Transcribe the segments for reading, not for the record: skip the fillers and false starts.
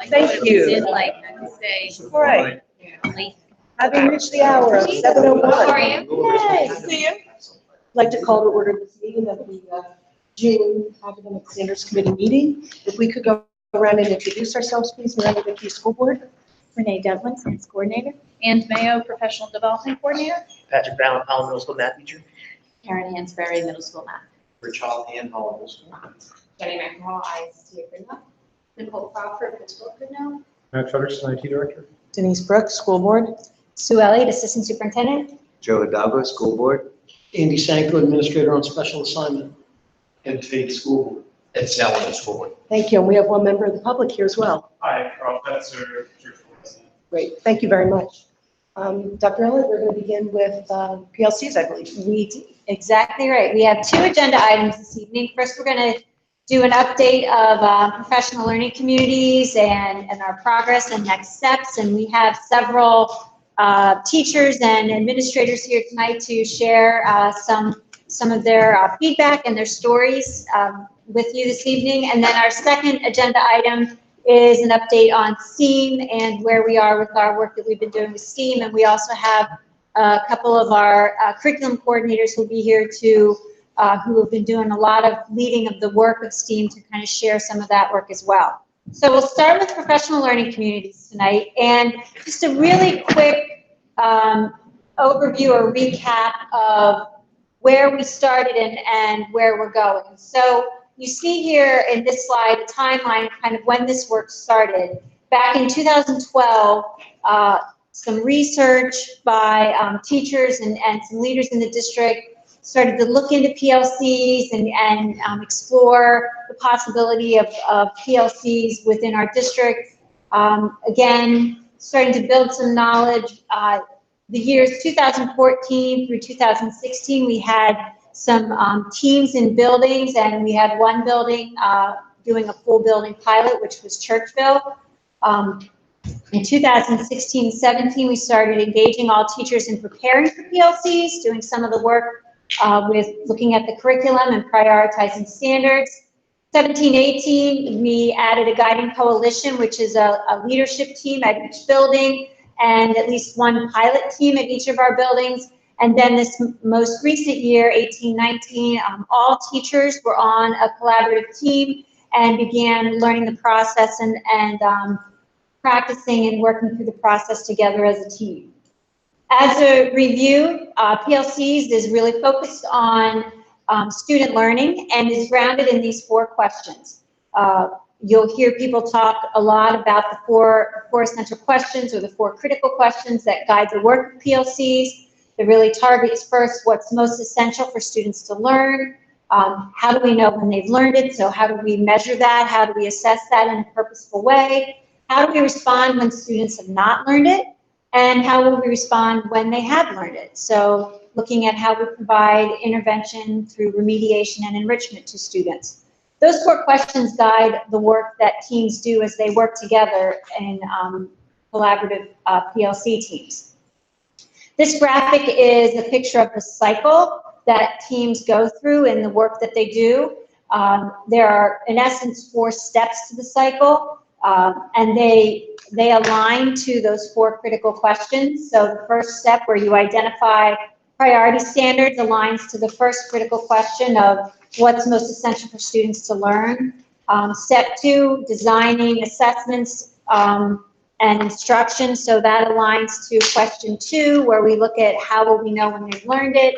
Thank you. All right. Having reached the hour of 7:01. How are you? Yay. See you. I'd like to call to order this meeting of the June Academic Standards Committee meeting. If we could go around and introduce ourselves, please. Miranda Vicky, School Board. Renee Devlin, Science Coordinator. And Mayo, Professional Development Coordinator. Patrick Brown, Holland Middle School Math Teacher. Karen Hansberry, Middle School Math. Rich Holland, Holland Middle School. Jenny McNamara, IST Goodnow. Nicole Crawford, Principal Goodnow. Matt Feddersen, IT Director. Denise Brooks, School Board. Sue Elliott, Assistant Superintendent. Joe Hidalgo, School Board. Andy Sanko, Administrator on Special Assignment. Ed Tate, School Board. Ed Salad, School Board. Thank you. And we have one member of the public here as well. Hi, Carl Fetzer, Great. Thank you very much. Dr. Elliott, we're going to begin with PLCs, I believe. Exactly right. We have two agenda items this evening. First, we're going to do an update of professional learning communities and our progress and next steps. And we have several teachers and administrators here tonight to share some of their feedback and their stories with you this evening. And then our second agenda item is an update on STEAM and where we are with our work that we've been doing with STEAM. And we also have a couple of our curriculum coordinators who'll be here to who have been doing a lot of leading of the work of STEAM to kind of share some of that work as well. So we'll start with professional learning communities tonight, and just a really quick overview or recap of where we started and where we're going. So you see here in this slide a timeline kind of when this work started. Back in 2012, some research by teachers and some leaders in the district started to look into PLCs and explore the possibility of PLCs within our district. Again, starting to build some knowledge. The years 2014 through 2016, we had some teams in buildings, and we had one building doing a full building pilot, which was Churchville. In 2016-17, we started engaging all teachers in preparing for PLCs, doing some of the work with looking at the curriculum and prioritizing standards. 17-18, we added a guiding coalition, which is a leadership team at each building and at least one pilot team at each of our buildings. And then this most recent year, 18-19, all teachers were on a collaborative team and began learning the process and practicing and working through the process together as a team. As a review, PLCs is really focused on student learning and is grounded in these four questions. You'll hear people talk a lot about the four essential questions or the four critical questions that guide the work of PLCs. It really targets first what's most essential for students to learn. How do we know when they've learned it? So how do we measure that? How do we assess that in a purposeful way? How do we respond when students have not learned it? And how will we respond when they have learned it? So looking at how we provide intervention through remediation and enrichment to students. Those four questions guide the work that teams do as they work together in collaborative PLC teams. This graphic is a picture of the cycle that teams go through in the work that they do. There are, in essence, 4 steps to the cycle, and they align to those 4 critical questions. So the first step, where you identify priority standards, aligns to the first critical question of what's most essential for students to learn. Step 2, designing assessments and instruction. So that aligns to question 2, where we look at how will we know when they've learned it,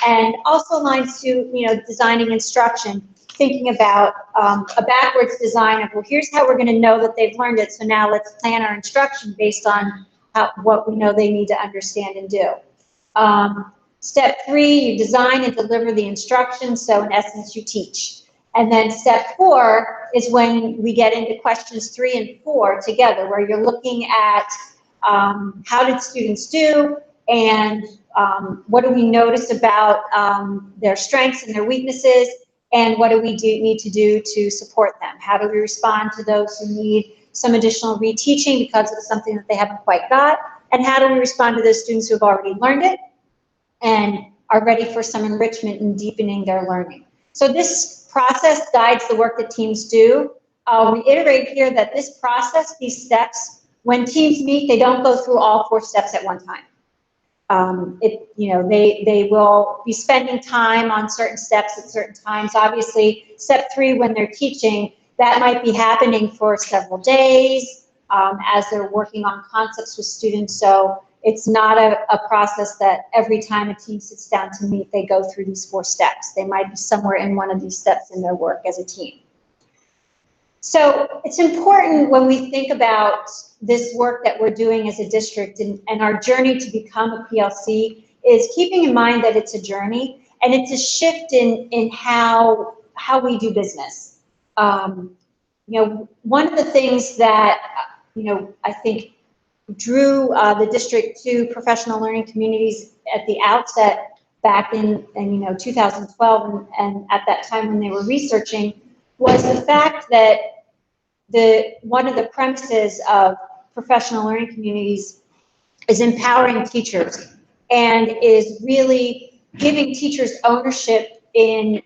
and also aligns to designing instruction, thinking about a backwards design of, well, here's how we're going to know that they've learned it. So now let's plan our instruction based on what we know they need to understand and do. Step 3, you design and deliver the instruction. So in essence, you teach. And then step 4 is when we get into questions 3 and 4 together, where you're looking at how did students do, and what do we notice about their strengths and their weaknesses, and what do we need to do to support them? How do we respond to those who need some additional reteaching because of something that they haven't quite got? And how do we respond to those students who have already learned it and are ready for some enrichment and deepening their learning? So this process guides the work that teams do. I'll reiterate here that this process, these steps, when teams meet, they don't go through all 4 steps at one time. They will be spending time on certain steps at certain times. Obviously, step 3, when they're teaching, that might be happening for several days as they're working on concepts with students. So it's not a process that every time a team sits down to meet, they go through these 4 steps. They might be somewhere in one of these steps in their work as a team. So it's important when we think about this work that we're doing as a district and our journey to become a PLC is keeping in mind that it's a journey and it's a shift in how we do business. One of the things that, I think drew the district to professional learning communities at the outset back in 2012 and at that time when they were researching was the fact that one of the premises of professional learning communities is empowering teachers and is really giving teachers ownership in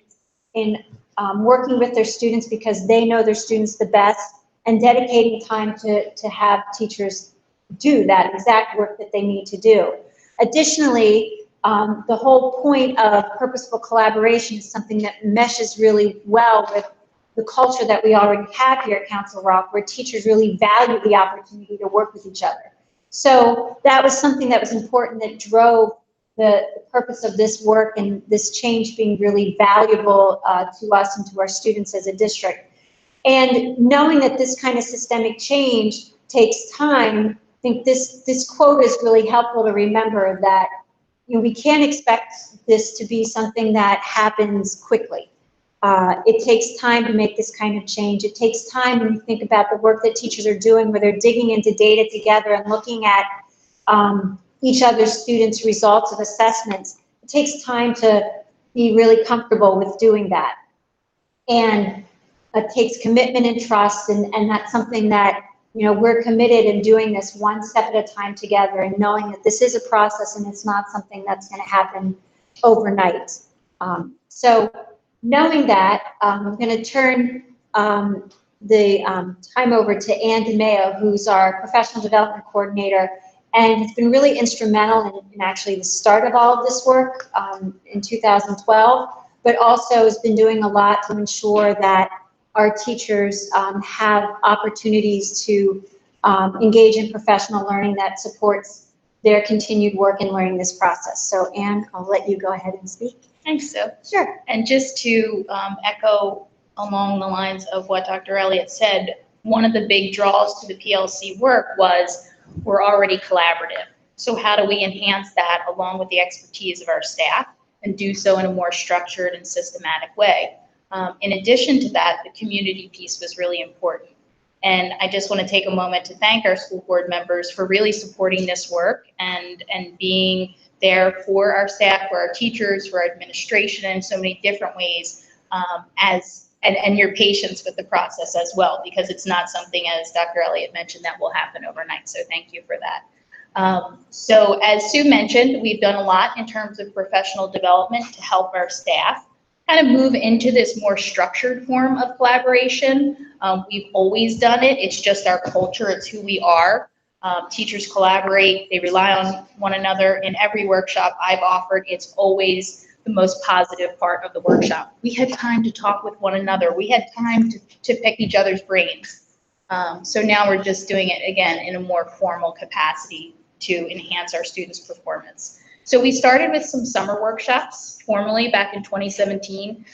working with their students because they know their students the best and dedicating time to have teachers do that exact work that they need to do. Additionally, the whole point of purposeful collaboration is something that meshes really well with the culture that we already have here at Council Rock, where teachers really value the opportunity to work with each other. So that was something that was important that drove the purpose of this work and this change being really valuable to us and to our students as a district. And knowing that this kind of systemic change takes time, I think this quote is really helpful to remember that we can't expect this to be something that happens quickly. It takes time to make this kind of change. It takes time when you think about the work that teachers are doing where they're digging into data together and looking at each other's students' results of assessments. It takes time to be really comfortable with doing that. And it takes commitment and trust, and that's something that we're committed in doing this one step at a time together and knowing that this is a process and it's not something that's going to happen overnight. So knowing that, I'm going to turn the time over to Ann DeMeo, who's our professional development coordinator, and has been really instrumental in actually the start of all of this work in 2012, but also has been doing a lot to ensure that our teachers have opportunities to engage in professional learning that supports their continued work in learning this process. So Ann, I'll let you go ahead and speak. Thanks, Sue. Sure. And just to echo along the lines of what Dr. Elliott said, one of the big draws to the PLC work was we're already collaborative. So how do we enhance that along with the expertise of our staff and do so in a more structured and systematic way? In addition to that, the community piece was really important. And I just want to take a moment to thank our school board members for really supporting this work and being there for our staff, for our teachers, for our administration in so many different ways, and your patience with the process as well, because it's not something, as Dr. Elliott mentioned, that will happen overnight. So thank you for that. So as Sue mentioned, we've done a lot in terms of professional development to help our staff kind of move into this more structured form of collaboration. We've always done it. It's just our culture. It's who we are. Teachers collaborate. They rely on one another. In every workshop I've offered, it's always the most positive part of the workshop. We had time to talk with one another. We had time to pick each other's brains. So now we're just doing it again in a more formal capacity to enhance our students' performance. So we started with some summer workshops formally back in 2017.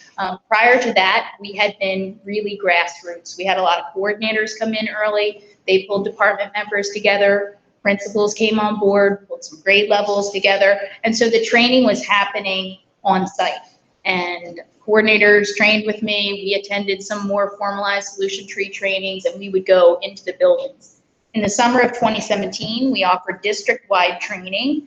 Prior to that, we had been really grassroots. We had a lot of coordinators come in early. They pulled department members together. Principals came on board, pulled some grade levels together. And so the training was happening on site. And coordinators trained with me. We attended some more formalized solution tree trainings, and we would go into the buildings. In the summer of 2017, we offered district-wide training.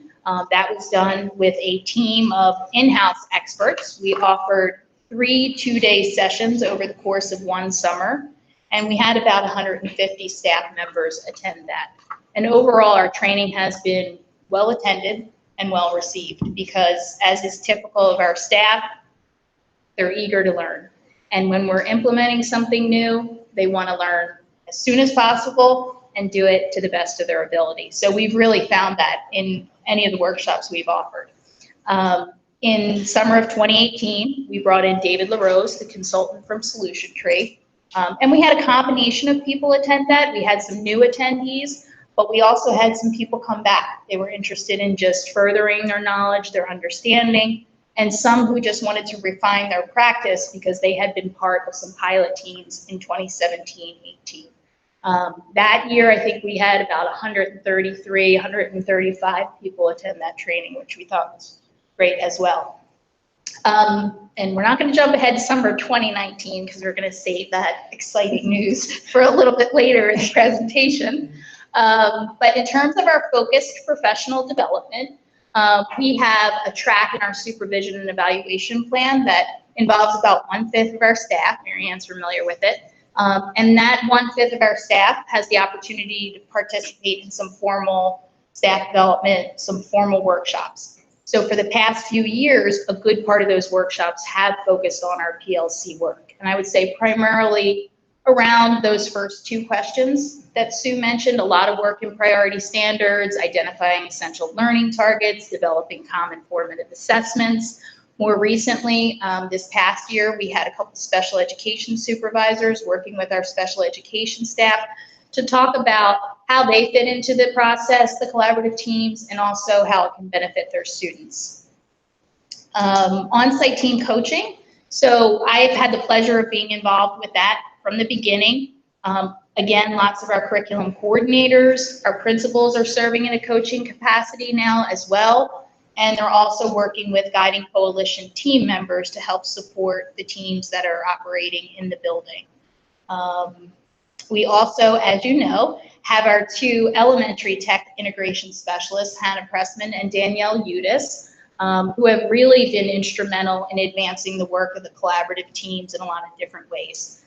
That was done with a team of in-house experts. We offered 3 two-day sessions over the course of one summer, and we had about 150 staff members attend that. And overall, our training has been well attended and well received because, as is typical of our staff, they're eager to learn. And when we're implementing something new, They want to learn as soon as possible and do it to the best of their ability. So we've really found that in any of the workshops we've offered. In summer of 2018, we brought in David LaRose, the consultant from Solution Tree. And we had a combination of people attend that. We had some new attendees, but we also had some people come back. They were interested in just furthering their knowledge, their understanding, and some who just wanted to refine their practice because they had been part of some pilot teams in 2017-18. That year, I think we had about 133, 135 people attend that training, which we thought was great as well. And we're not going to jump ahead to summer 2019 because we're going to save that exciting news for a little bit later in the presentation. But in terms of our focused professional development, we have a track in our supervision and evaluation plan that involves about 1/5 of our staff. Mary Ann's familiar with it. And that 1/5 of our staff has the opportunity to participate in some formal staff development, some formal workshops. So for the past few years, a good part of those workshops have focused on our PLC work. And I would say primarily around those first two questions that Sue mentioned, a lot of work in priority standards, identifying essential learning targets, developing common formative assessments. More recently, this past year, we had a couple special education supervisors working with our special education staff to talk about how they fit into the process, the collaborative teams, and also how it can benefit their students. On-site team coaching. So I've had the pleasure of being involved with that from the beginning. Again, lots of our curriculum coordinators, our principals are serving in a coaching capacity now as well. And they're also working with Guiding Coalition team members to help support the teams that are operating in the building. We also, as you know, have our two elementary tech integration specialists, Hannah Pressman and Danielle Udis, who have really been instrumental in advancing the work of the collaborative teams in a lot of different ways.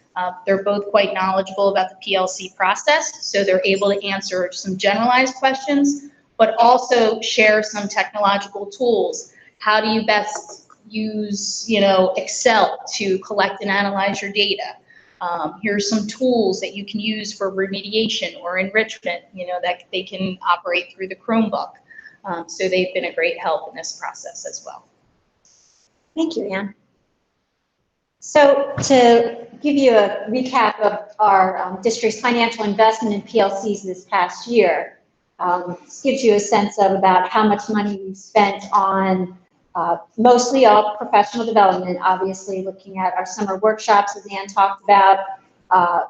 They're both quite knowledgeable about the PLC process, so they're able to answer some generalized questions, but also share some technological tools. How do you best use, Excel to collect and analyze your data? Here's some tools that you can use for remediation or enrichment, that they can operate through the Chromebook. So they've been a great help in this process as well. Thank you, Anne. So to give you a recap of our district's financial investment in PLCs this past year, this gives you a sense of about how much money we've spent on mostly all professional development, obviously looking at our summer workshops, as Anne talked about,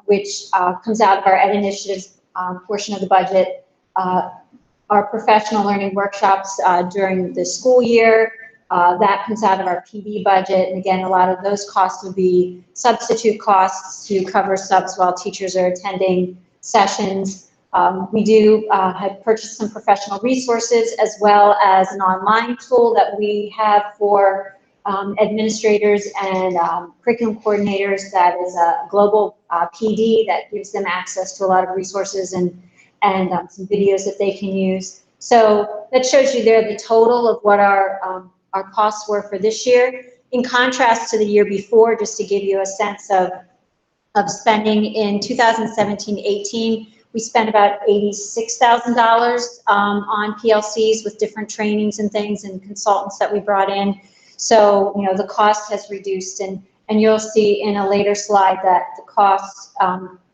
which comes out of our Ed Initiatives portion of the budget, our professional learning workshops during the school year, that comes out of our PD budget. And again, a lot of those costs would be substitute costs to cover subs while teachers are attending sessions. We do have purchased some professional resources as well as an online tool that we have for administrators and curriculum coordinators that is a global PD that gives them access to a lot of resources and some videos that they can use. So that shows you there the total of what our costs were for this year. In contrast to the year before, just to give you a sense of spending in 2017-18, we spent about $86,000 on PLCs with different trainings and things and consultants that we brought in. So, the cost has reduced, and you'll see in a later slide that the cost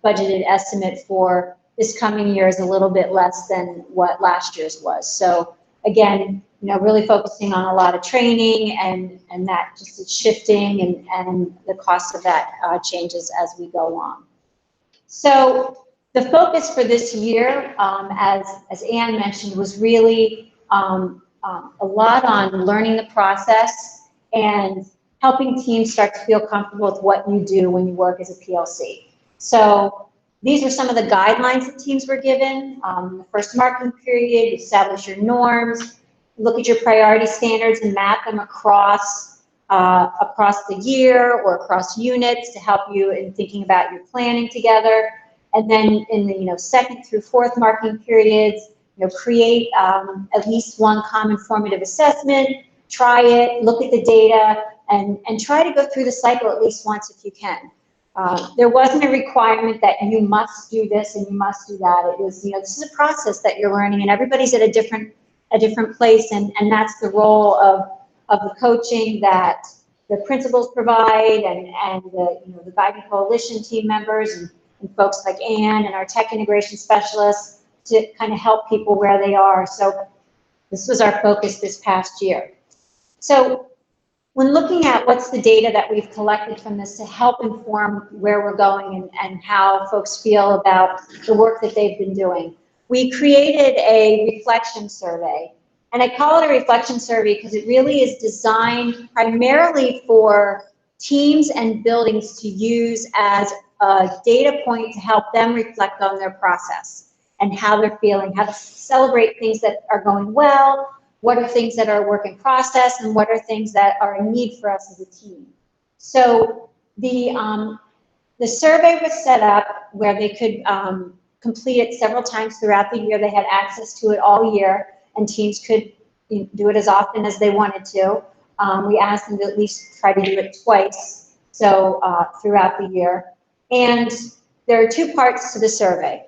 budgeted estimate for this coming year is a little bit less than what last year's was. So again, really focusing on a lot of training and that just is shifting and the cost of that changes as we go along. So the focus for this year, as Anne mentioned, was really a lot on learning the process and helping teams start to feel comfortable with what you do when you work as a PLC. So these are some of the guidelines that teams were given. The first marking period, you establish your norms, look at your priority standards and map them across the year or across units to help you in thinking about your planning together. And then in the second through fourth marking periods, create at least one common formative assessment, try it, look at the data, and try to go through the cycle at least once if you can. There wasn't a requirement that you must do this and you must do that. It was, this is a process that you're learning, and everybody's at a different place, and that's the role of the coaching that the principals provide, and the guiding coalition team members and folks like Ann and our tech integration specialists to kind of help people where they are. So this was our focus this past year. So when looking at what's the data that we've collected from this to help inform where we're going and how folks feel about the work that they've been doing, we created a reflection survey. And I call it a reflection survey because it really is designed primarily for teams and buildings to use as a data point to help them reflect on their process and how they're feeling, how to celebrate things that are going well, what are things that are a work in process, and what are things that are a need for us as a team. So the survey was set up where they could complete it several times throughout the year. They had access to it all year, and teams could do it as often as they wanted to. We asked them to at least try to do it twice, so throughout the year. And there are two parts to the survey.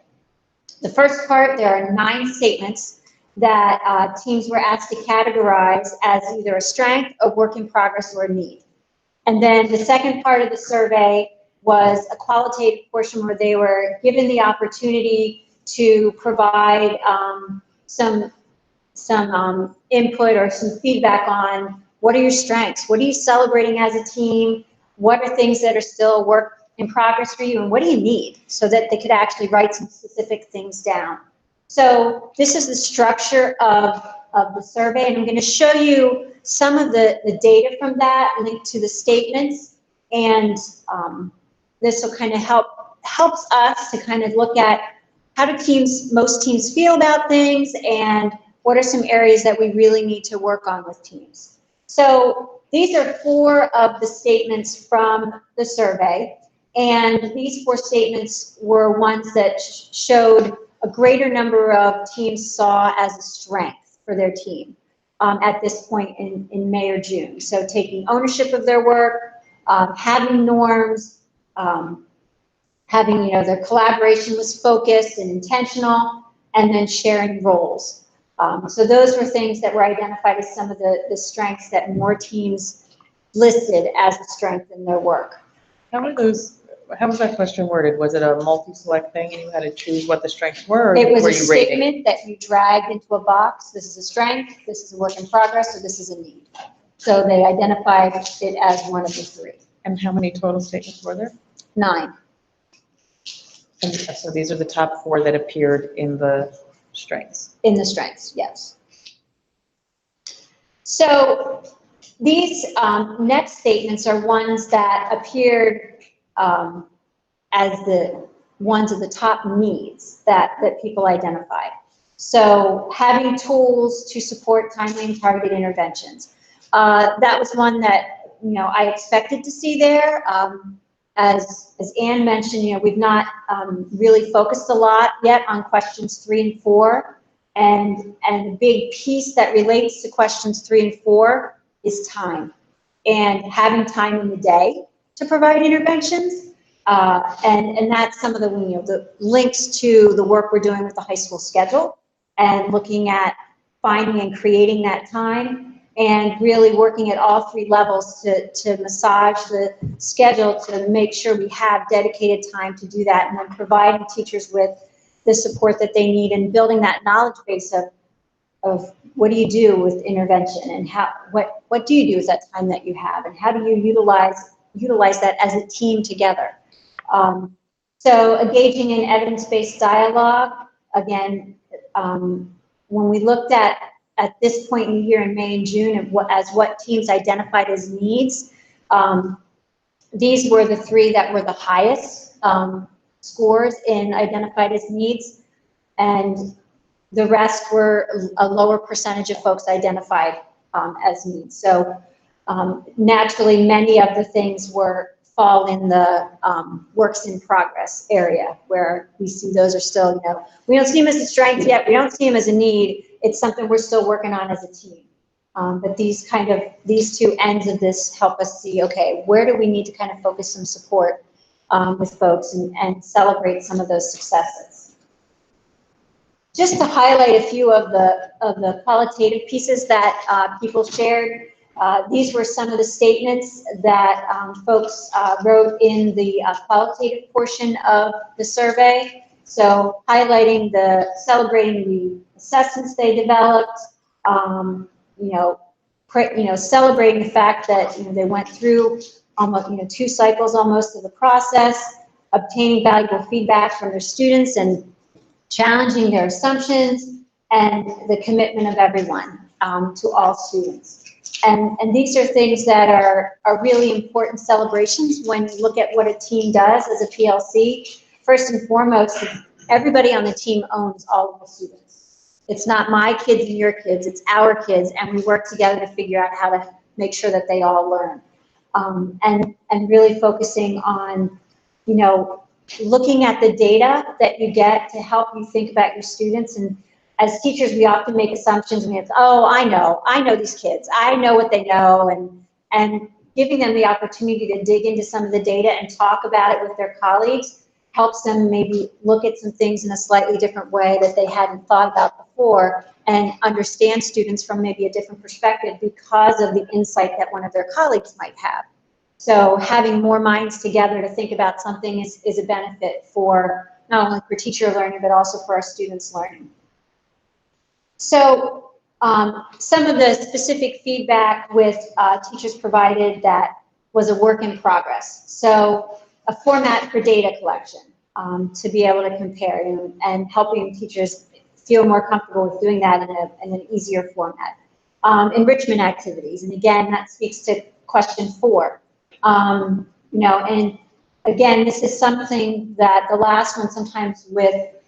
The first part, there are 9 statements that teams were asked to categorize as either a strength, a work in progress, or a need. And then the second part of the survey was a qualitative portion where they were given the opportunity to provide some input or some feedback on what are your strengths, what are you celebrating as a team, what are things that are still work in progress for you, and what do you need, so that they could actually write some specific things down. So this is the structure of the survey, and I'm going to show you some of the data from that linked to the statements, and this will kind of helps us to kind of look at how do most teams feel about things, and what are some areas that we really need to work on with teams. So these are 4 of the statements from the survey, and these 4 statements were ones that showed a greater number of teams saw as a strength for their team at this point in May or June. So taking ownership of their work, having norms, having, their collaboration was focused and intentional, and then sharing roles. So those were things that were identified as some of the strengths that more teams listed as a strength in their work. How was that question worded? Was it a multi-select thing and you had to choose what the strengths were, or It was were a you rating? statement that you dragged into a box. This is a strength, this is a work in progress, or this is a need. So they identified it as one of the 3. And how many total statements were there? 9 And so these are the top 4 that appeared in the strengths. in the strengths, yes. So these next statements are ones that appeared as the ones of the top needs that people identified. So having tools to support timely and targeted interventions. That was one that, I expected to see there. As Ann mentioned, we've not really focused a lot yet on questions 3 and 4. And the big piece that relates to questions 3 and 4 is time, and having time in the day to provide interventions. And that's some of the links to the work we're doing with the high school schedule, and looking at finding and creating that time, and really working at all 3 levels to massage the schedule to make sure we have dedicated time to do that, and then providing teachers with the support that they need, and building that knowledge base of what do you do with intervention, and what do you do with that time that you have, and how do you utilize that as a team together. So engaging in evidence-based dialogue, again, when we looked at this point in the year in May and June of what teams identified as needs, these were the 3 that were the highest scores in identified as needs, and the rest were a lower percentage of folks identified as needs. So naturally, many of the things fall in the works in progress area, where we see those are still, we don't see them as a strength yet, we don't see them as a need, it's something we're still working on as a team. But these 2 ends of this help us see, okay, where do we need to kind of focus some support with folks and celebrate some of those successes. Just to highlight a few of the qualitative pieces that people shared, these were some of the statements that folks wrote in the qualitative portion of the survey. So highlighting celebrating the assessments they developed, celebrating the fact that they went through almost 2 cycles almost of the process, obtaining valuable feedback from their students and challenging their assumptions, and the commitment of everyone to all students. And these are things that are really important celebrations when you look at what a team does as a PLC. First and foremost, everybody on the team owns all of the students. It's not my kids and your kids, it's our kids, and we work together to figure out how to make sure that they all learn. And really focusing on, looking at the data that you get to help you think about your students. And as teachers, we often make assumptions and we have, oh, I know these kids, I know what they know, and giving them the opportunity to dig into some of the data and talk about it with their colleagues helps them maybe look at some things in a slightly different way that they hadn't thought about before, and understand students from maybe a different perspective because of the insight that one of their colleagues might have. So having more minds together to think about something is a benefit for not only for teacher learning, but also for our students' learning. So some of the specific feedback with teachers provided that was a work in progress. So a format for data collection to be able to compare, and helping teachers feel more comfortable with doing that in an easier format. Enrichment activities, and again, that speaks to question 4. And again, this is something that the last one sometimes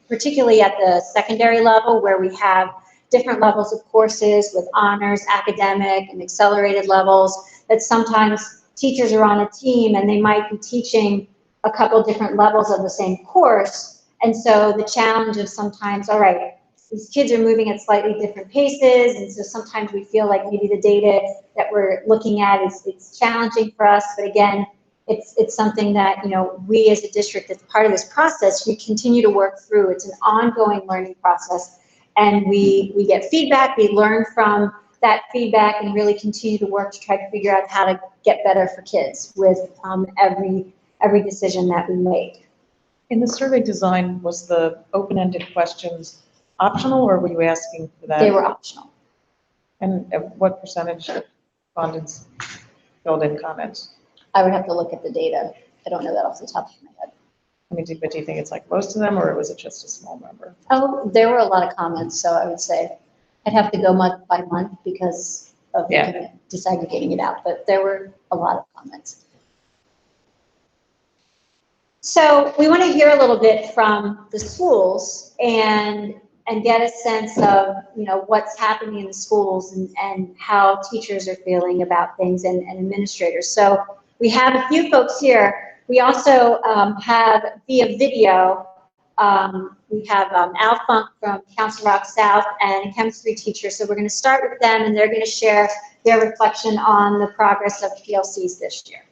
particularly at the secondary level, where we have different levels of courses with honors, academic, and accelerated levels, that sometimes teachers are on a team and they might be teaching a couple different levels of the same course. And so the challenge of sometimes, all right, these kids are moving at slightly different paces, and so sometimes we feel like maybe the data that we're looking at it's challenging for us, but again, it's something that we as a district, that's part of this process, we continue to work through. It's an ongoing learning process, and we get feedback, we learn from that feedback, and really continue to work to try to figure out how to get better for kids with every decision that we make. In the survey design, was the open-ended questions optional, or were you asking for that? They were optional. And what percentage of respondents filled in comments? I would have to look at the data. I don't know that off the top of my head. I mean, but do you think it's like most of them, or was it just a small number? Oh, there were a lot of comments, so I would say I'd have to go month by month because of disaggregating it out, but there were a lot of comments. So we want to hear a little bit from the schools and get a sense of what's happening in the schools and how teachers are feeling about things, and administrators. So we have a few folks here. We also have via video, we have Al Funk from Council Rock South and a chemistry teacher. So we're going to start with them, and they're going to share their reflection on the progress of PLCs this year.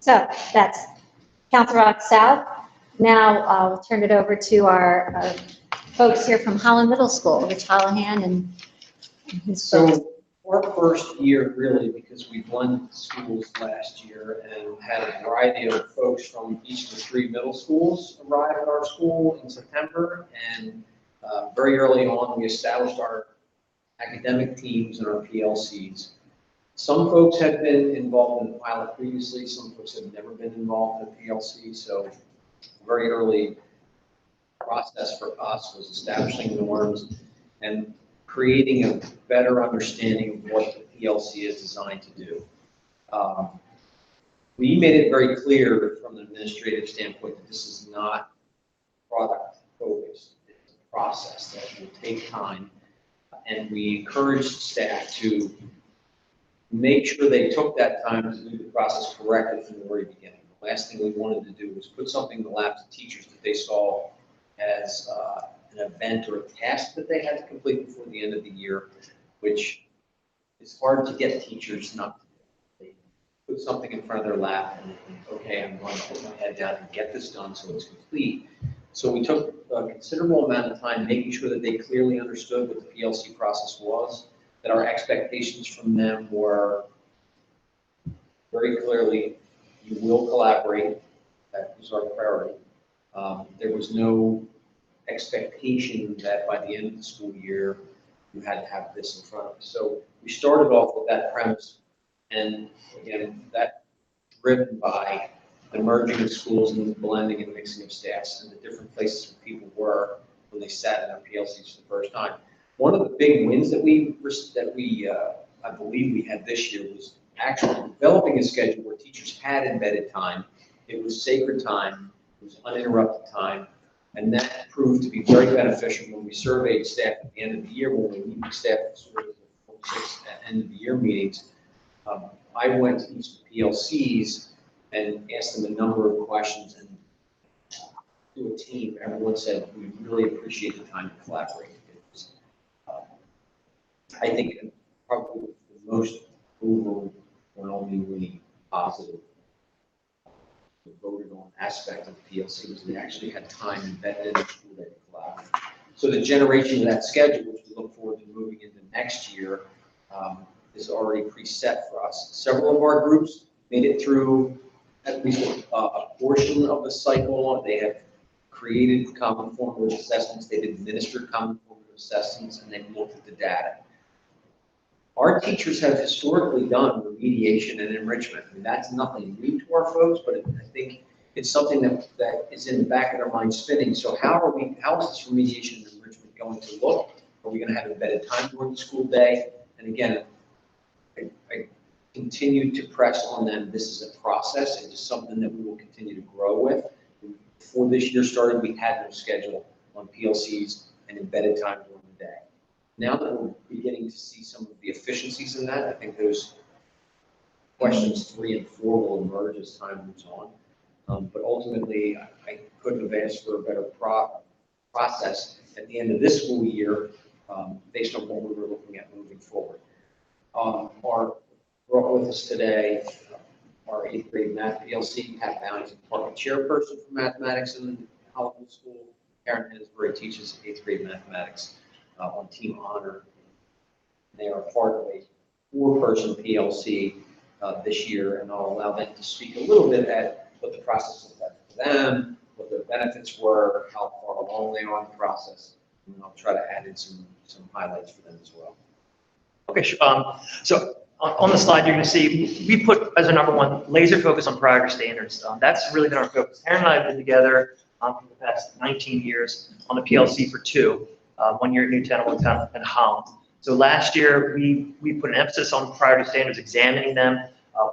So that's Council Rock South. Now we'll turn it over to our folks here from Holland Middle School, Rich Hollahan and his folks. So our first year, really, because we blended schools last year and had a variety of folks from each of the 3 middle schools arrive at our school in September. And very early on, we established our academic teams and our PLCs. Some folks had been involved in the pilot previously, some folks had never been involved in the PLC, so very early process for us was establishing norms and creating a better understanding of what the PLC is designed to do. We made it very clear from an administrative standpoint that this is not product focused. It's a process that will take time, and we encouraged staff to make sure they took that time to do the process correctly from the very beginning. The last thing we wanted to do was put something in the laps of teachers that they saw as an event or a task that they had to complete before the end of the year, which is hard to get teachers not to do. They put something in front of their lap and okay, I'm going to put my head down and get this done so it's complete. So we took a considerable amount of time making sure that they clearly understood what the PLC process was, that our expectations from them were very clearly, you will collaborate. That was our priority. There was no expectation that by the end of the school year, you had to have this in front of you. So we started off with that premise. And again, that driven by the merging of schools and the blending and mixing of staffs and the different places where people were when they sat in their PLCs for the first time. One of the big wins that I believe we had this year was actually developing a schedule where teachers had embedded time. It was sacred time. It was uninterrupted time. And that proved to be very beneficial when we surveyed staff at the end of the year, when we meet with staff at end of the year meetings. I went to each of the PLCs and asked them a number of questions, and to a team, everyone said, we really appreciate the time to collaborate. It was, I think probably the most overwhelmingly positive voted on aspect of the PLC was they actually had time embedded in the school day to collaborate. So the generation of that schedule, which we look forward to moving into next year, is already preset for us. Several of our groups made it through at least a portion of the cycle. They have created common formative assessments. They've administered common formative assessments, and they've looked at the data. Our teachers have historically done remediation and enrichment. I mean, that's nothing new to our folks, but I think it's something that is in the back of their mind spinning. So how is this remediation and enrichment going to look? Are we going to have embedded time during the school day? And again, I continue to press on them. This is a process. It is something that we will continue to grow with. Before this year started, we had no schedule on PLCs and embedded time during the day. Now that we're beginning to see some of the efficiencies in that, I think those questions 3 and 4 will emerge as time moves on. But ultimately, I couldn't have asked for a better process at the end of this school year based on what we were looking at moving forward. Brought with us today our 8th grade math PLC, Pat Bounty, department chairperson for mathematics in Holland School. Karen Hansberry teaches 8th grade mathematics on Team Honor. They are part of a 4-person PLC this year, and I'll allow them to speak a little bit at what the process was like for them, what their benefits were, how far along they are in the process, and I'll try to add in some highlights for them as well. Okay, so on the slide, you're going to see we put as a number 1 laser focus on priority standards. That's really been our focus. Karen and I have been together for the past 19 years on the PLC for 2, 1 year at Newtown, 1 time at Holland. So last year, we put an emphasis on priority standards, examining them,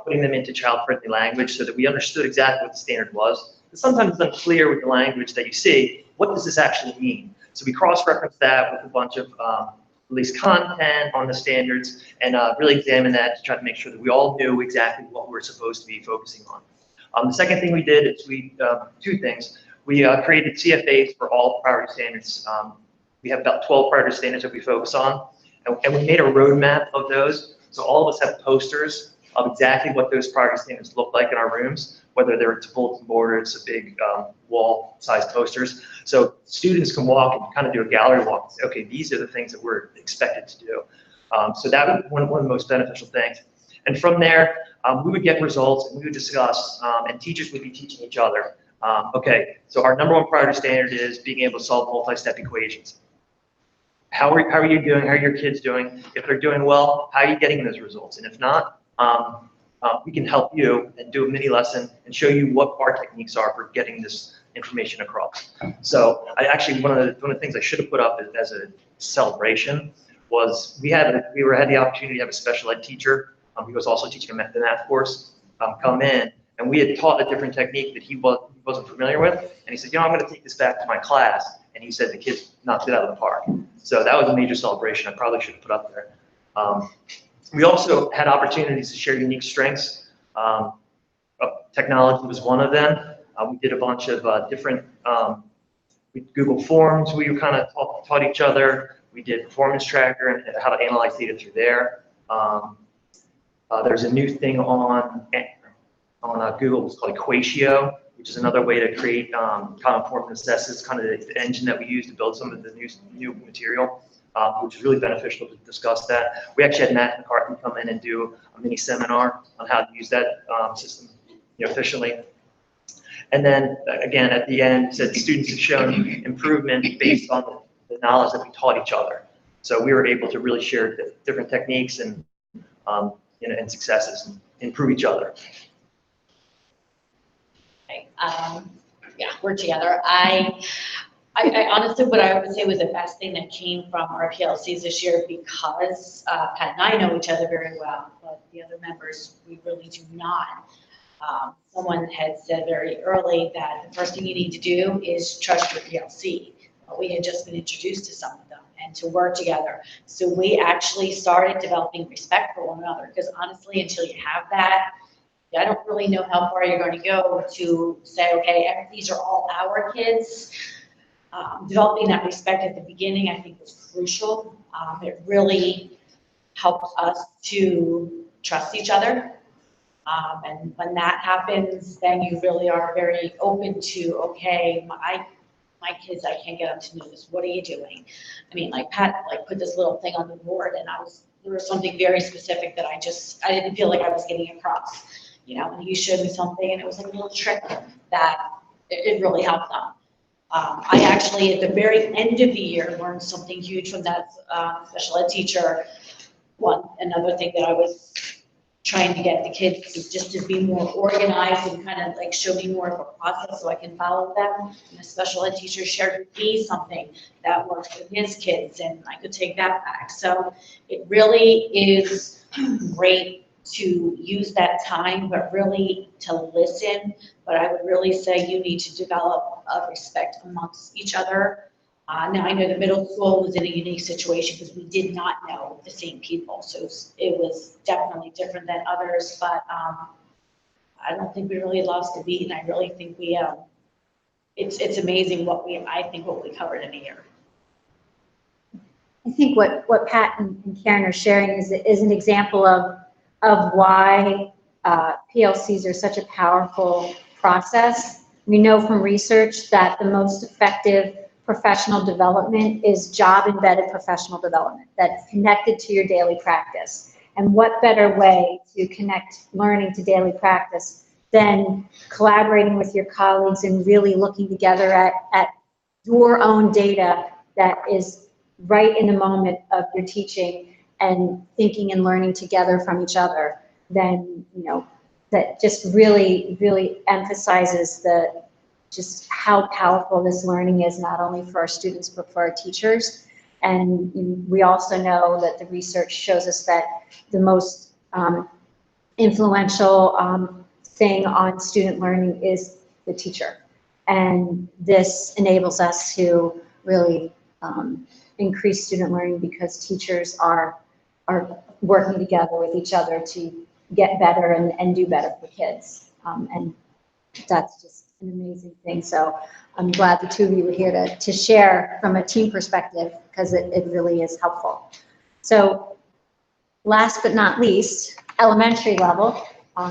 putting them into child-friendly language so that we understood exactly what the standard was. Because sometimes it's unclear with the language that you see, what does this actually mean? So we cross-referenced that with a bunch of released content on the standards and really examine that to try to make sure that we all knew exactly what we're supposed to be focusing on. The second thing we did is 2 things. We created CFAs for all priority standards. We have about 12 priority standards that we focus on, and we made a roadmap of those. So all of us have posters of exactly what those priority standards look like in our rooms, whether they're a bulletin board or it's a big wall-sized posters. So students can walk and kind of do a gallery walk and say, okay, these are the things that we're expected to do. So that was one of the most beneficial things. And from there, we would get results and we would discuss, and teachers would be teaching each other. Okay, so our number 1 priority standard is being able to solve multi-step equations. How are you doing? How are your kids doing? If they're doing well, how are you getting those results? And if not, we can help you and do a mini lesson and show you what our techniques are for getting this information across. So one of the things I should have put up as a celebration was we had the opportunity to have a special ed teacher who was also teaching a math course come in, and we had taught a different technique that he wasn't familiar with, and he said, I'm going to take this back to my class, and he said the kids knocked it out of the park. So that was a major celebration I probably should have put up there. We also had opportunities to share unique strengths. Technology was one of them. We did a bunch of different Google Forms. We kind of taught each other. We did performance tracker and how to analyze data through there. There's a new thing on Google. It's called Equatio, which is another way to create common form assess. It's kind of the engine that we use to build some of the new material. Which is really beneficial to discuss that. We actually had Matt McCarthy come in and do a mini seminar on how to use that system efficiently. And then again, at the end, said students have shown improvement based on the knowledge that we taught each other. So we were able to really share different techniques and and successes and improve each other. Okay. Yeah, we're together. I honestly, what I would say was the best thing that came from our PLCs this year, because Pat and I know each other very well, but the other members, we really do not. Someone had said very early that the first thing you need to do is trust your PLC. But we had just been introduced to some of them and to work together. So we actually started developing respect for one another, because honestly, until you have that, I don't really know how far you're going to go to say, okay, these are all our kids. Developing that respect at the beginning, I think, was crucial. It really helped us to trust each other. And when that happens, then you really are very open to, okay, my kids, I can't get them to know this. What are you doing? I mean, like Pat, put this little thing on the board, and there was something very specific that I didn't feel like I was getting across. And he showed me something, and it was like a little trick that it really helped them. I actually, at the very end of the year, learned something huge from that special ed teacher. Another thing that I was trying to get the kids just to be more organized and kind of like show me more of a process so I can follow them. And a special ed teacher shared with me something that works with his kids, and I could take that back. So it really is great to use that time, but really to listen. But I would really say you need to develop a respect amongst each other. Now, I know the middle school was in a unique situation because we did not know the same people. So it was definitely different than others, but I don't think we really lost a beat, and I really think we, it's amazing what we covered in a year. I think what Pat and Karen are sharing is an example of why PLCs are such a powerful process. We know from research that the most effective professional development is job-embedded professional development that's connected to your daily practice. And what better way to connect learning to daily practice than collaborating with your colleagues and really looking together at your own data that is right in the moment of your teaching and thinking and learning together from each other. Then, you know, that just really, really emphasizes just how powerful this learning is, not only for our students, but for our teachers. And we also know that the research shows us that the most influential thing on student learning is the teacher. And this enables us to really increase student learning because teachers are working together with each other to get better and do better for kids. And that's just an amazing thing. So I'm glad the two of you were here to share from a team perspective, because it really is helpful. So last but not least, elementary level.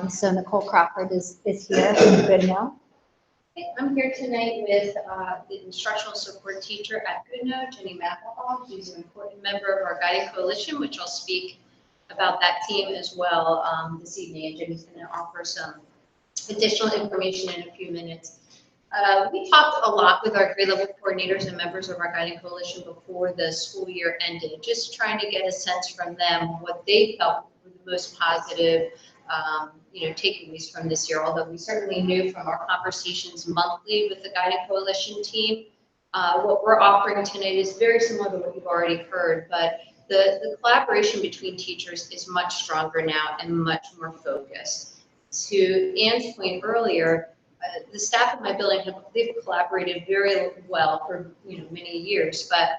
So Nicole Crawford is here from Goodnow. I'm here tonight with the instructional support teacher at Goodnow, Jenny McElhall, who's an important member of our guiding coalition, which I'll speak about that team as well this evening. And Jenny's going to offer some additional information in a few minutes. We talked a lot with our grade level coordinators and members of our guiding coalition before the school year ended, just trying to get a sense from them what they felt were the most positive takeaways from this year, although we certainly knew from our conversations monthly with the guiding coalition team, what we're offering tonight is very similar to what you've already heard, but the collaboration between teachers is much stronger now and much more focused. To Ann's point earlier, the staff of my building they've collaborated very well for many years, but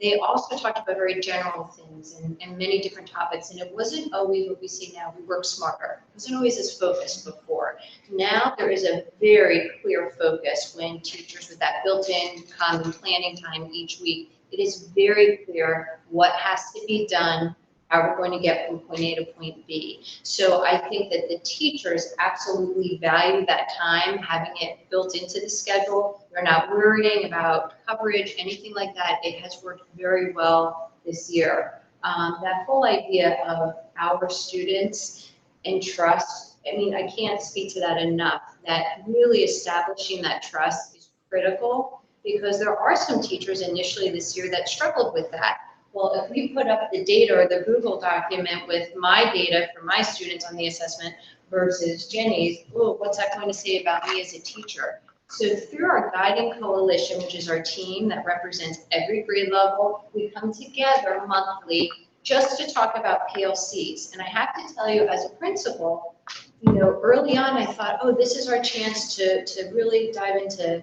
they also talked about very general things and many different topics, and it wasn't always what we see now, we work smarter. It wasn't always as focused before. Now there is a very clear focus when teachers with that built-in common planning time each week. It is very clear what has to be done, how we're going to get from point A to point B. So I think that the teachers absolutely value that time, having it built into the schedule. They're not worrying about coverage, anything like that. It has worked very well this year. That whole idea of our students and trust, I mean, I can't speak to that enough, that really establishing that trust is critical, because there are some teachers initially this year that struggled with that. Well, if we put up the data or the Google document with my data for my students on the assessment versus Jenny's, oh, what's that going to say about me as a teacher? So through our guiding coalition, which is our team that represents every grade level, we come together monthly just to talk about PLCs. And I have to tell you, as a principal, early on I thought, oh, this is our chance to really dive into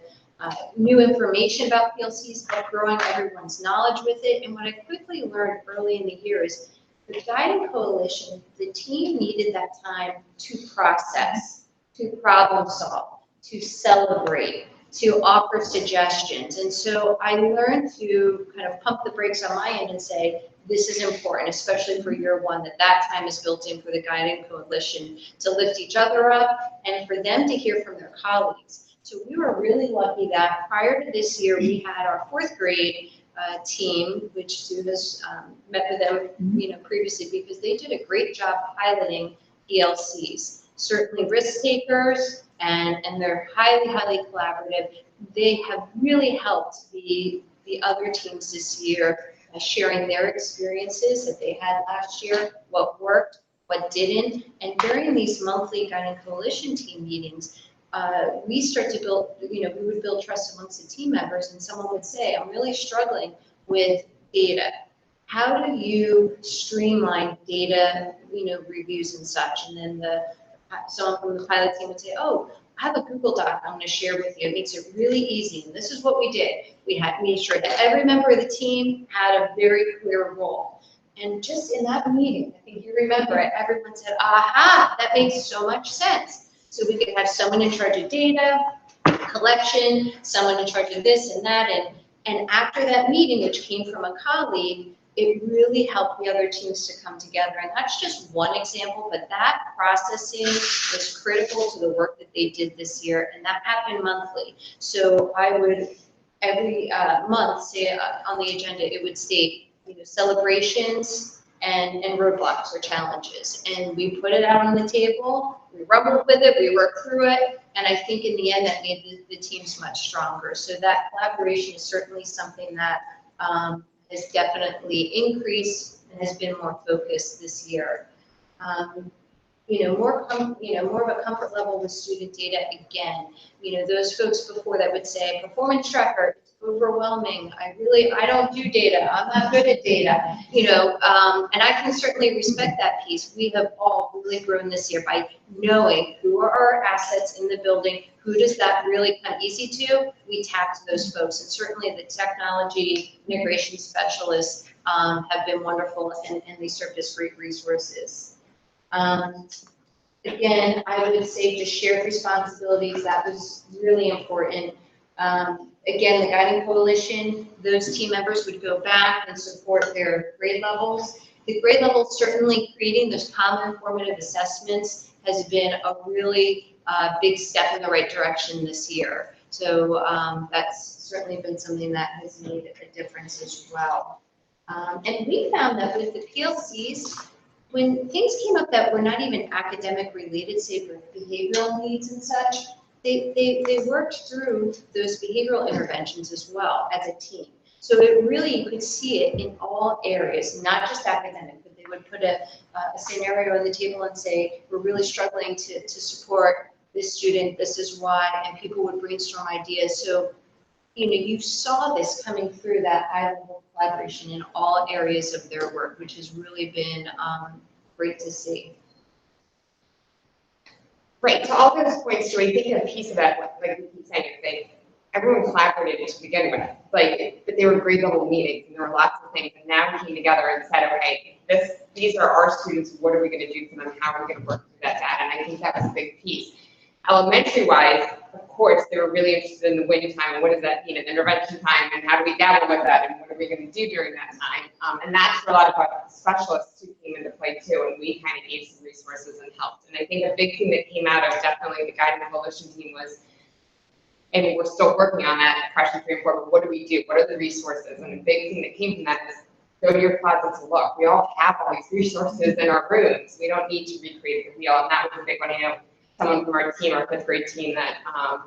new information about PLCs, but growing everyone's knowledge with it. And what I quickly learned early in the year is the guiding coalition, the team needed that time to process, to problem solve, to celebrate, to offer suggestions. And so I learned to kind of pump the brakes on my end and say, this is important, especially for year one, that time is built in for the guiding coalition to lift each other up and for them to hear from their colleagues. So we were really lucky that prior to this year, we had our fourth grade team, which Sue has met with them, previously, because they did a great job piloting PLCs. Certainly risk takers, and they're highly, highly collaborative. They have really helped the other teams this year, sharing their experiences that they had last year, what worked, what didn't. And during these monthly Guiding Coalition team meetings, we start to build, we would build trust amongst the team members, and someone would say, I'm really struggling with data. How do you streamline data, reviews and such? And then someone from the pilot team would say, oh, I have a Google Doc I'm going to share with you. It makes it really easy. And this is what we did. We made sure that every member of the team had a very clear role. And just in that meeting, I think you remember it, everyone said, aha, that makes so much sense. So we could have someone in charge of data collection, someone in charge of this and that. And after that meeting, which came from a colleague, it really helped the other teams to come together. And that's just one example, but that processing was critical to the work that they did this year, and that happened monthly. So I would, every month, say on the agenda, it would state, celebrations and roadblocks or challenges. And we put it out on the table, we rumbled with it, we worked through it, and I think in the end that made the teams much stronger. So that collaboration is certainly something that has definitely increased and has been more focused this year. More of a comfort level with student data again. Those folks before that would say, performance tracker, it's overwhelming. I don't do data. I'm not good at data. And I can certainly respect that piece. We have all really grown this year by knowing who are our assets in the building, who does that really come easy to. We tapped those folks, and certainly the technology integration specialists have been wonderful, and they served as great resources. Again, I would say just shared responsibilities, that was really important. Again, the Guiding Coalition, those team members would go back and support their grade levels. The grade levels, certainly creating those common formative assessments has been a really big step in the right direction this year. So that's certainly been something that has made a difference as well. And we found that with the PLCs, when things came up that were not even academic related, say for behavioral needs and such, they worked through those behavioral interventions as well as a team. So it really, you could see it in all areas, not just academic, but they would put a scenario on the table and say, we're really struggling to support this student, this is why, and people would brainstorm ideas. So, you saw this coming through that high-level collaboration in all areas of their work, which has really been great to see. Right, to all those points, Joy, I think a piece of that, like we keep saying, everyone collaborated to begin with, but they were grade level meetings, and there were lots of things, and now we came together and said, okay, these are our students, what are we gonna do for them, how are we gonna work through that data, and I think that was a big piece. Elementary-wise, of course, they were really interested in the winning time, and what is that, intervention time, and how do we dabble with that, and what are we gonna do during that time, and that's where a lot of our specialists who came into play too, and we kind of gave some resources and helped. And I think a big thing that came out of definitely the Guiding Coalition team was, and we're still working on that, Depression 3 and 4, but what do we do? What are the resources? And the big thing that came from that is go to your closets and look. We all have all these resources in our rooms. We don't need to recreate the wheel, and that was a big one. Someone from our team, our 5th grade team that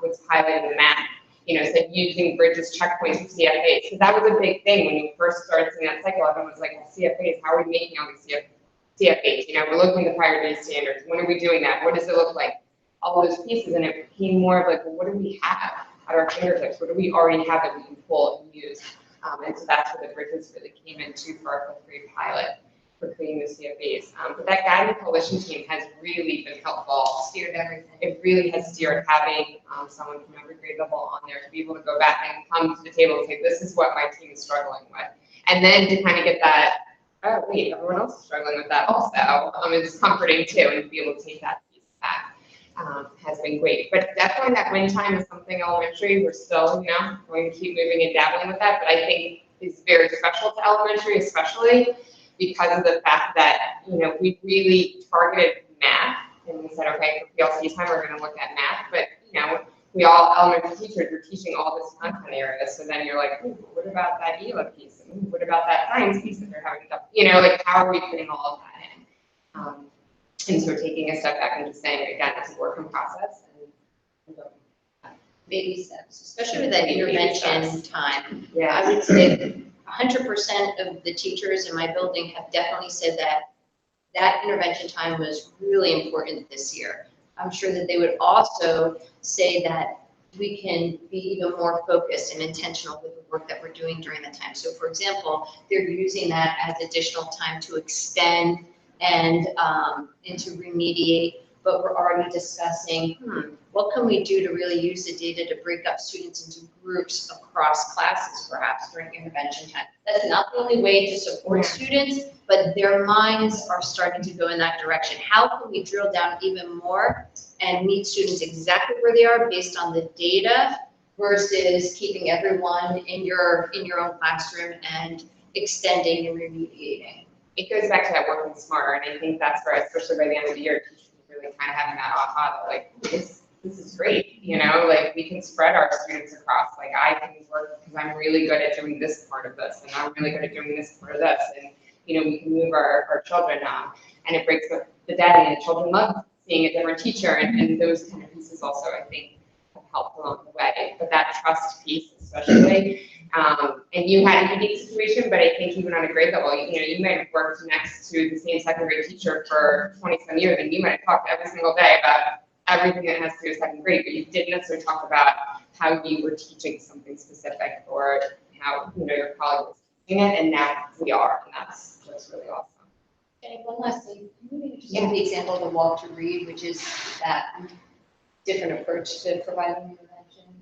was highlighting the map, said using bridges, checkpoints, and CFAs. Because that was a big thing when you first started seeing that cycle. Everyone was like, CFAs, how are we making all these CFAs? We're looking at the priority standards. When are we doing that? What does it look like? All those pieces, and it became more of like, well, what do we have at our fingertips? What do we already have that we can pull and use? And so that's where the bridges really came into for our 5th grade pilot for creating the CFAs. But that Guiding Coalition team has really been helpful. Steered everything. It really has steered having someone from every grade level on there to be able to go back and come to the table and say, this is what my team is struggling with. And then to kind of get that, oh wait, everyone else is struggling with that also. It's comforting too, and to be able to take that piece back has been great. But definitely that win time is something elementary. We're still, going to keep moving and dabbling with that, but I think is very special to elementary, especially because of the fact that, we really targeted math, and we said, okay, for PLC time, we're going to look at math, but, we all elementary teachers are teaching all this content areas, so then you're like, ooh, what about that ELA piece? And what about that science piece that they're having to, how are we putting all of that in? And so taking a step back and just saying, again, it's a work in process. And Baby steps, especially with that intervention time. yeah, I would say 100% of the teachers in my building have definitely said that that intervention time was really important this year. I'm sure that they would also say that we can be even more focused and intentional with the work that we're doing during the time. So for example, they're using that as additional time to extend and to remediate, but we're already discussing, what can we do to really use the data to break up students into groups across classes perhaps during intervention time. That's not the only way to support students, but their minds are starting to go in that direction. How can we drill down even more and meet students exactly where they are based on the data versus keeping everyone in your own classroom and extending and remediating? It goes back to that working smarter, and I think that's where, especially by the end of the year, teachers are really kind of having that aha, that like, this is great, you know, like we can spread our students across, like I can work because I'm really good at doing this part of this, and I'm really good at doing this part of this, and you know, we can move our children on, and it breaks the daddy, and the children love seeing a different teacher, and those kind of pieces also, I think, have helped along the way, but that trust piece especially, and you had a unique situation, but I think even on a grade level, you know, you might have worked next to the same second grade teacher for 20-some years, and you might have talked every single day about everything that has to do with second grade, but you didn't necessarily talk about how you were teaching something specific or how, you know, your colleague was teaching it, and now we are, and that's really awesome. And one last thing, maybe just use the example of the walk to read, which is that different approach to providing intervention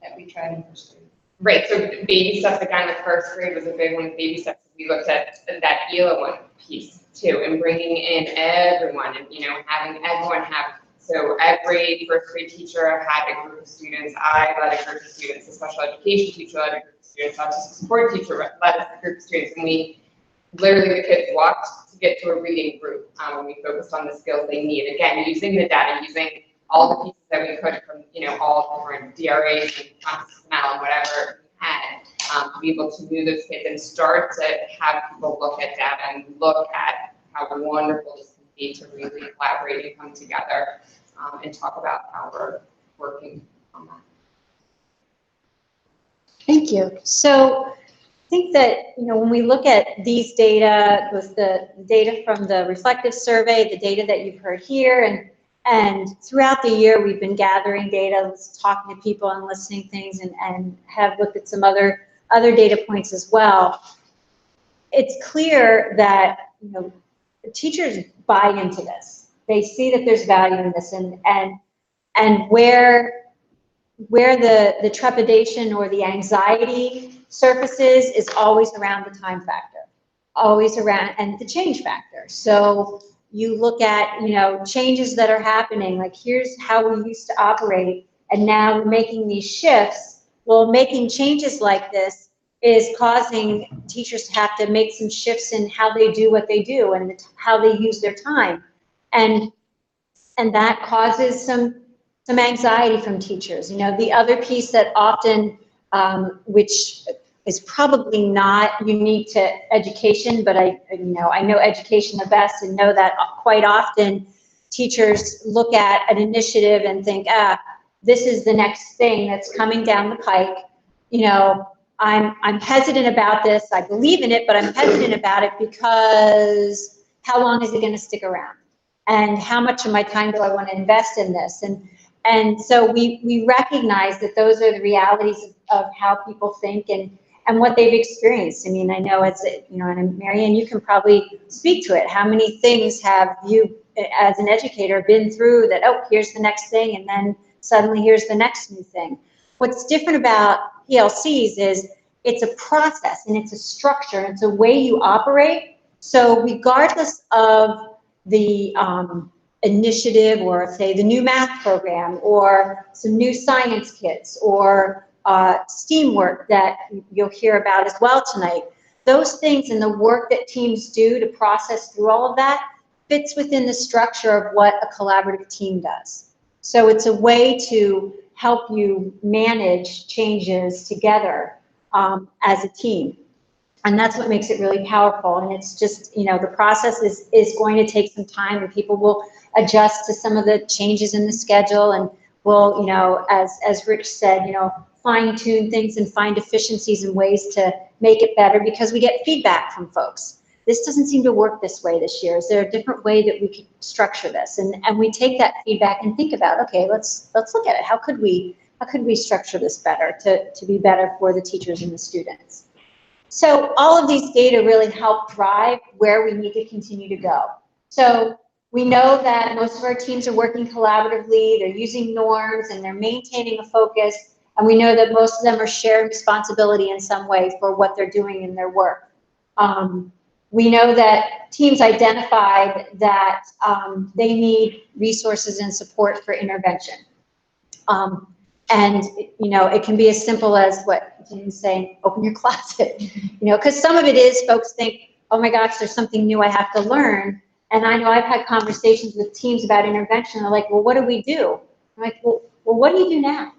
that we tried in first grade. Right, so baby steps again, the first grade was a big one, baby steps. We looked at that ELA one piece too, and bringing in everyone and, you know, having everyone have, so every first grade teacher had a group of students. I led a group of students, a special education teacher led a group of students, autistic support teacher led a group of students, and we literally, the kids walked to get to a reading group, and we focused on the skills they need. Again, using the data, using all the pieces that we could from, you know, all different DRAs and conscious smell and whatever we had, to be able to move those kids and start to have people look at data and look at how wonderful this can be to really collaborate and come together and talk about how we're working on that. Thank you. So I think that, you know, when we look at these data, with the data from the reflective survey, the data that you've heard here, and throughout the year, we've been gathering data, talking to people and listening things, and have looked at some other data points as well. It's clear that, you know, teachers buy into this. They see that there's value in this, and where the trepidation or the anxiety surfaces is always around the time factor, always around, and the change factor. So you look at, you know, changes that are happening, like here's how we used to operate, and now we're making these shifts. Well, making changes like this is causing teachers to have to make some shifts in how they do what they do and how they use their time. And that causes some anxiety from teachers. You know, the other piece that often, which is probably not unique to education, but I know education the best and know that quite often teachers look at an initiative and think, this is the next thing that's coming down the pike. You know, I'm hesitant about this. I believe in it, but I'm hesitant about it because how long is it going to stick around? And how much of my time do I want to invest in this? And so we recognize that those are the realities of how people think and what they've experienced. I mean, I know it's, you know, and Marianne, you can probably speak to it. How many things have you, as an educator, been through that, oh, here's the next thing, and then suddenly here's the next new thing. What's different about PLCs is it's a process and it's a structure, and it's a way you operate. So regardless of the initiative, or say the new math program, or some new science kits, or STEAM work that you'll hear about as well tonight, those things and the work that teams do to process through all of that fits within the structure of what a collaborative team does. So it's a way to help you manage changes together as a team. And that's what makes it really powerful. And it's just, you know, the process is going to take some time, and people will adjust to some of the changes in the schedule, and will, you know, as Rich said, you know, fine tune things and find efficiencies and ways to make it better, because we get feedback from folks. this doesn't seem to work this way this year. Is there a different way that we could structure this? And we take that feedback and think about, okay, let's look at it. How could we structure this better to be better for the teachers and the students? So all of these data really help drive where we need to continue to go. So we know that most of our teams are working collaboratively, they're using norms, and they're maintaining a focus, and we know that most of them are sharing responsibility in some way for what they're doing in their work. We know that teams identified that they need resources and support for intervention. And, you know, it can be as simple as what Jim's saying, open your closet, you know, because some of it is folks think, oh my gosh, there's something new I have to learn. And I know I've had conversations with teams about intervention. They're like, well, what do we do? I'm like, well, what do you do now?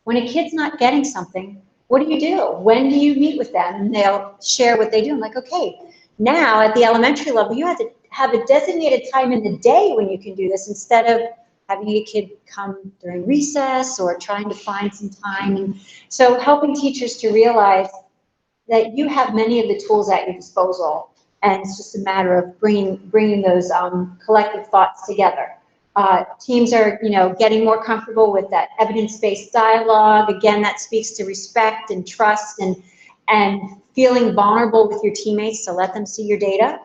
When a kid's not getting something, what do you do? When do you meet with them? And they'll share what they do. I'm like, okay, now at the elementary level, you have to have a designated time in the day when you can do this instead of having a kid come during recess or trying to find some time. And so helping teachers to realize that you have many of the tools at your disposal, and it's just a matter of bringing those collective thoughts together. Teams are, you know, getting more comfortable with that evidence-based dialogue. Again, that speaks to respect and trust and feeling vulnerable with your teammates to let them see your data,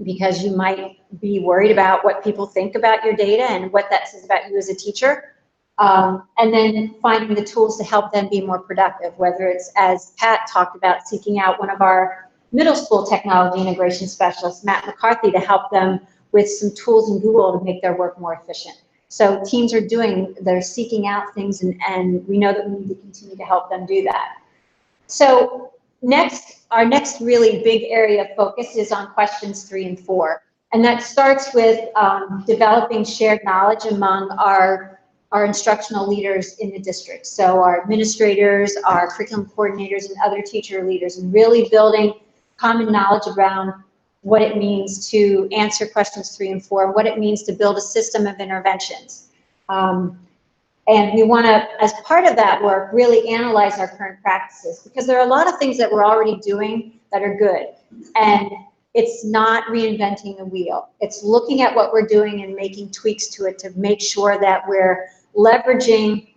because you might be worried about what people think about your data and what that says about you as a teacher. And then finding the tools to help them be more productive, whether it's, as Pat talked about, seeking out one of our middle school technology integration specialists, Matt McCarthy, to help them with some tools in Google to make their work more efficient. So teams are they're seeking out things, and we know that we need to continue to help them do that. So our next really big area of focus is on questions 3 and 4. And that starts with developing shared knowledge among our instructional leaders in the district. So our administrators, our curriculum coordinators, and other teacher leaders, and really building common knowledge around what it means to answer questions 3 and 4, and what it means to build a system of interventions. And we want to, as part of that work, really analyze our current practices, because there are a lot of things that we're already doing that are good. And it's not reinventing the wheel. It's looking at what we're doing and making tweaks to it to make sure that we're leveraging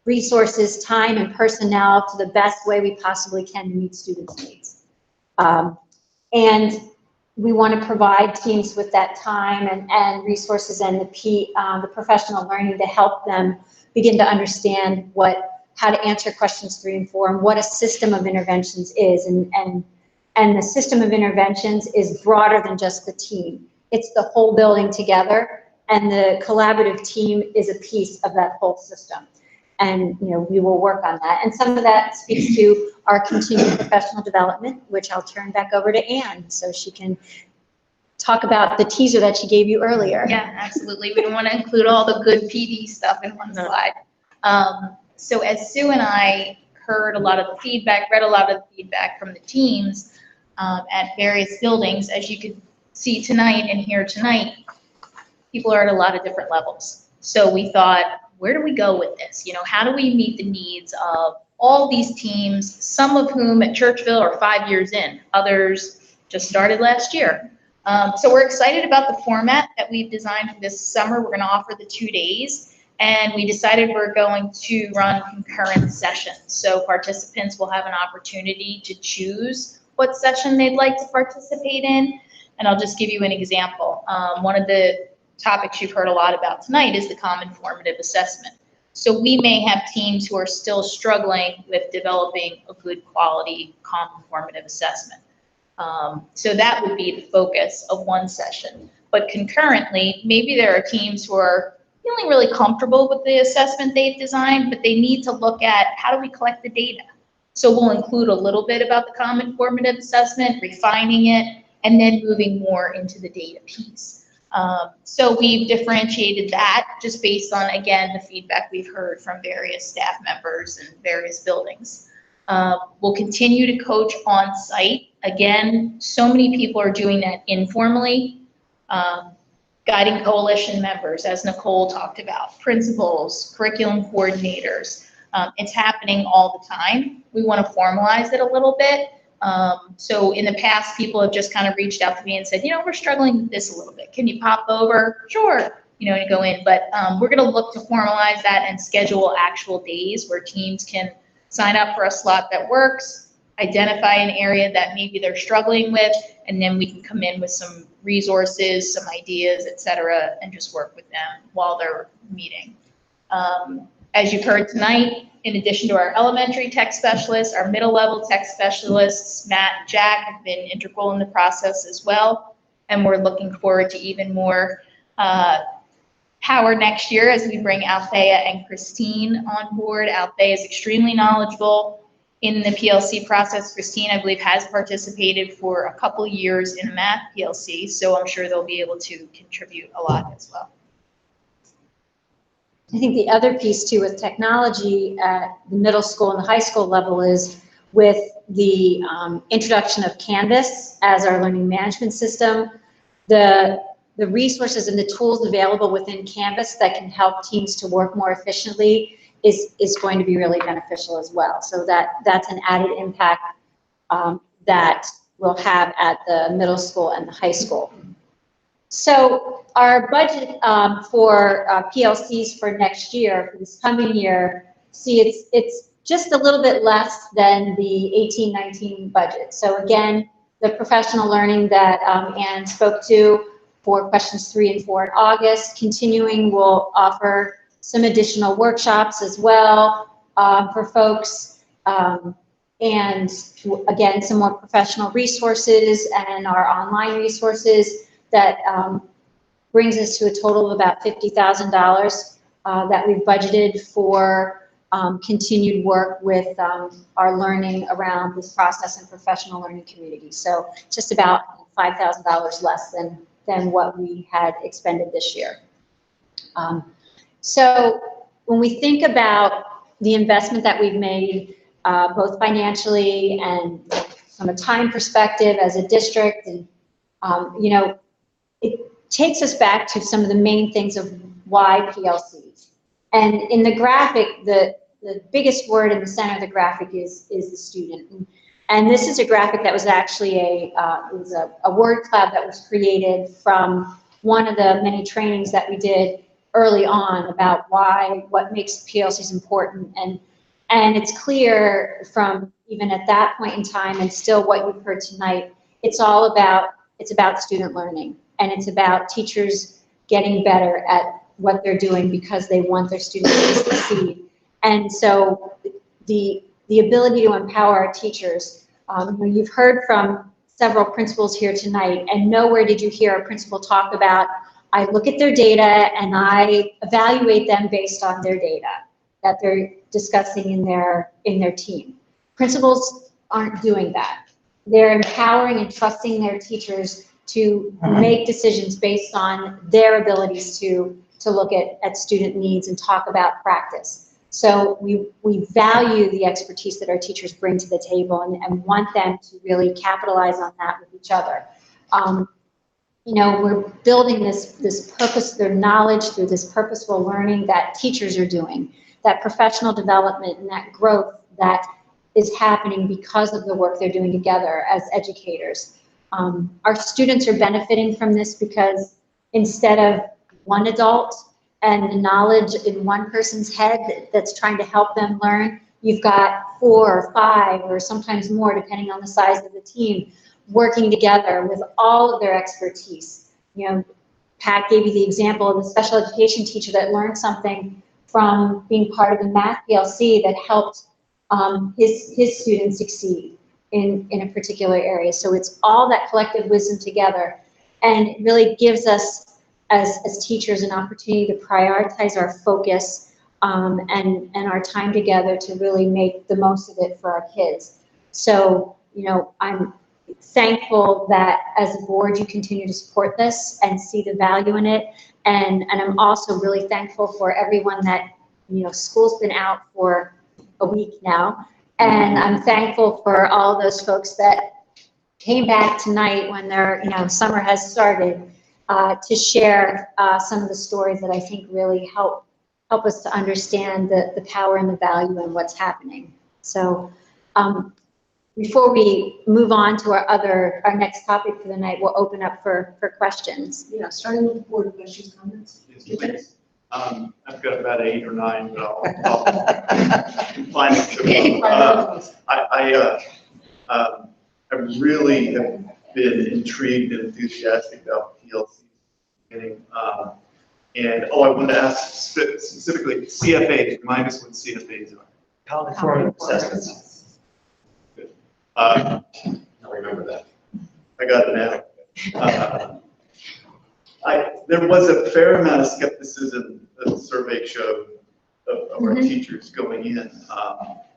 resources, time, and personnel to the best way we possibly can to meet students' needs. And we want to provide teams with that time and resources and the professional learning to help them begin to understand how to answer questions 3 and 4 and what a system of interventions is. And the system of interventions is broader than just the team. It's the whole building together, and the collaborative team is a piece of that whole system. And, you know, we will work on that. And some of that speaks to our continued professional development, which I'll turn back over to Anne so she can talk about the teaser that she gave you earlier. Yeah, absolutely. We don't want to include all the good PD stuff in one slide. So as Sue and I heard a lot of the feedback, read a lot of the feedback from the teams at various buildings, as you could see tonight and hear tonight, people are at a lot of different levels. So we thought, where do we go with this? You know, how do we meet the needs of all these teams, some of whom at Churchville are 5 years in, others just started last year. So we're excited about the format that we've designed for this summer. We're going to offer the 2 days, and we decided we're going to run concurrent sessions. So participants will have an opportunity to choose what session they'd like to participate in. And I'll just give you an example. One of the topics you've heard a lot about tonight is the common formative assessment. So we may have teams who are still struggling with developing a good quality common formative assessment. So that would be the focus of one session. But concurrently, maybe there are teams who are feeling really comfortable with the assessment they've designed, but they need to look at how do we collect the data. So we'll include a little bit about the common formative assessment, refining it, and then moving more into the data piece. So we've differentiated that just based on, again, the feedback we've heard from various staff members and various buildings. We'll continue to coach on site. Again, so many people are doing that informally. Guiding coalition members, as Nicole talked about, principals, curriculum coordinators. It's happening all the time. We want to formalize it a little bit, So in the past, people have just kind of reached out to me and said, we're struggling with this a little bit. Can you pop over? Sure. And go in. But we're going to look to formalize that and schedule actual days where teams can sign up for a slot that works, identify an area that maybe they're struggling with, and then we can come in with some resources, some ideas, et cetera, and just work with them while they're meeting. As you've heard tonight, in addition to our elementary tech specialists, our middle level tech specialists, Matt and Jack, have been integral in the process as well. And we're looking forward to even more power next year as we bring Althea and Christine on board. Althea is extremely knowledgeable in the PLC process. Christine, I believe, has participated for a couple years in a math PLC, so I'm sure they'll be able to contribute a lot as well. I think the other piece too with technology at the middle school and the high school level is with the introduction of Canvas as our learning management system, the resources and the tools available within Canvas that can help teams to work more efficiently is going to be really beneficial as well. So that's an added impact that we'll have at the middle school and the high school. So our budget for PLCs for next year, for this coming year, see it's just a little bit less than the 18-19 budget. So again, the professional learning that Ann spoke to for questions 3 and 4 in August, continuing, we'll offer some additional workshops as well for folks, and again, some more professional resources and our online resources that brings us to a total of about $50,000 that we've budgeted for continued work with our learning around this process and professional learning community. So just about $5,000 less than what we had expended this year. So when we think about the investment that we've made, both financially and from a time perspective as a district, and it takes us back to some of the main things of why PLCs. And in the graphic, the biggest word in the center of the graphic is the student. And this is a graphic that was actually a word cloud that was created from one of the many trainings that we did early on about what makes PLCs important. And it's clear from even at that point in time and still what you've heard tonight, it's about student learning. And it's about teachers getting better at what they're doing because they want their students to succeed. And so the ability to empower our teachers, you've heard from several principals here tonight, and nowhere did you hear a principal talk about, I look at their data and I evaluate them based on their data that they're discussing in their team. Principals aren't doing that. They're empowering and trusting their teachers to make decisions based on their abilities to look at student needs and talk about practice. So we value the expertise that our teachers bring to the table and want them to really capitalize on that with each other. We're building this purpose, their knowledge through this purposeful learning that teachers are doing, that professional development and that growth that is happening because of the work they're doing together as educators. Our students are benefiting from this because instead of one adult and the knowledge in one person's head that's trying to help them learn, you've got 4 or 5 or sometimes more, depending on the size of the team, working together with all of their expertise. Pat gave you the example of the special education teacher that learned something from being part of the math PLC that helped his students succeed in a particular area. So it's all that collective wisdom together, and it really gives us as teachers an opportunity to prioritize our focus and our time together to really make the most of it for our kids. So, I'm thankful that as a board you continue to support this and see the value in it, and I'm also really thankful for everyone that, school's been out for a week now, and I'm thankful for all those folks that came back tonight when their summer has started to share some of the stories that I think really help us to understand the power and the value and what's happening. So before we move on to our next topic for the night, we'll open up for questions. Yeah, starting with the board questions, comments. Yes, please. I've got about 8 or 9, but I'll confine it to I really have been intrigued and enthusiastic about PLCs. And, I wanted to ask specifically, CFAs, remind us what CFAs are. College formative assessments. I'll remember that. I got it now. There was a fair amount of skepticism that the survey showed of our teachers going in.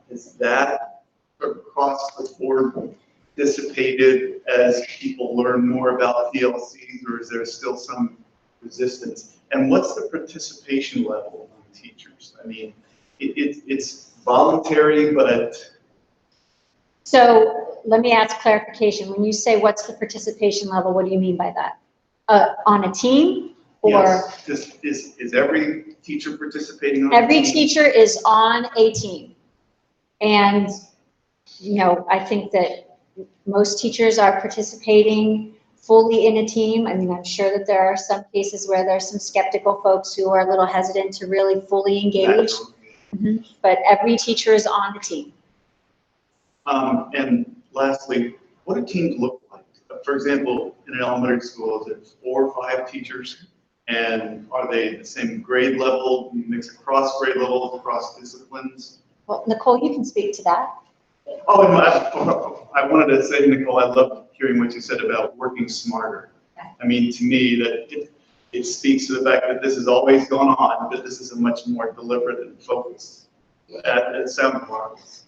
Is that across the board dissipated as people learn more about PLCs, or is there still some resistance? And what's the participation level among teachers? I mean, it's voluntary, but So let me ask clarification. When you say what's the participation level, what do you mean by that? On a team or? yes, is every teacher participating on Every a team? teacher is on a team. And, I think that most teachers are participating fully in a team. I mean, I'm sure that there are some cases where there's some skeptical folks who are a little hesitant to really fully engage. But every teacher is on the team. And lastly, what do teams look like? For example, in an elementary school, is it 4 or 5 teachers? And are they the same grade level, mix across grade levels, across disciplines? Well, Nicole, you can speak to that. Oh, and I wanted to say, Nicole, I loved hearing what you said about working smarter. I mean, to me, that it speaks to the fact that this has always gone on, but this is a much more deliberate and focused. It sounds marvelous.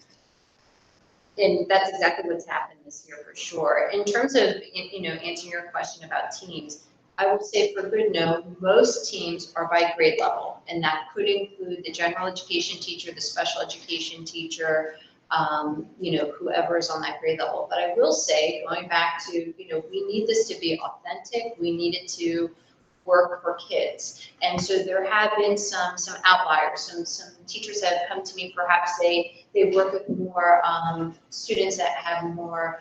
And that's exactly what's happened this year for sure. In terms of, answering your question about teams, I will say for good note, most teams are by grade level, and that could include the general education teacher, the special education teacher, whoever is on that grade level. But I will say, going back to, we need this to be authentic. We need it to work for kids. And so there have been some outliers. Some teachers have come to me, perhaps they work with more students that have more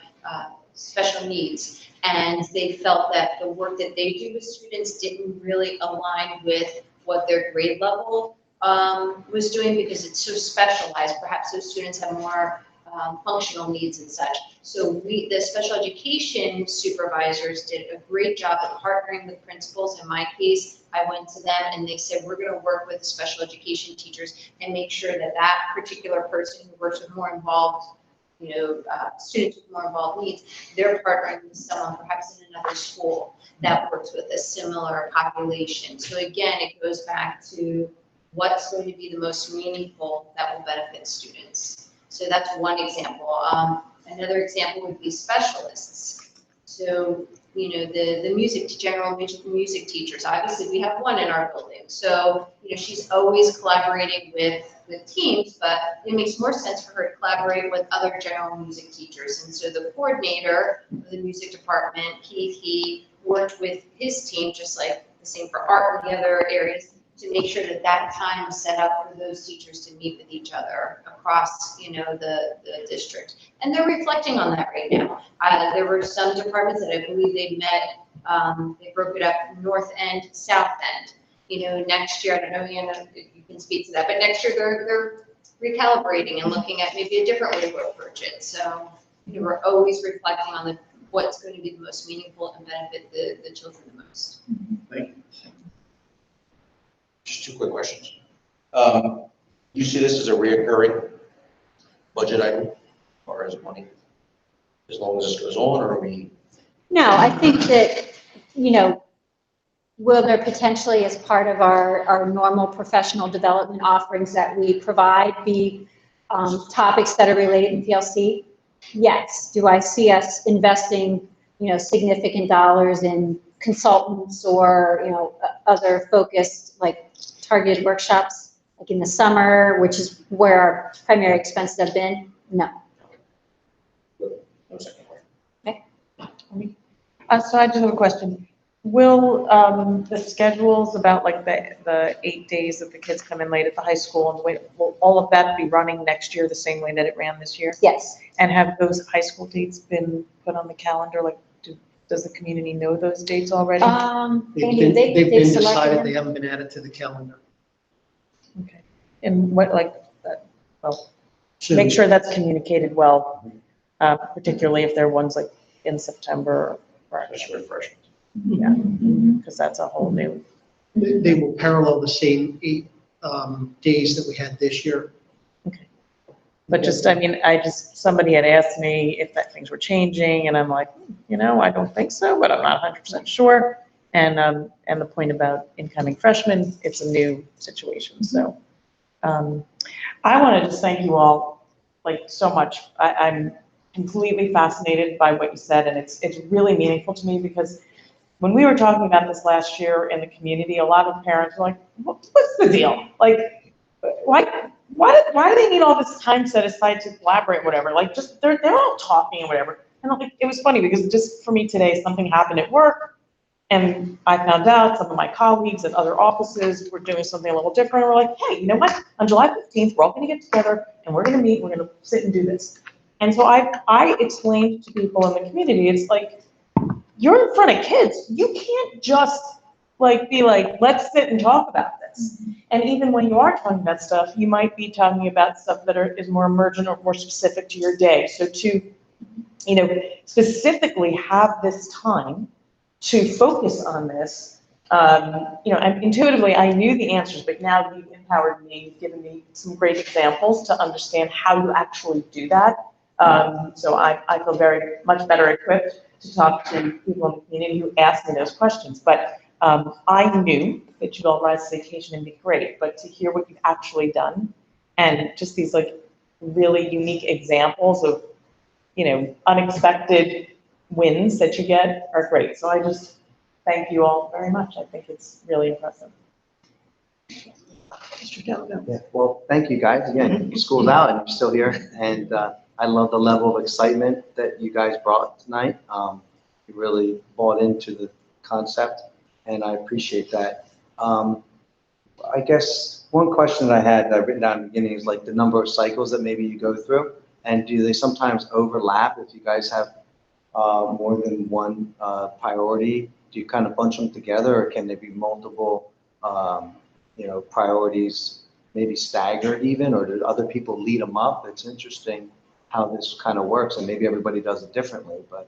special needs. And they felt that the work that they do with students didn't really align with what their grade level was doing, because it's so specialized. Perhaps those students have more functional needs and such. So the special education supervisors did a great job of partnering with principals. In my case, I went to them and they said, we're going to work with special education teachers and make sure that that particular person who works with more involved, students with more involved needs, they're partnering with someone perhaps in another school that works with a similar population. So again, it goes back to what's going to be the most meaningful that will benefit students. So that's one example. Another example would be specialists. So, the general music teachers, obviously we have one in our building. So, she's always collaborating with teams, but it makes more sense for her to collaborate with other general music teachers. And so the coordinator of the music department, he worked with his team, just like the same for art and the other areas, to make sure that that time was set up for those teachers to meet with each other across, the district. And they're reflecting on that right now. There were some departments that I believe they met, they broke it up north end, south end. Next year, I don't know, you can speak to that, but next year they're recalibrating and looking at maybe a different way to approach it. So, we're always reflecting on what's going to be the most meaningful and benefit the children the most. Thank you. Just 2 quick questions. You see this as a reoccurring budget item, or as money, as long as this goes on, or are we? No, I think that, will there potentially, as part of our normal professional development offerings that we provide, be topics that are related to PLC? Yes. Do I see us investing, significant dollars in consultants or, other focused, like targeted workshops, like in the summer, which is where our primary expenses have been? No. No second question. So I just have a question. Will the schedules about like the 8 days that the kids come in late at the high school, and will all of that be running next year the same way that it ran this year? Yes. And have those high school dates been put on the calendar? Like, does the community know those dates already? Andy, They've been selected decided, them? they haven't been added to the calendar. Okay. And what, like, well, Soon. make sure that's communicated well, particularly if there are ones like in September or, Especially freshmen. yeah, because that's a whole new. They will parallel the same 8 days that we had this year. But just, I mean, somebody had asked me if that things were changing, and I'm like, I don't think so, but I'm not 100% sure. And the point about incoming freshmen, it's a new situation, so. I want to just thank you all, like, so much. I'm completely fascinated by what you said, and it's really meaningful to me, because when we were talking about this last year in the community, a lot of parents were like, what's the deal? Like, why do they need all this time set aside to collaborate, whatever? Like, just, they're all talking and whatever. And like, it was funny because just for me today, something happened at work, and I found out some of my colleagues at other offices were doing something a little different. We're like, hey, you know what? On July 15th, we're all gonna get together and we're gonna meet, we're gonna sit and do this. And so I explained to people in the community, it's like, you're in front of kids. You can't just like be like, let's sit and talk about this. And even when you are talking about stuff, you might be talking about stuff that is more emergent or more specific to your day. So to, specifically have this time to focus on this, and intuitively I knew the answers, but now you've empowered me, you've given me some great examples to understand how you actually do that. So I feel very much better equipped to talk to people in the community who ask me those questions. But I knew that you'd all rise to the occasion and be great, but to hear what you've actually done and just these like really unique examples of, unexpected wins that you get are great. So I just thank you all very much. I think it's really impressive. Mr. Delgado. Yeah, well, thank you guys. Again, school's out and you're still here. And I love the level of excitement that you guys brought tonight. You really bought into the concept and I appreciate that. I guess one question that I had that I've written down in the beginning is like the number of cycles that maybe you go through. And do they sometimes overlap if you guys have more than one priority? Do you kind of bunch them together or can there be multiple priorities maybe staggered even, or do other people lead them up? It's interesting how this kind of works, and maybe everybody does it differently, but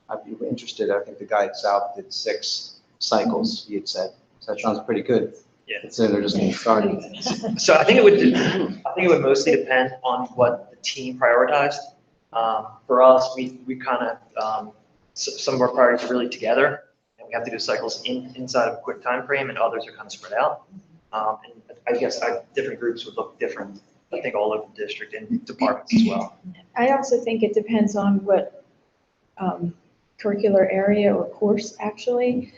I'd be interested. I think the guy at South did 6 cycles, he had said. So that sounds pretty good. Yeah. Considering they're just getting started. So I think it would mostly depend on what the team prioritized. For us, we kind of, some of our priorities are really together, and we have to do cycles inside of a quick time frame, and others are kind of spread out. And I guess different groups would look different, I think, all over the district and departments as well. I also think it depends on what curricular area or course actually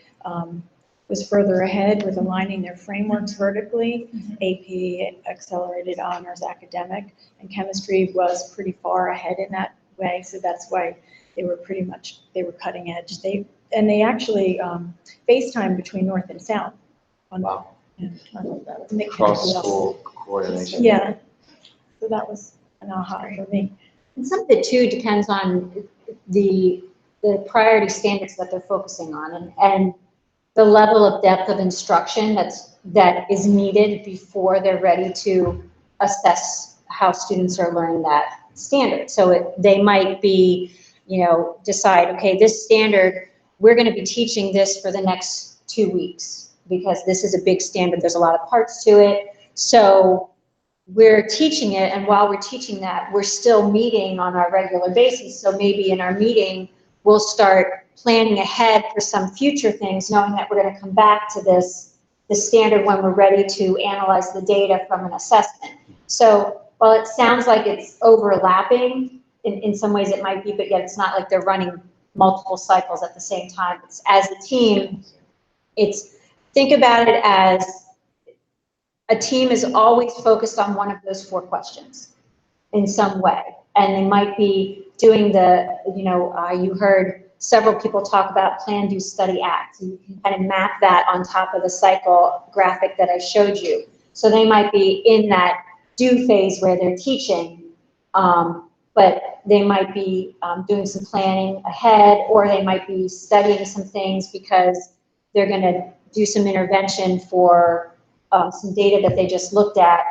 was further ahead with aligning their frameworks vertically. AP, accelerated honors, academic, and chemistry was pretty far ahead in that way. So that's why they were cutting edge. They actually FaceTime between North and South. Wow. Yeah, Cross-school coordination. Yeah, so that was an aha for me. And some of it too depends on the priority standards that they're focusing on and the level of depth of instruction that is needed before they're ready to assess how students are learning that standard. So they might be, decide, okay, this standard, we're going to be teaching this for the next 2 weeks because this is a big standard. There's a lot of parts to it. So we're teaching it, and while we're teaching that, we're still meeting on our regular basis. So maybe in our meeting, we'll start planning ahead for some future things, knowing that we're going to come back to the standard when we're ready to analyze the data from an assessment. So while it sounds like it's overlapping, in some ways it might be, but yet it's not like they're running multiple cycles at the same time. It's, as a team, think about it as a team is always focused on one of those 4 questions in some way. And they might be doing you heard several people talk about plan, do, study, act. So you can kind of map that on top of the cycle graphic that I showed you. So they might be in that do phase where they're teaching, but they might be doing some planning ahead, or they might be studying some things because they're going to do some intervention for some data that they just looked at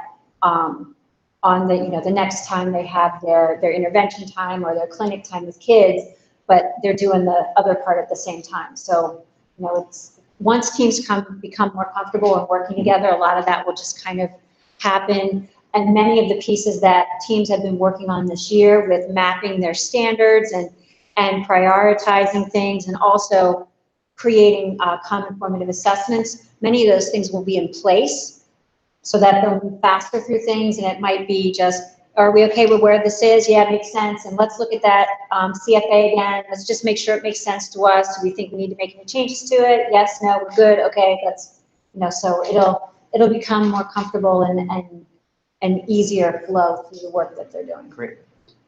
on the, the next time they have their intervention time or their clinic time with kids, but they're doing the other part at the same time. So, it's, once teams become more comfortable and working together, a lot of that will just kind of happen. And many of the pieces that teams have been working on this year with mapping their standards and prioritizing things, and also creating common formative assessments, many of those things will be in place so that they'll move faster through things. And it might be just, are we okay with where this is? Yeah, it makes sense. And let's look at that CFA again. Let's just make sure it makes sense to us. Do we think we need to make any changes to it? Yes, no, we're good. Okay, that's, so it'll become more comfortable and easier flow through the work that they're doing. Great.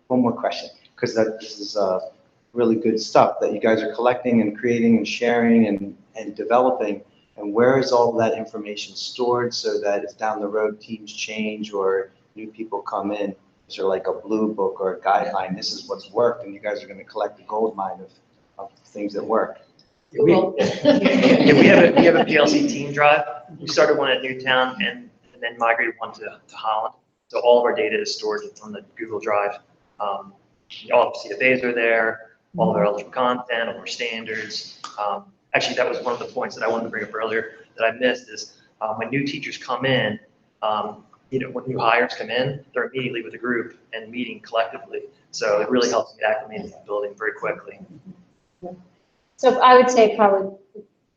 One more question, because this is really good stuff that you guys are collecting and creating and sharing and developing. And where is all that information stored so that if down the road teams change or new people come in, is there like a blue book or a guideline? This is what's worked, and you guys are going to collect the gold mine of things that work. We have a PLC team drive. We started one at Newtown and then migrated one to Holland. So all of our data is stored on the Google Drive. All of CFAs are there, all of our eligible content, all of our standards. Actually, that was one of the points that I wanted to bring up earlier that I missed is when new teachers come in, when new hires come in, they're immediately with the group and meeting collectively. So it really helps get acclimated to the building very quickly. So I would say probably,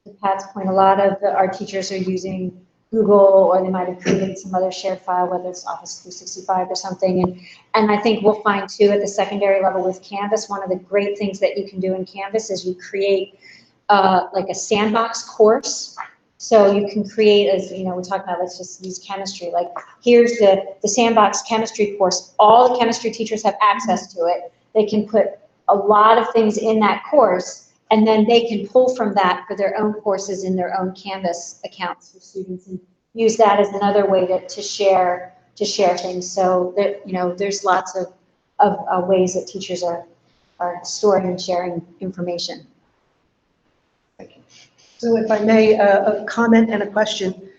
to Pat's point, a lot of our teachers are using Google, or they might have created some other shared file, whether it's Office 365 or something. And I think we'll find too at the secondary level with Canvas, one of the great things that you can do in Canvas is you create like a sandbox course. So you can create, as we're talking about, let's just use chemistry. Like here's the sandbox chemistry course. All the chemistry teachers have access to it. They can put a lot of things in that course, and then they can pull from that for their own courses in their own Canvas accounts for students, and use that as another way to share things. So there, there's lots of ways that teachers are storing and sharing information. So if I may, a comment and a question.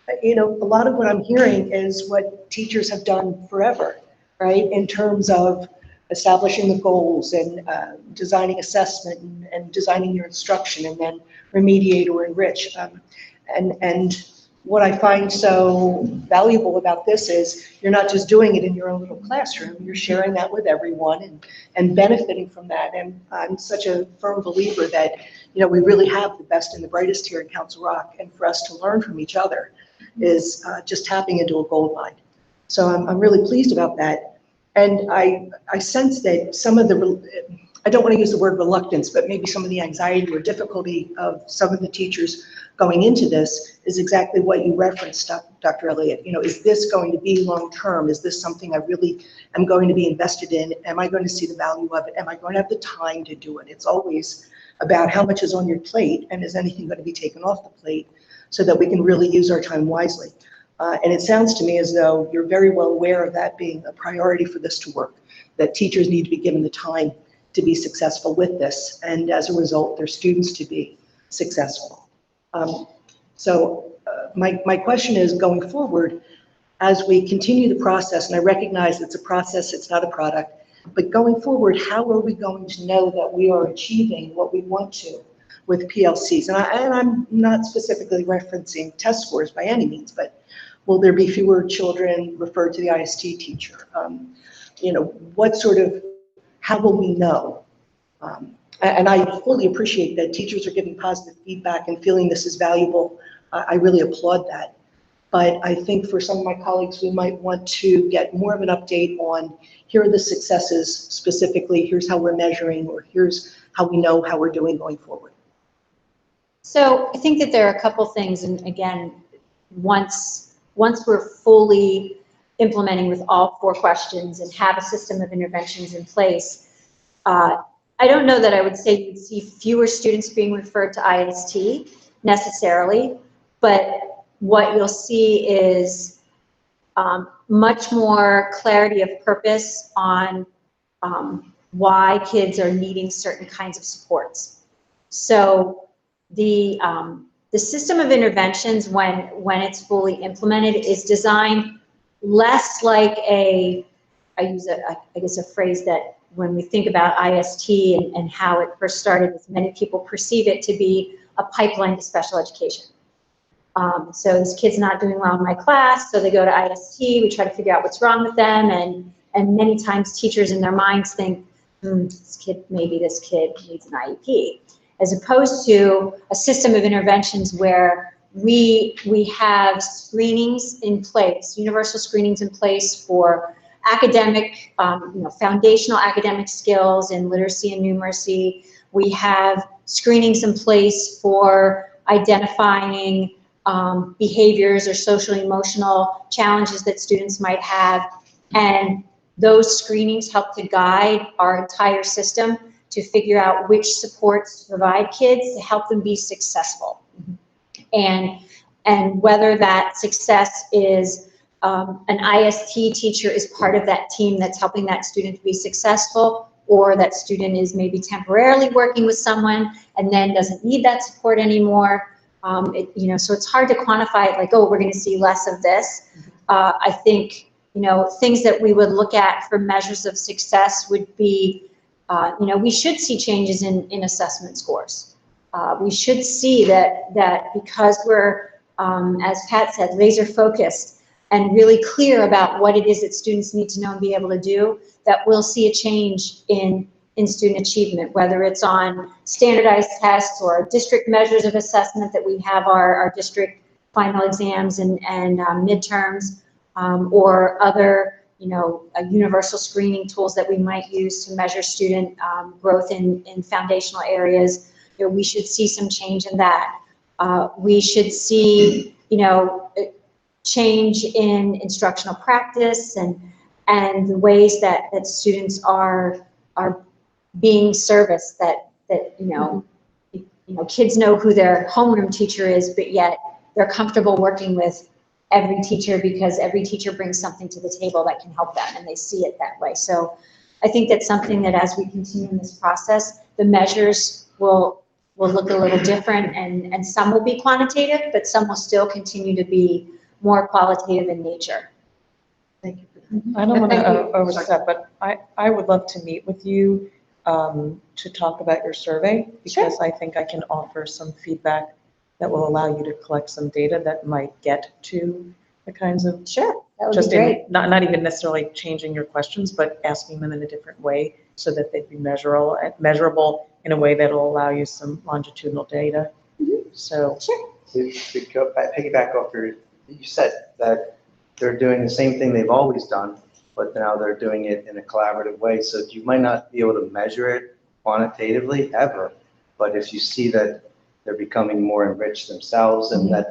A lot of what I'm hearing is what teachers have done forever, right? In terms of establishing the goals and designing assessment and designing your instruction and then remediate or enrich. And what I find so valuable about this is you're not just doing it in your own little classroom, you're sharing that with everyone and benefiting from that. And I'm such a firm believer that, we really have the best and the brightest here in Council Rock, and for us to learn from each other is just tapping into a gold mine. So I'm really pleased about that. And I sense that some of the, I don't want to use the word reluctance, but maybe some of the anxiety or difficulty of some of the teachers going into this is exactly what you referenced, Dr. Elliott. Is this going to be long-term? Is this something I really am going to be invested in? Am I going to see the value of it? Am I going to have the time to do it? It's always about how much is on your plate, and is anything going to be taken off the plate so that we can really use our time wisely. And it sounds to me as though you're very well aware of that being a priority for this to work, that teachers need to be given the time to be successful with this, and as a result, their students to be successful. My question is, going forward, as we continue the process, and I recognize it's a process, it's not a product, but going forward, how are we going to know that we are achieving what we want to with PLCs? And I'm not specifically referencing test scores by any means, but will there be fewer children referred to the IST teacher? How will we know? And I fully appreciate that teachers are giving positive feedback and feeling this is valuable. I really applaud that. But I think for some of my colleagues, we might want to get more of an update on here are the successes specifically, here's how we're measuring, or here's how we know how we're doing going forward. So I think that there are a couple things, and again, once we're fully implementing with all 4 questions and have a system of interventions in place, I don't know that I would say you'd see fewer students being referred to IST necessarily, but what you'll see is much more clarity of purpose on why kids are needing certain kinds of supports. So the system of interventions, when it's fully implemented, is designed less like I use a phrase that when we think about IST and how it first started, many people perceive it to be a pipeline to special education. So this kid's not doing well in my class, so they go to IST, we try to figure out what's wrong with them, and many times teachers in their minds think, maybe this kid needs an IEP, as opposed to a system of interventions where we have screenings in place, universal screenings in place for academic, foundational academic skills in literacy and numeracy. We have screenings in place for identifying behaviors or social emotional challenges that students might have. And those screenings help to guide our entire system to figure out which supports to provide kids to help them be successful. And whether that success is an IST teacher is part of that team that's helping that student to be successful, or that student is maybe temporarily working with someone and then doesn't need that support anymore. So it's hard to quantify it like, oh, we're going to see less of this. I think, things that we would look at for measures of success would be, we should see changes in assessment scores. We should see that because we're, as Pat said, laser focused and really clear about what it is that students need to know and be able to do, that we'll see a change in student achievement, whether it's on standardized tests or district measures of assessment that we have our district final exams and midterms, or other, universal screening tools that we might use to measure student growth in foundational areas. We should see some change in that. We should see, change in instructional practice and the ways that students are being serviced, that kids know who their homeroom teacher is, but yet they're comfortable working with every teacher because every teacher brings something to the table that can help them, and they see it that way. So I think that's something that as we continue in this process, the measures will look a little different, and some will be quantitative, but some will still continue to be more qualitative in nature. Thank you. I don't want to overstep, but I would love to meet with you to talk about your survey, because I think I can offer some feedback that will allow you to collect some data that might get to the kinds of, that would be great. Not even necessarily changing your questions, but asking them in a different way so that they'd be measurable in a way that will allow you some longitudinal data. So To go back, piggyback off you said that they're doing the same thing they've always done, but now they're doing it in a collaborative way. So you might not be able to measure it quantitatively ever, but if you see that they're becoming more enriched themselves, and that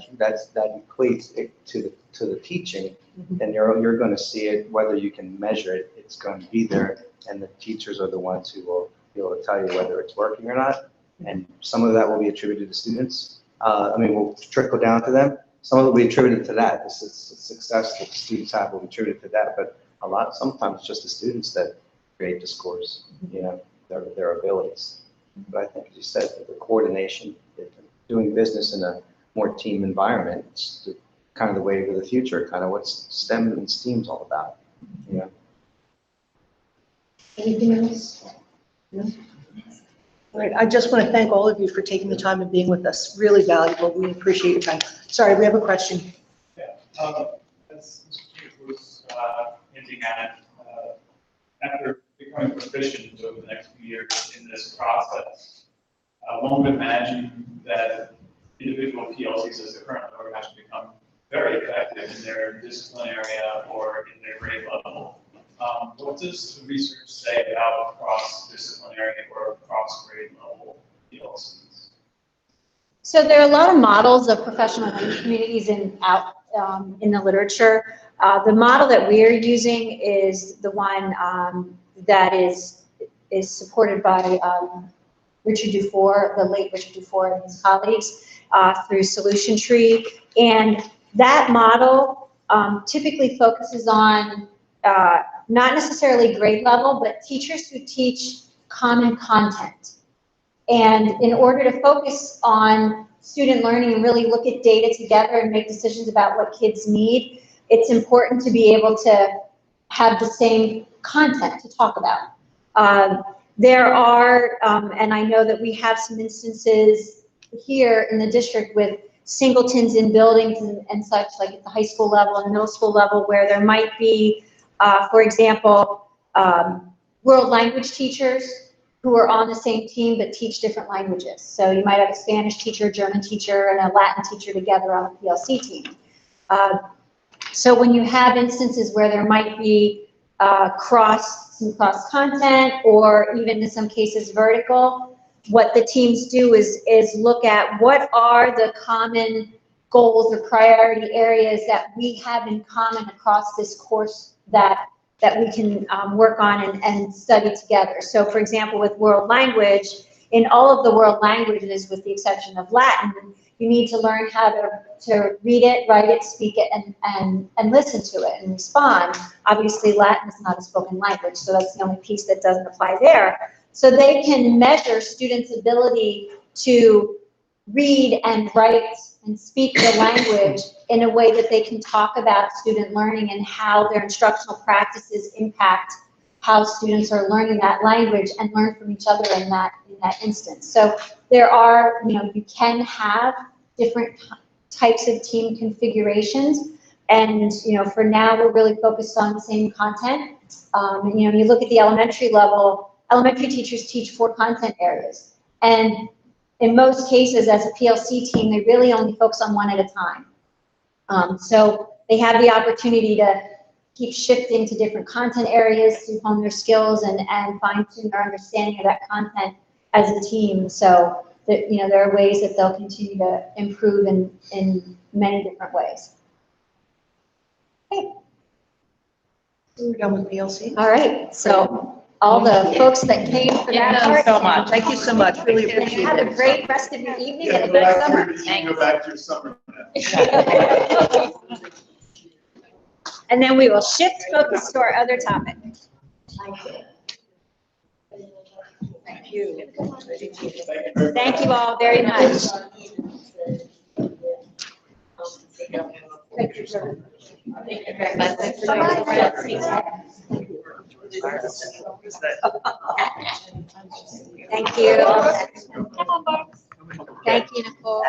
equates it to the teaching, then you're going to see it. Whether you can measure it, it's going to be there, and the teachers are the ones who will be able to tell you whether it's working or not. And some of that will be attributed to students. Will trickle down to them. Some of it will be attributed to that. This is success that the students have will be attributed to that, but sometimes it's just the students that create the scores, their abilities. But I think, as you said, the coordination, doing business in a more team environment, it's kind of the wave of the future, kind of what STEM and STEAM's all about. Anything else? No? All right, I just want to thank all of you for taking the time and being with us. Really valuable. We appreciate your time. Sorry, we have a question. Yeah, as Mr. Chief was hinting at, after becoming proficient over the next few years in this process, one would imagine that individual PLCs as they're currently organized become very effective in their discipline area or in their grade level. What does the research say about cross-disciplinary or cross-grade level PLCs? So there are a lot of models of professional learning communities in the literature. The model that we're using is the one that is supported by Richard Dufour, the late Richard Dufour and his colleagues through Solution Tree. And that model typically focuses on not necessarily grade level, but teachers who teach common content. And in order to focus on student learning and really look at data together and make decisions about what kids need, it's important to be able to have the same content to talk about. There are, and I know that we have some instances here in the district with singletons in buildings and such, like at the high school level and middle school level, where there might be, for example, world language teachers who are on the same team but teach different languages. So you might have a Spanish teacher, German teacher, and a Latin teacher together on a PLC team. So when you have instances where there might be cross content, or even in some cases vertical, what the teams do is look at what are the common goals or priority areas that we have in common across this course that we can work on and study together. So for example, with world language, in all of the world languages, with the exception of Latin, you need to learn how to read it, write it, speak it, and listen to it and respond. Obviously, Latin is not a spoken language, so that's the only piece that doesn't apply there. So they can measure students' ability to read and write and speak the language in a way that they can talk about student learning and how their instructional practices impact how students are learning that language and learn from each other in that instance. So there are, you can have different types of team configurations, and for now we're really focused on the same content. And you look at the elementary level, elementary teachers teach 4 content areas, and in most cases as a PLC team, they really only focus on 1 at a time. So they have the opportunity to keep shifting to different content areas to hone their skills and fine-tune their understanding of that content as a team. So that, there are ways that they'll continue to improve in many different ways. Okay. We're done with PLC. All right, so all the folks that came for that part. so much. Thank you so much, really appreciate Have it. a great rest of your evening Yeah, and a go good back summer. to your, go back to your summer now. And then we will shift focus to our other topic. Thank you. Thank you all very much. Thank you. Thank you, Nicole.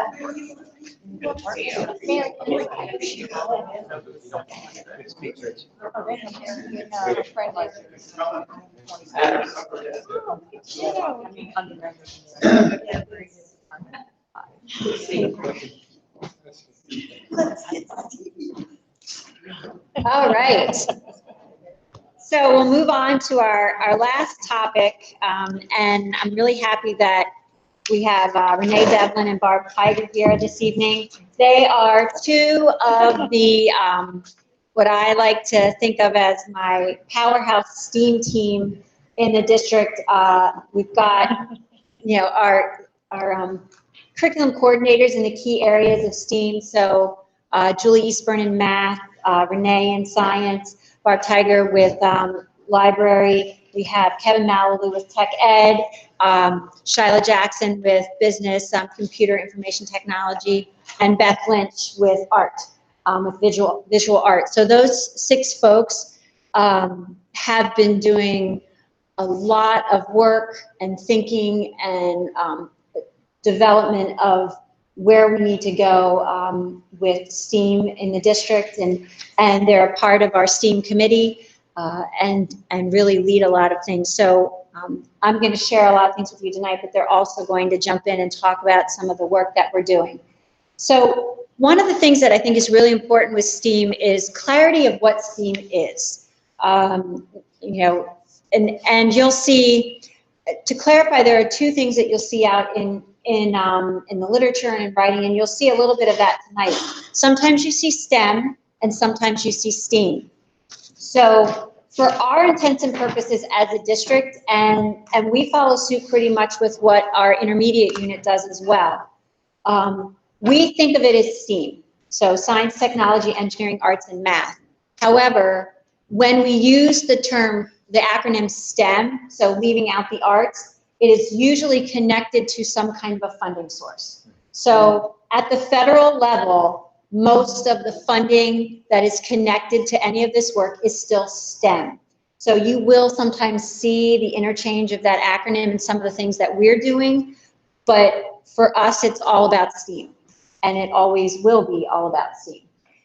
All right. So we'll move on to our last topic, and I'm really happy that we have Renee Devlin and Barb Tiger here this evening. They are 2 of the, what I like to think of as my powerhouse STEAM team in the district. We've got, our curriculum coordinators in the key areas of STEAM. So Julie Eastburn in math, Renee in science, Barb Tiger with library. We have Kevin Malalu with tech ed, Shyla Jackson with business, computer information technology, and Beth Lynch with art, with visual art. So those 6 folks have been doing a lot of work and thinking and development of where we need to go with STEAM in the district, and they're a part of our STEAM committee and really lead a lot of things. So I'm going to share a lot of things with you tonight, but they're also going to jump in and talk about some of the work that we're doing. So one of the things that I think is really important with STEAM is clarity of what STEAM is. And you'll see, to clarify, there are 2 things that you'll see out in the literature and in writing, and you'll see a little bit of that tonight. Sometimes you see STEM, and sometimes you see STEAM. So for our intents and purposes as a district, and we follow suit pretty much with what our intermediate unit does as well, we think of it as STEAM. So science, technology, engineering, arts, and math. However, when we use the acronym STEM, so leaving out the arts, it is usually connected to some kind of a funding source. So at the federal level, most of the funding that is connected to any of this work is still STEM. So you will sometimes see the interchange of that acronym in some of the things that we're doing, but for us, it's all about STEAM, and it always will be all about STEAM.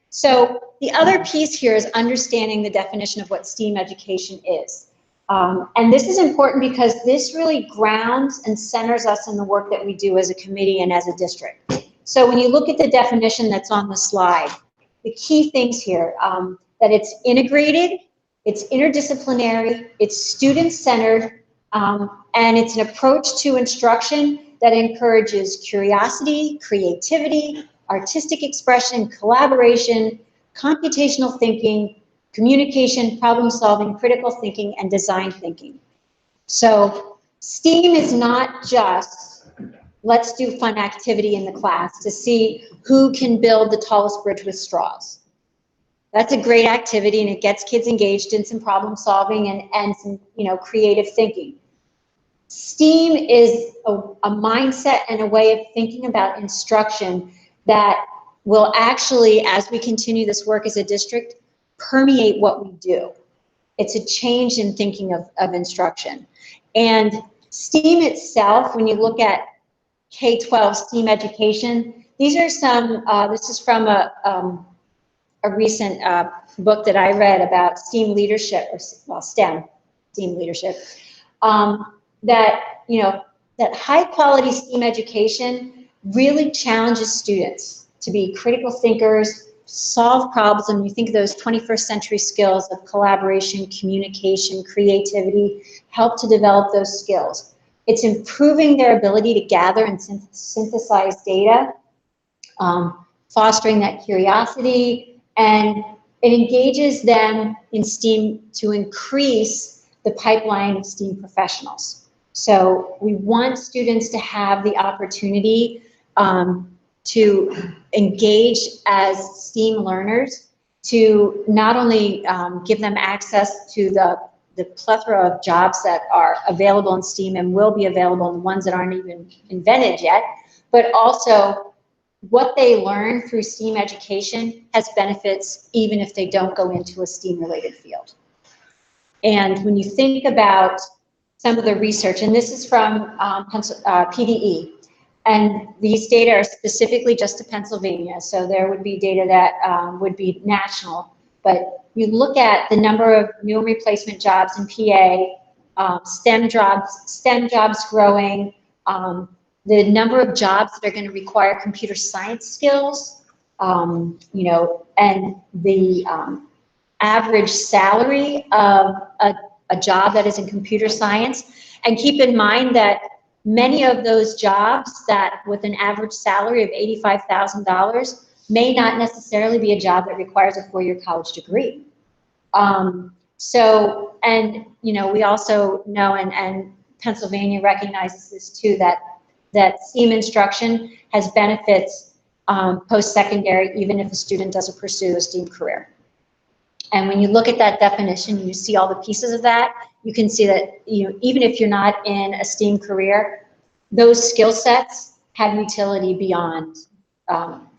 So the other piece here is understanding the definition of what STEAM education is. And this is important because this really grounds and centers us in the work that we do as a committee and as a district. So when you look at the definition that's on the slide, the key things here, that it's integrated, it's interdisciplinary, it's student-centered, and it's an approach to instruction that encourages curiosity, creativity, artistic expression, collaboration, computational thinking, communication, problem solving, critical thinking, and design thinking. So STEAM is not just, let's do fun activity in the class to see who can build the tallest bridge with straws. That's a great activity, and it gets kids engaged in some problem solving and some, creative thinking. STEAM is a mindset and a way of thinking about instruction that will actually, as we continue this work as a district, permeate what we do. It's a change in thinking of instruction. And STEAM itself, when you look at K-12 STEAM education, these are some, this is from a recent book that I read about STEAM leadership, or STEM, STEAM leadership, that high quality STEAM education really challenges students to be critical thinkers, solve problems, and you think of those 21st century skills of collaboration, communication, creativity, help to develop those skills. It's improving their ability to gather and synthesize data, fostering that curiosity, and it engages them in STEAM to increase the pipeline of STEAM professionals. So we want students to have the opportunity to engage as STEAM learners, to not only give them access to the plethora of jobs that are available in STEAM and will be available, and the ones that aren't even invented yet, but also what they learn through STEAM education has benefits even if they don't go into a STEAM-related field. And when you think about some of the research, and this is from PDE, and these data are specifically just to Pennsylvania, so there would be data that would be national, but you look at the number of new and replacement jobs in PA, STEM jobs growing, the number of jobs that are going to require computer science skills, and the average salary of a job that is in computer science. And keep in mind that many of those jobs that with an average salary of $85,000 may not necessarily be a job that requires a four-year college degree. We also know, and Pennsylvania recognizes this too, that STEAM instruction has benefits post-secondary, even if a student doesn't pursue a STEAM career. And when you look at that definition, you see all the pieces of that, you can see that even if you're not in a STEAM career, those skill sets have utility beyond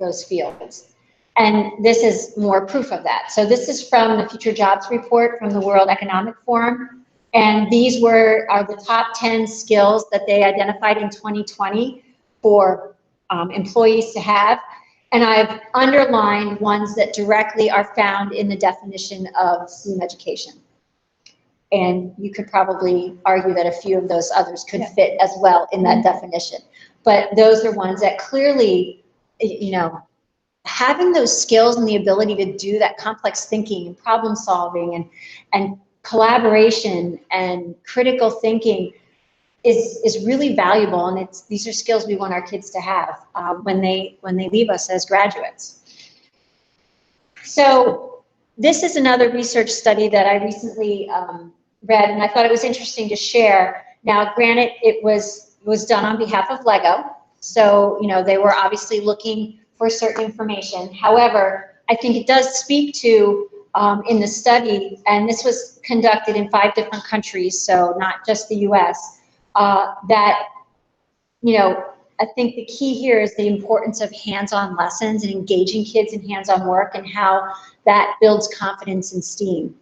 those fields. And this is more proof of that. So this is from the Future Jobs Report from the World Economic Forum. And these are the top 10 skills that they identified in 2020 for employees to have. And I've underlined ones that directly are found in the definition of STEAM education. And you could probably argue that a few of those others could fit as well in that definition. But those are ones that clearly, having those skills and the ability to do that complex thinking and problem solving and collaboration and critical thinking is really valuable, and these are skills we want our kids to have when they leave us as graduates. So this is another research study that I recently read, and I thought it was interesting to share. Now, granted, it was done on behalf of Lego, so they were obviously looking for certain information. However, I think it does speak to, in the study, and this was conducted in 5 different countries, so not just the US, that, you know, I think the key here is the importance of hands-on lessons and engaging kids in hands-on work and how that builds confidence in STEAM.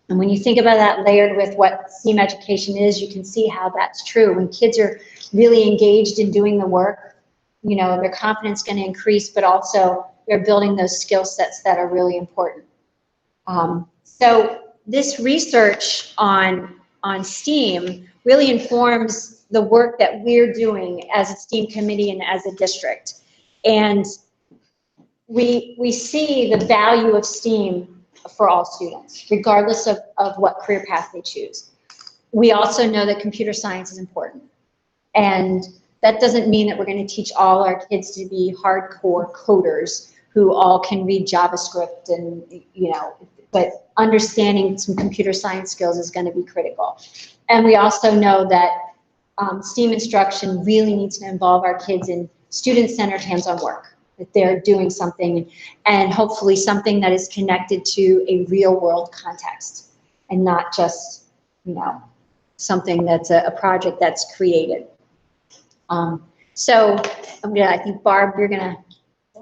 And when you think about that layered with what STEAM education is, you can see how that's true. When kids are really engaged in doing the work, you know, their confidence is going to increase, but also they're building those skill sets that are really important. So this research on STEAM really informs the work that we're doing as a STEAM committee and as a district. And we see the value of STEAM for all students, regardless of what career path they choose. We also know that computer science is important. And that doesn't mean that we're going to teach all our kids to be hardcore coders who all can read JavaScript and, you know, but understanding some computer science skills is going to be critical. And we also know that STEAM instruction really needs to involve our kids in student-centered hands-on work, that they're doing something, and hopefully something that is connected to a real-world context and not just, you know, something that's a project that's created. So I think, Barb, you're going to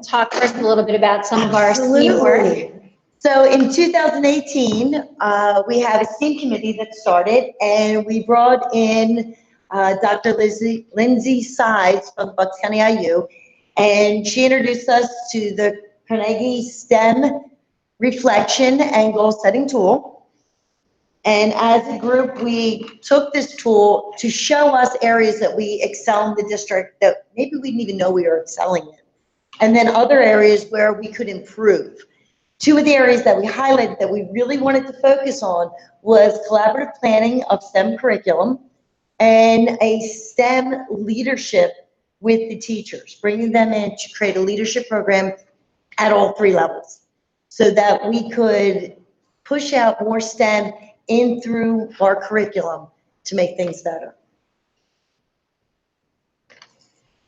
talk first a little bit about some of our STEAM work. So in 2018, we had a STEAM committee that started, and we brought in Dr. Lindsay Sides from Bucks County IU, and she introduced us to the Carnegie STEM Reflection and Goal Setting Tool. And as a group, we took this tool to show us areas that we excel in the district that maybe we didn't even know we were excelling in, and then other areas where we could improve. 2 of the areas that we highlighted that we really wanted to focus on was collaborative planning of STEM curriculum and a STEM leadership with the teachers, bringing them in to create a leadership program at all 3 levels so that we could push out more STEM in through our curriculum to make things better.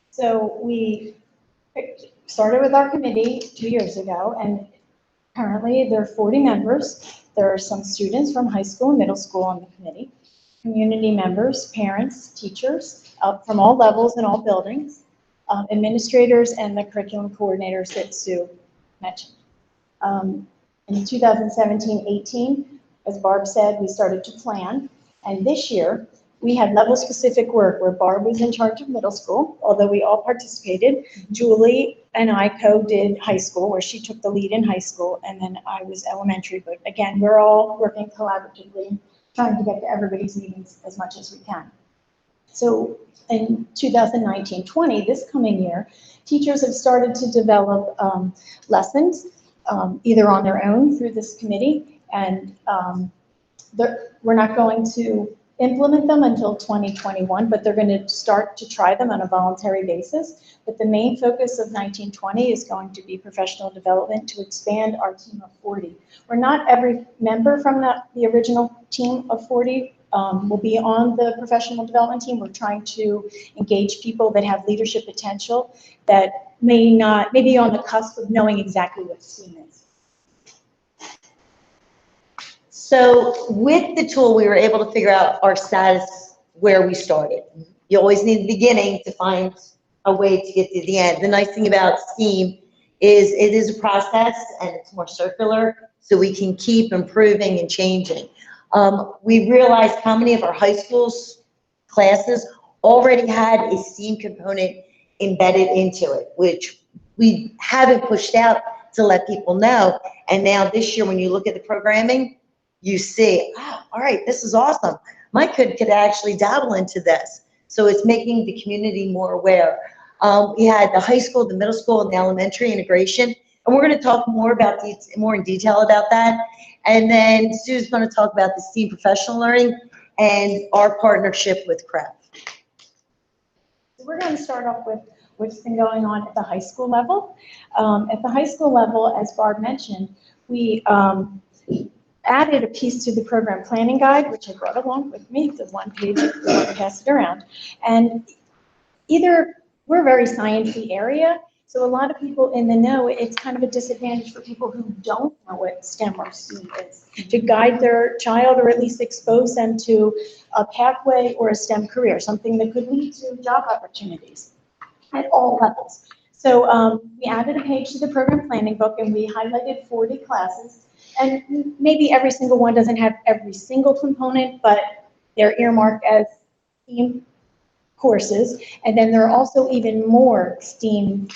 So we started with our committee 2 years ago, and currently there are 40 members. There are some students from high school and middle school on the committee, community members, parents, teachers from all levels and all buildings, administrators, and the curriculum coordinators that Sue mentioned. In 2017-18, as Barb said, we started to plan, and this year we had level-specific work where Barb was in charge of middle school, although we all participated. Julie and I co-did high school, where she took the lead in high school, and then I was elementary. But again, we're all working collaboratively, trying to get to everybody's meetings as much as we can. So in 2019-20, this coming year, teachers have started to develop lessons, either on their own through this committee, and we're not going to implement them until 2021, but they're going to start to try them on a voluntary basis. But the main focus of 1920 is going to be professional development to expand our team of 40. We're not every member from the original team of 40 will be on the professional development team. We're trying to engage people that have leadership potential that may be on the cusp of knowing exactly what STEAM is. So with the tool, we were able to figure out our status where we started. You always need the beginning to find a way to get to the end. The nice thing about STEAM is it is a process and it's more circular, so we can keep improving and changing. We realized how many of our high school's classes already had a STEAM component embedded into it, which we haven't pushed out to let people know. And now this year, when you look at the programming, you see, oh, all right, this is awesome. My kid could actually dabble into this. So it's making the community more aware. We had the high school, the middle school, and the elementary integration. And we're going to talk more about more in detail about that. And then Sue's going to talk about the STEAM professional learning and our partnership with CREF. So we're going to start off with what's been going on at the high school level. At the high school level, as Barb mentioned, we added a piece to the program planning guide, which I brought along with me, the one page, I passed it around. And either we're a very sciencey area, So a lot of people in the know, it's kind of a disadvantage for people who don't know what STEM or STEAM is, to guide their child or at least expose them to a pathway or a STEM career, something that could lead to job opportunities at all levels. So we added a page to the program planning book and we highlighted 40 classes. And maybe every single one doesn't have every single component, but they're earmarked as STEAM courses. And then there are also even more STEAM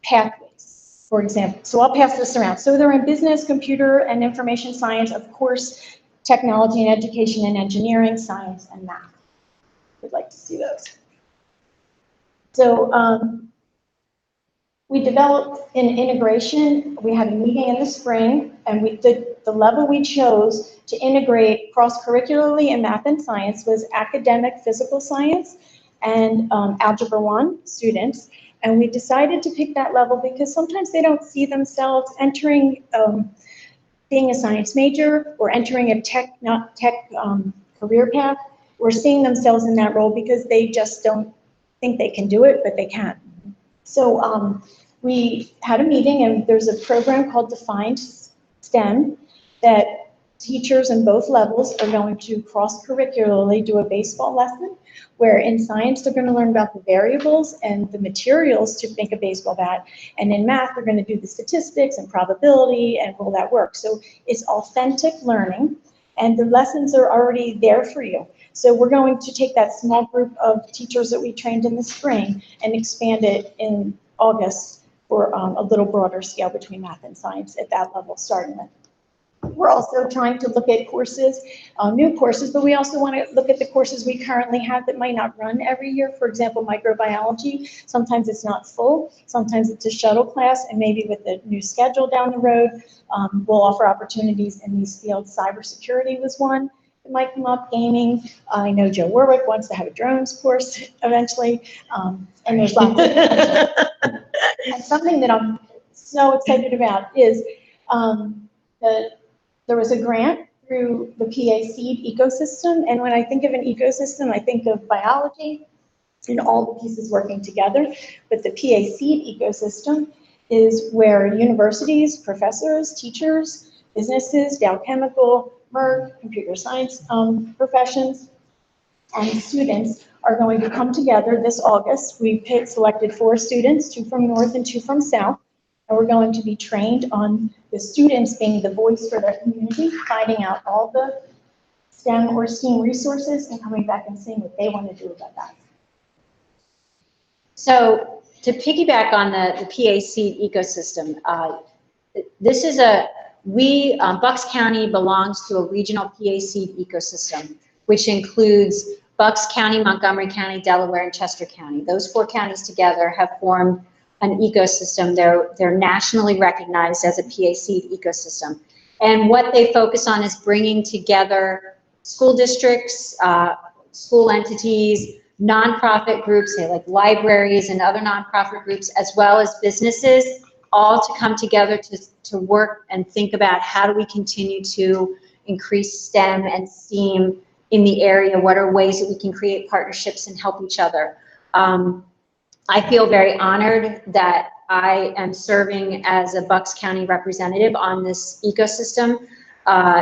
pathways, for example. So I'll pass this around. So they're in business, computer and information science, of course, technology and education and engineering, science and math. We'd like to see those. So we developed an integration. We had a meeting in the spring, and the level we chose to integrate cross-curricularly in math and science was academic physical science and Algebra 1 students. And we decided to pick that level because sometimes they don't see themselves entering, being a science major or entering a tech career path, or seeing themselves in that role because they just don't think they can do it, but they can. So we had a meeting, and there's a program called Defined STEM that teachers in both levels are going to cross-curricularly do a baseball lesson, where in science they're going to learn about the variables and the materials to make a baseball bat, and in math they're going to do the statistics and probability and all that work. So it's authentic learning, and the lessons are already there for you. So we're going to take that small group of teachers that we trained in the spring and expand it in August for a little broader scale between math and science at that level starting with. We're also trying to look at courses, new courses, but we also want to look at the courses we currently have that might not run every year. For example, microbiology, sometimes it's not full, sometimes it's a shuttle class, and maybe with the new schedule down the road, we'll offer opportunities in these fields. Cybersecurity was one that might come up, gaming. I know Joe Warwick wants to have a drones course eventually, and there's lots of and something that I'm so excited about is there was a grant through the PA Seed ecosystem, and when I think of an ecosystem, I think of biology and all the pieces working together, but the PA Seed ecosystem is where universities, professors, teachers, businesses, Dow Chemical, Merck, computer science professions, and students are going to come together this August. We selected 4 students, 2 from North and 2 from South, and we're going to be trained on the students being the voice for their community, finding out all the STEM or STEAM resources and coming back and seeing what they want to do about that. So to piggyback on the PA Seed ecosystem, this is Bucks County belongs to a regional PA Seed ecosystem, which includes Bucks County, Montgomery County, Delaware, and Chester County. Those 4 counties together have formed an ecosystem. They're nationally recognized as a PA Seed ecosystem. And what they focus on is bringing together school districts, school entities, nonprofit groups, say like libraries and other nonprofit groups, as well as businesses, all to come together to work and think about how do we continue to increase STEM and STEAM in the area. What are ways that we can create partnerships and help each other? I feel very honored that I am serving as a Bucks County representative on this ecosystem.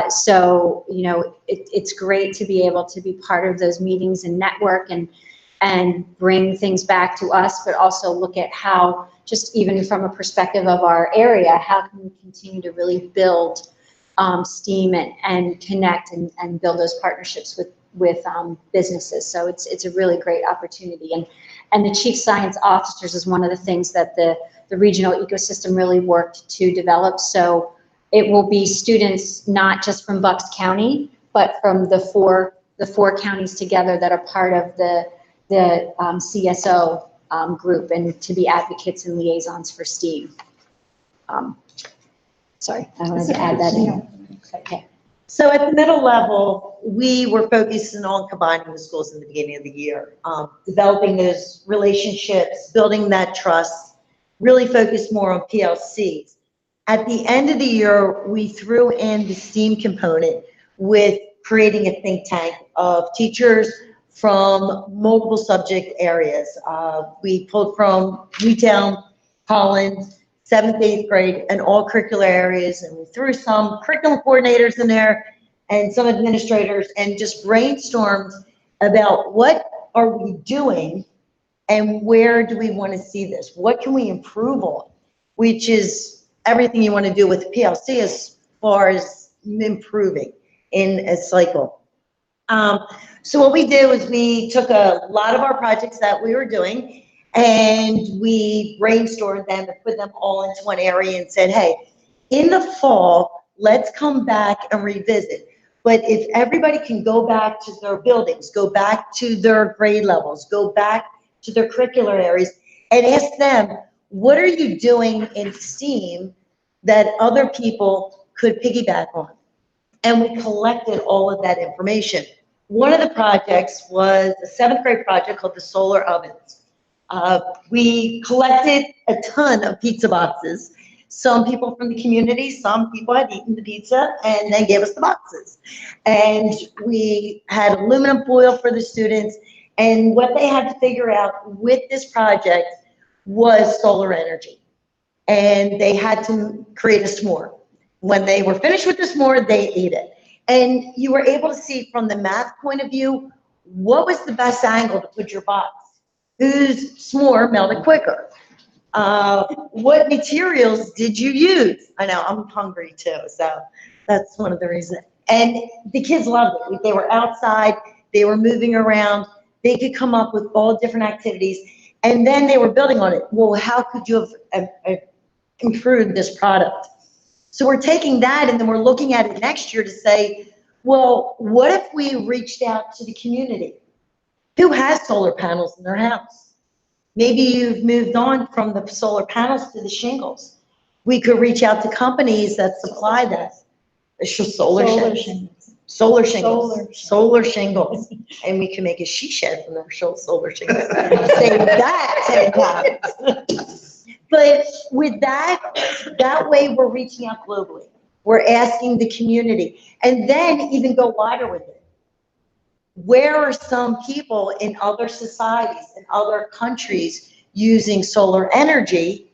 So, you know, it's great to be able to be part of those meetings and network and bring things back to us, but also look at how, just even from a perspective of our area, how can we continue to really build STEAM and connect and build those partnerships with businesses. So it's a really great opportunity. And the chief science officers is one of the things that the regional ecosystem really worked to develop. So it will be students not just from Bucks County, but from the four counties together that are part of the CSO group, and to be advocates and liaisons for STEAM. Sorry, I wanted to add that in. Okay. So at the middle level, we were focusing on combining the schools in the beginning of the year, developing those relationships, building that trust, really focused more on PLCs. At the end of the year, we threw in the STEAM component with creating a think tank of teachers from multiple subject areas. We pulled from retail Holland, 7th, 8th grade, and all curricular areas. And we threw some curriculum coordinators in there and some administrators and just brainstormed about what are we doing and where do we want to see this? What can we improve on? Which is everything you want to do with PLC as far as improving in a cycle. So what we did was we took a lot of our projects that we were doing and we brainstormed them and put them all into one area and said, hey, in the fall, let's come back and revisit. But if everybody can go back to their buildings, go back to their grade levels, go back to their curricular areas and ask them, what are you doing in STEAM that other people could piggyback on? And we collected all of that information. One of the projects was a 7th grade project called the solar ovens. We collected a ton of pizza boxes. Some people from the community, some people had eaten the pizza and then gave us the boxes. And we had aluminum foil for the students. And what they had to figure out with this project was solar energy. And they had to create a s'more. When they were finished with the s'more, they ate it. And you were able to see from the math point of view, what was the best angle to put your box? Whose s'more melted quicker? What materials did you use? I know, I'm hungry too, so that's one of the reasons. And the kids loved it. They were outside, they were moving around, they could come up with all different activities, and then they were building on it. Well, how could you have improved this product? So we're taking that and then we're looking at it next year to say, well, what if we reached out to the community? Who has solar panels in their house? Maybe you've moved on from the solar panels to the shingles. We could reach out to companies that supply that. Solar shingles. Solar shingles. And we can make a she shed from their solar shingles. Save that 10 times. But with that way we're reaching out globally. We're asking the community. And then even go wider with it. Where are some people in other societies, in other countries, using solar energy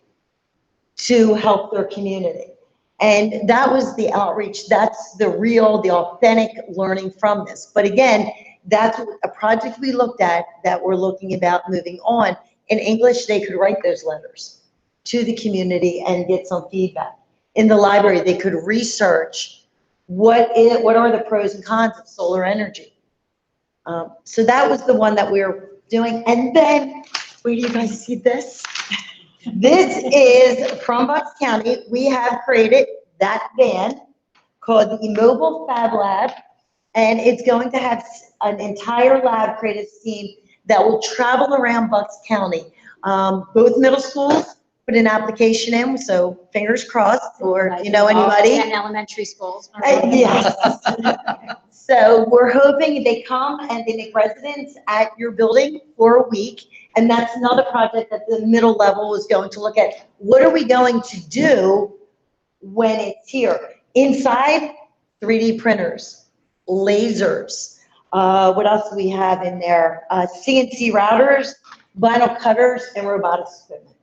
to help their community? And that was the outreach. That's the real, the authentic learning from this. But again, that's a project we looked at that we're looking about moving on. In English, they could write those letters to the community and get some feedback. In the library, they could research what are the pros and cons of solar energy. So that was the one that we were doing. And then, where do you guys see this? This is from Bucks County. We have created that van called the Mobile Fab Lab. And it's going to have an entire lab creative team that will travel around Bucks County. Both middle schools put an application in, so fingers crossed, or anybody. And elementary schools. Yes. So we're hoping they come and they make residence at your building for a week. And that's another project that the middle level is going to look at. What are we going to do when it's here? Inside, 3D printers, lasers. What else do we have in there? CNC routers, vinyl cutters, and robotics equipment.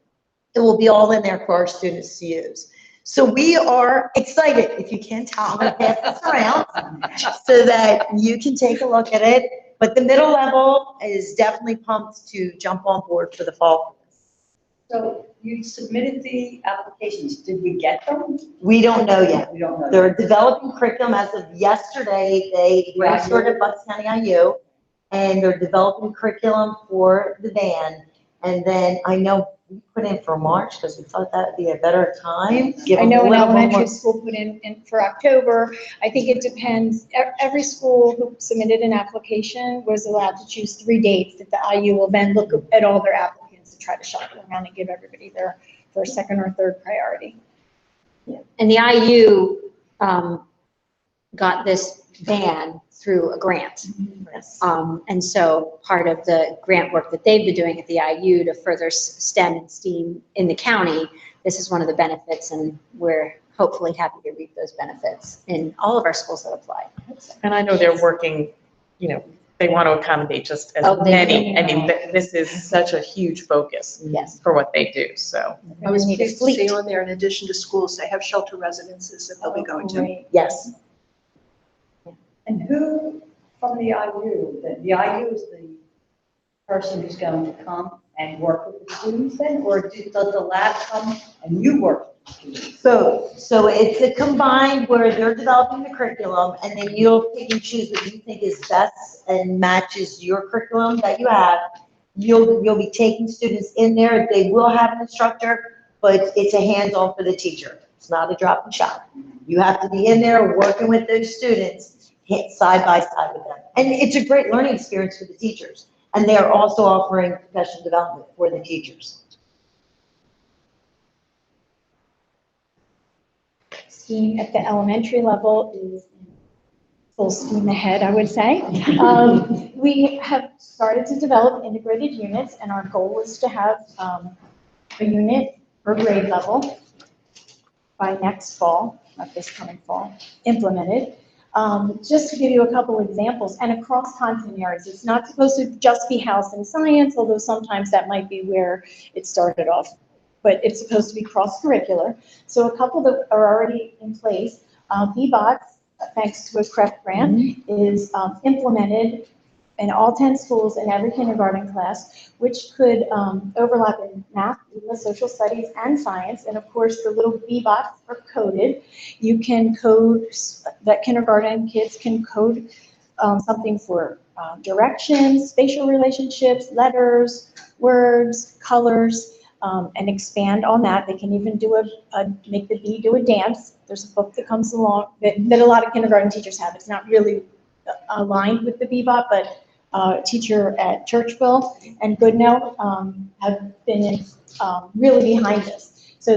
It will be all in there for our students to use. So we are excited. If you can't tell, I'm going to pass this around so that you can take a look at it. But the middle level is definitely pumped to jump on board for the fall. So you submitted the applications. Did we get them? We don't know yet. We don't know. They're developing curriculum. As of yesterday, they registered at Bucks County IU, and they're developing curriculum for the band. And then I know we put in for March because we thought that would be a better time. I know an elementary school put in for October. I think it depends. Every school who submitted an application was allowed to choose 3 dates that the IU will then look at all their applicants to try to shuffle around and give everybody their first, second, or third priority. Yeah. And the IU got this van through a grant. Yes. And so part of the grant work that they've been doing at the IU to further STEM and STEAM in the county, this is one of the benefits, and we're hopefully happy to reap those benefits in all of our schools that apply. And I know they're working, they want to accommodate just as Oh, they many. do. I mean, this is such a huge focus Yes. for what they do, so. I was We need a pleased to see fleet. on there, in addition to schools, they have shelter residences that they'll be going to. Great. Yes. And who from the IU, the IU is the person who's going to come and work with the students then? Or does the lab come and you work with the students? So it's a combined where they're developing the curriculum and then you'll pick and choose what you think is best and matches your curriculum that you have. You'll be taking students in there. They will have an instructor, but it's a hands-on for the teacher. It's not a drop and shot. You have to be in there working with those students, side by side with them. And it's a great learning experience for the teachers. And they are also offering professional development for the teachers. STEAM at the elementary level is full steam ahead, I would say. We have started to develop integrated units, and our goal is to have a unit per grade level by next fall, not this coming fall, implemented. Just to give you a couple examples, and across content areas, it's not supposed to just be housed in science, although sometimes that might be where it started off, but it's supposed to be cross-curricular. So a couple that are already in place, BBOTS, thanks to a CREF grant, is implemented in all 10 schools in every kindergarten class, which could overlap in math, English, social studies, and science. And of course, the little BBOTs are coded. You can code, that kindergarten kids can code something for directions, spatial relationships, letters, words, colors, and expand on that. They can even do make the bee do a dance. There's a book that comes along that a lot of kindergarten teachers have. It's not really aligned with the BBOT, but a teacher at Churchville and Goodnow have been really behind this. So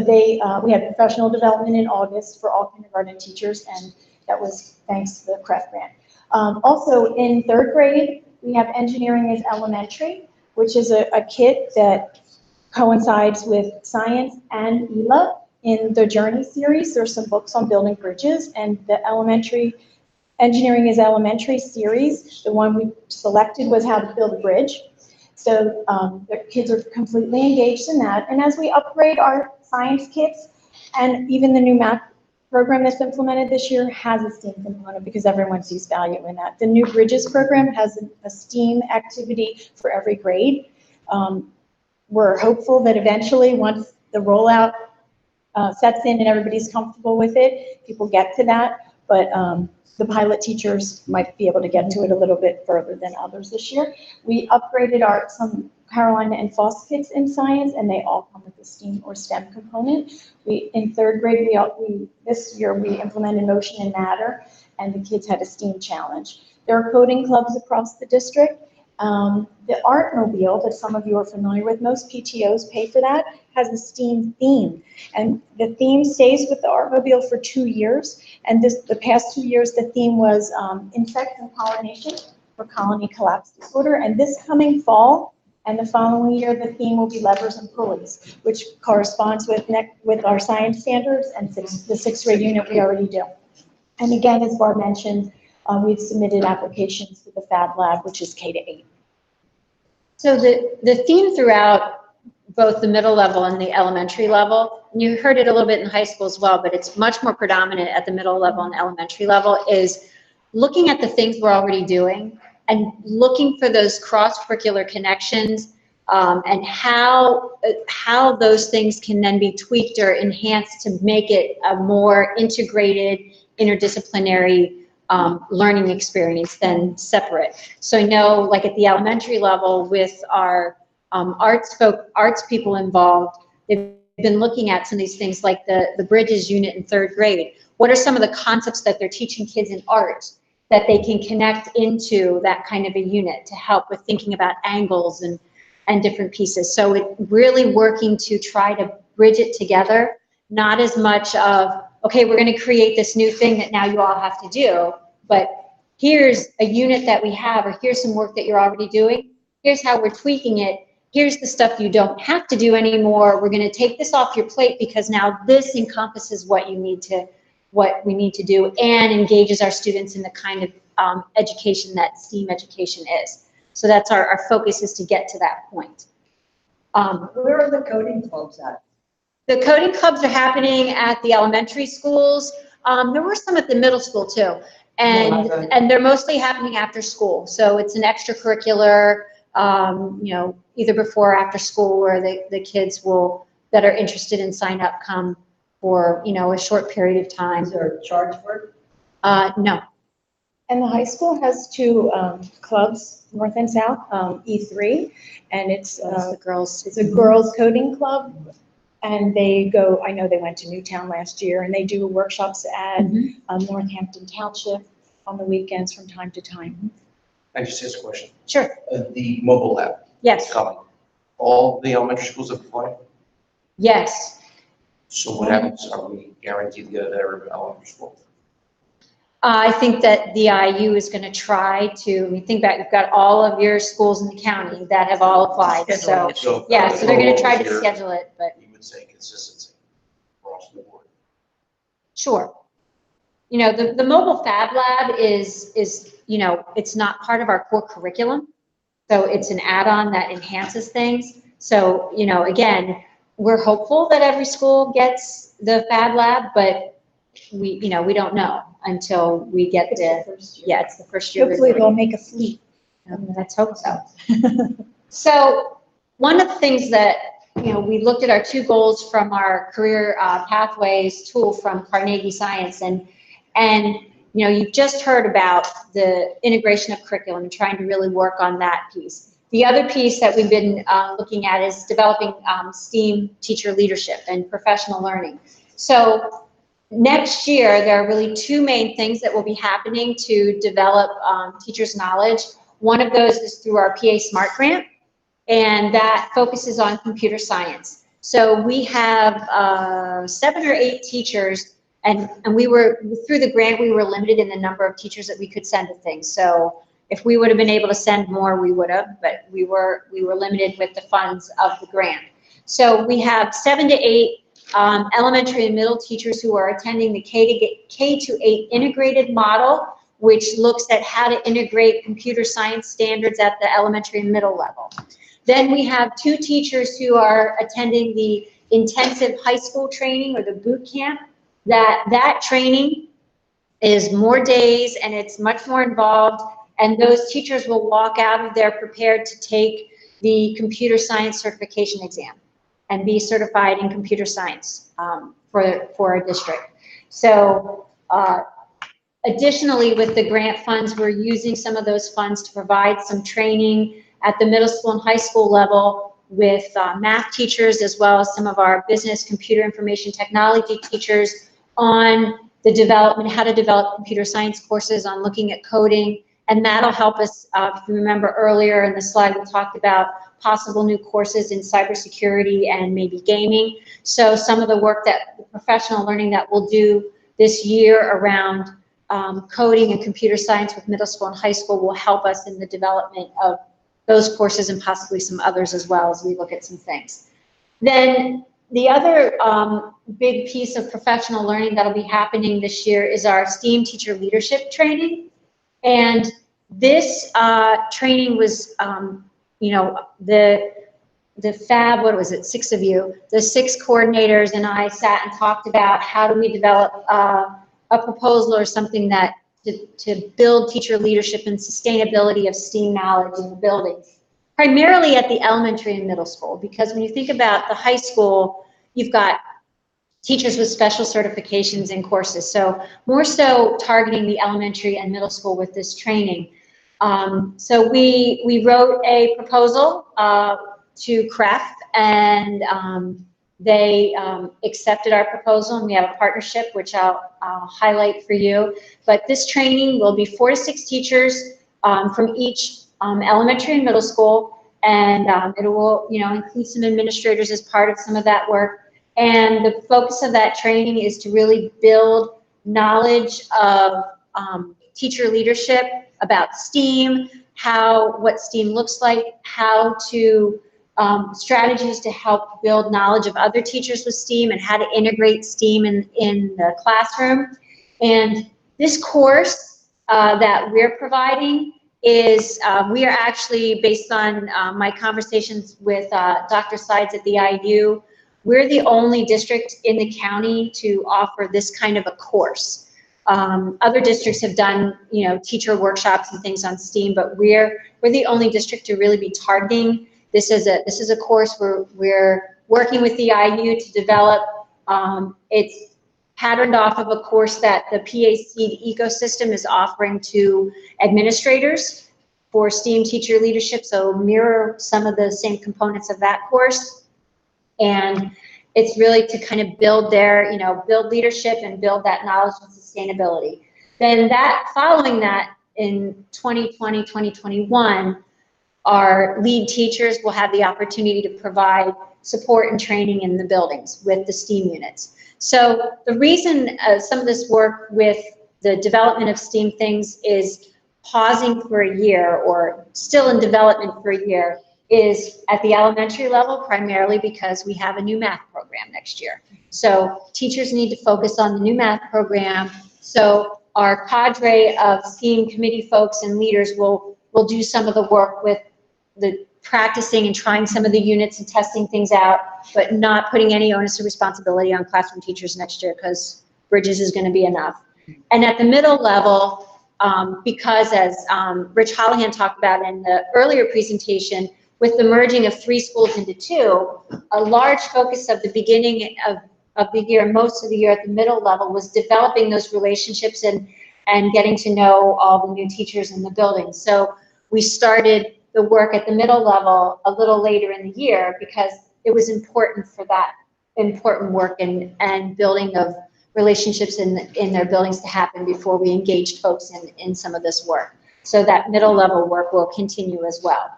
we had professional development in August for all kindergarten teachers, and that was thanks to the CREF grant. Also in 3rd grade, we have Engineering is Elementary, which is a kit that coincides with science and ELA. In the Journey series, there's some books on building bridges, and the Engineering is Elementary series, the one we selected was how to build a bridge. So the kids are completely engaged in that. And as we upgrade our science kits, and even the new math program that's implemented this year has a STEAM component because everyone sees value in that. The new Bridges program has a STEAM activity for every grade. We're hopeful that eventually, once the rollout sets in and everybody's comfortable with it, people get to that. But the pilot teachers might be able to get to it a little bit further than others this year. We upgraded some Carolina and FOSS kits in science, and they all come with a STEAM or STEM component. In 3rd grade, this year we implemented Motion and Matter, and the kids had a STEAM challenge. There are coding clubs across the district. The Art Mobile that some of you are familiar with, most PTOs pay for that, has a STEAM theme. And the theme stays with the Art Mobile for 2 years. And the past 2 years, the theme was insects and pollination for colony collapse disorder. And this coming fall and the following year, the theme will be levers and pulleys, which corresponds with our science standards and the 6th grade unit we already do. And again, as Barb mentioned, we've submitted applications to the Fab Lab, which is K-8. So the theme throughout both the middle level and the elementary level, and you heard it a little bit in high school as well, but it's much more predominant at the middle level and elementary level, is looking at the things we're already doing and looking for those cross-curricular connections and how those things can then be tweaked or enhanced to make it a more integrated, interdisciplinary learning experience than separate. So I know, like at the elementary level, with our arts people involved, they've been looking at some of these things like the Bridges unit in 3rd grade. What are some of the concepts that they're teaching kids in art that they can connect into that kind of a unit to help with thinking about angles and different pieces? So it really working to try to bridge it together, not as much of, okay, we're going to create this new thing that now you all have to do, but here's a unit that we have, or here's some work that you're already doing. Here's how we're tweaking it. Here's the stuff you don't have to do anymore. We're going to take this off your plate because now this encompasses what we need to do and engages our students in the kind of education that STEAM education is. So that's our focus, is to get to that point. Where are the coding clubs at? The coding clubs are happening at the elementary schools. There were some at the middle school too. And they're mostly happening after school. So it's an extracurricular, either before or after school, where the kids that are interested in sign up come for, a short period of time. Is there a charge for it? No. And the high school has two clubs, North and South, E3, and it's The girls. a girls coding club. And they go, I know they went to Newtown last year, and they do workshops at Northampton Township on the weekends from time to time. I just asked a question. Sure. The mobile lab. Yes. Coming. All the elementary schools have applied? Yes. So what happens? Are we guaranteed to get it at every elementary school? I think that the IU is going to try to, think back, you've got all of your schools in the county that have all applied. So, So yeah, so they're going to try to here, schedule it, but you would say consistency across the board. sure. The mobile fab lab is, it's not part of our core curriculum. So it's an add-on that enhances things. So, again, we're hopeful that every school gets the fab lab, but we don't know until we get it's the first year. Hopefully they'll make a fleet. Let's hope so. So one of the things that, we looked at our 2 goals from our career pathways tool from Carnegie Science, and you've just heard about the integration of curriculum and trying to really work on that piece. The other piece that we've been looking at is developing STEAM teacher leadership and professional learning. So next year, there are really 2 main things that will be happening to develop teachers' knowledge. One of those is through our PA Smart Grant, and that focuses on computer science. So we have 7 or 8 teachers, and through the grant, we were limited in the number of teachers that we could send to things. So if we would have been able to send more, we would have, but we were limited with the funds of the grant. So we have 7 to 8 elementary and middle teachers who are attending the K-8 integrated model, which looks at how to integrate computer science standards at the elementary and middle level. Then we have 2 teachers who are attending the intensive high school training, or the boot camp. That training is more days and it's much more involved, and those teachers will walk out of there prepared to take the computer science certification exam and be certified in computer science for a district. So additionally, with the grant funds, we're using some of those funds to provide some training at the middle school and high school level with math teachers, as well as some of our business computer information technology teachers on the development, how to develop computer science courses, on looking at coding. And that'll help us, if you remember earlier in the slide, we talked about possible new courses in cybersecurity and maybe gaming. So some of the work the professional learning that we'll do this year around coding and computer science with middle school and high school will help us in the development of those courses, and possibly some others as well, as we look at some things. Then the other big piece of professional learning that'll be happening this year is our STEAM teacher leadership training. And this training was, the FAB, what was it, 6 of you, the 6 coordinators and I sat and talked about how do we develop a proposal or something that to build teacher leadership and sustainability of STEAM knowledge in the buildings, primarily at the elementary and middle school. Because when you think about the high school, you've got teachers with special certifications in courses. So more so targeting the elementary and middle school with this training. So we wrote a proposal to CREF, and they accepted our proposal, and we have a partnership, which I'll highlight for you. But this training will be 4 to 6 teachers from each elementary and middle school, and it will, include some administrators as part of some of that work. And the focus of that training is to really build knowledge of teacher leadership about STEAM, what STEAM looks like, how to strategies to help build knowledge of other teachers with STEAM, and how to integrate STEAM in the classroom. And this course that we're providing is we are actually, based on my conversations with Dr. Sides at the IU, we're the only district in the county to offer this kind of a course. Other districts have done, teacher workshops and things on STEAM, but we're the only district to really be targeting. This is a course where we're working with the IU to develop. It's patterned off of a course that the PAC ecosystem is offering to administrators for STEAM teacher leadership, so mirror some of the same components of that course. And it's really to kind of build their, build leadership and build that knowledge and sustainability. Then following that, in 2020, 2021, our lead teachers will have the opportunity to provide support and training in the buildings with the STEAM units. So the reason some of this work with the development of STEAM things is pausing for a year or still in development for a year is at the elementary level, primarily because we have a new math program next year. So teachers need to focus on the new math program. So our cadre of STEAM committee folks and leaders will do some of the work with the practicing and trying some of the units and testing things out, but not putting any onus or responsibility on classroom teachers next year because Bridges is going to be enough. And at the middle level, because as Rich Holland talked about in the earlier presentation, with the merging of 3 schools into 2, a large focus of the beginning of the year, most of the year at the middle level, was developing those relationships and getting to know all the new teachers in the building. So we started the work at the middle level a little later in the year because it was important for that important work and building of relationships in their buildings to happen before we engaged folks in some of this work. So that middle level work will continue as well.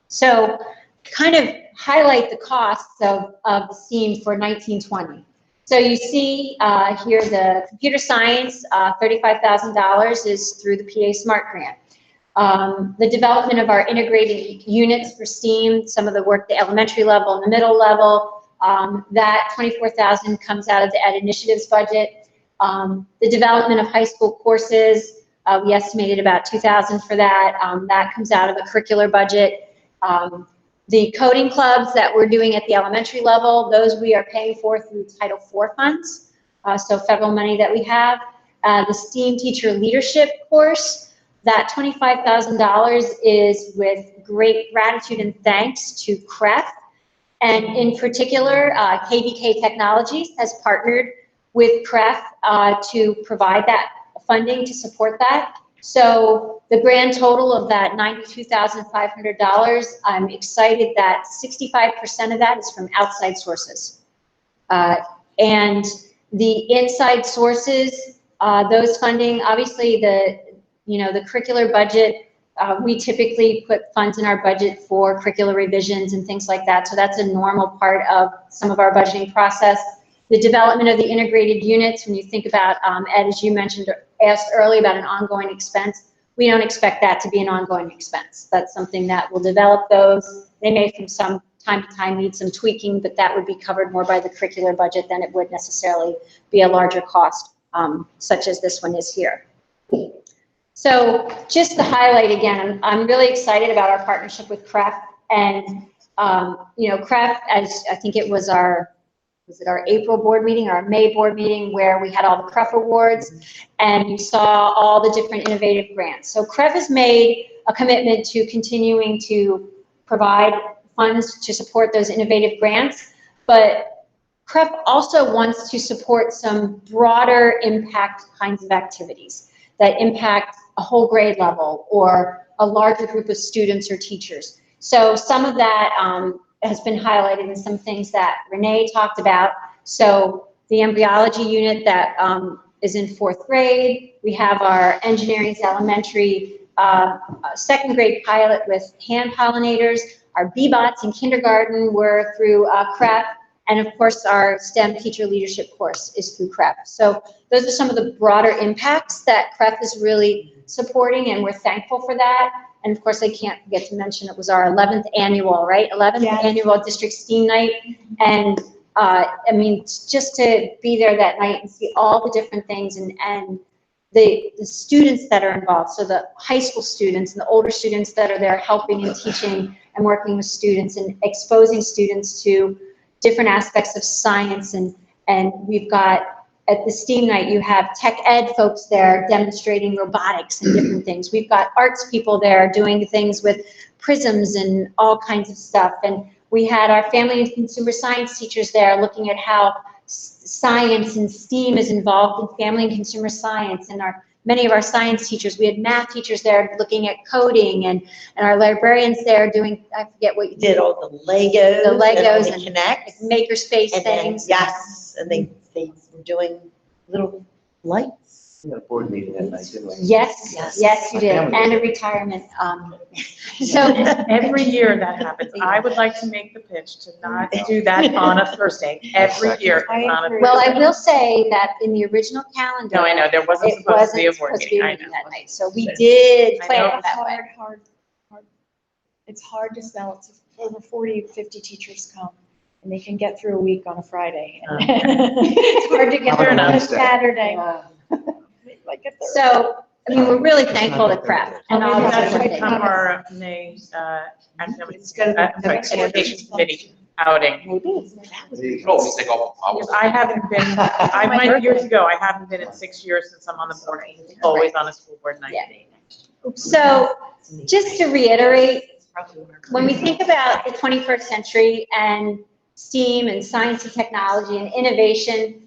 So kind of highlight the costs of the STEAM for 1920. So you see here the computer science, $35,000 is through the PA Smart Grant. The development of our integrated units for STEAM, some of the work, the elementary level and the middle level, that $24,000 comes out of the Ed Initiatives budget. The development of high school courses, we estimated about $2,000 for that. That comes out of the curricular budget. The coding clubs that we're doing at the elementary level, those we are paying for through Title IV funds, so federal money that we have. The STEAM teacher leadership course, that $25,000 is with great gratitude and thanks to CREF. And in particular, KBK Technologies has partnered with CREF to provide that funding to support that. So the grand total of that $92,500, I'm excited that 65% of that is from outside sources. And the inside sources, those funding, obviously the curricular budget, we typically put funds in our budget for curricular revisions and things like that. So that's a normal part of some of our budgeting process. The development of the integrated units, when you think about, Ed, as you mentioned, asked earlier about an ongoing expense, we don't expect that to be an ongoing expense. That's something that will develop those. They may from some time to time need some tweaking, but that would be covered more by the curricular budget than it would necessarily be a larger cost, such as this one is here. So just to highlight again, I'm really excited about our partnership with CREF. And, CREF, as I think it was our April board meeting or our May board meeting where we had all the CREF awards and you saw all the different innovative grants. So CREF has made a commitment to continuing to provide funds to support those innovative grants, but CREF also wants to support some broader impact kinds of activities that impact a whole grade level or a larger group of students or teachers. So some of that has been highlighted in some things that Renee talked about. So the embryology unit that is in 4th grade. We have our engineering's elementary 2nd grade pilot with hand pollinators. Our BBOTs in kindergarten were through CREF. And of course, our STEM teacher leadership course is through CREF. So those are some of the broader impacts that CREF is really supporting, and we're thankful for that. And of course, I can't forget to mention it was our 11th annual, right? 11th annual district STEAM night. And I mean, just to be there that night and see all the different things and the students that are involved, so the high school students and the older students that are there helping and teaching and working with students and exposing students to different aspects of science. And we've got, at the STEAM night, you have tech ed folks there demonstrating robotics and different things. We've got arts people there doing things with prisms and all kinds of stuff. And we had our family and consumer science teachers there looking at how science and STEAM is involved in family and consumer science. And many of our science teachers, we had math teachers there looking at coding, and our librarians there doing, I forget what you Did all the Legos. The Legos and Connect. makerspace And then, things. yes, and they were doing little lights. We had a board meeting that night, didn't we? Yes, Yes. yes, you My did, family and a did. retirement. So Every year that happens. I would like to make the pitch to not do that on a Thursday, every year I on a agree. well, I Thursday. will say that in the original calendar. No, I know, there wasn't It supposed to be a wasn't board supposed to be meeting, a I meeting know. that night, so we did I plan know. it that way. Hard. It's hard to sell. It's over 40, 50 teachers come, and they can get through a week on a Friday. It's hard to get How about through on a Wednesday? Saturday. Like a Thursday. So, I mean, we're really thankful to CREF and all Maybe the that different should things. become our May, academic, It's gonna be- I'm sorry, education committee outing. Maybe. You can always take off. I haven't been, I went years ago, I haven't been in 6 years since I'm on the board, always on a school board night. Yeah. So, just to reiterate, when we think about the 21st century and STEAM and science and technology and innovation,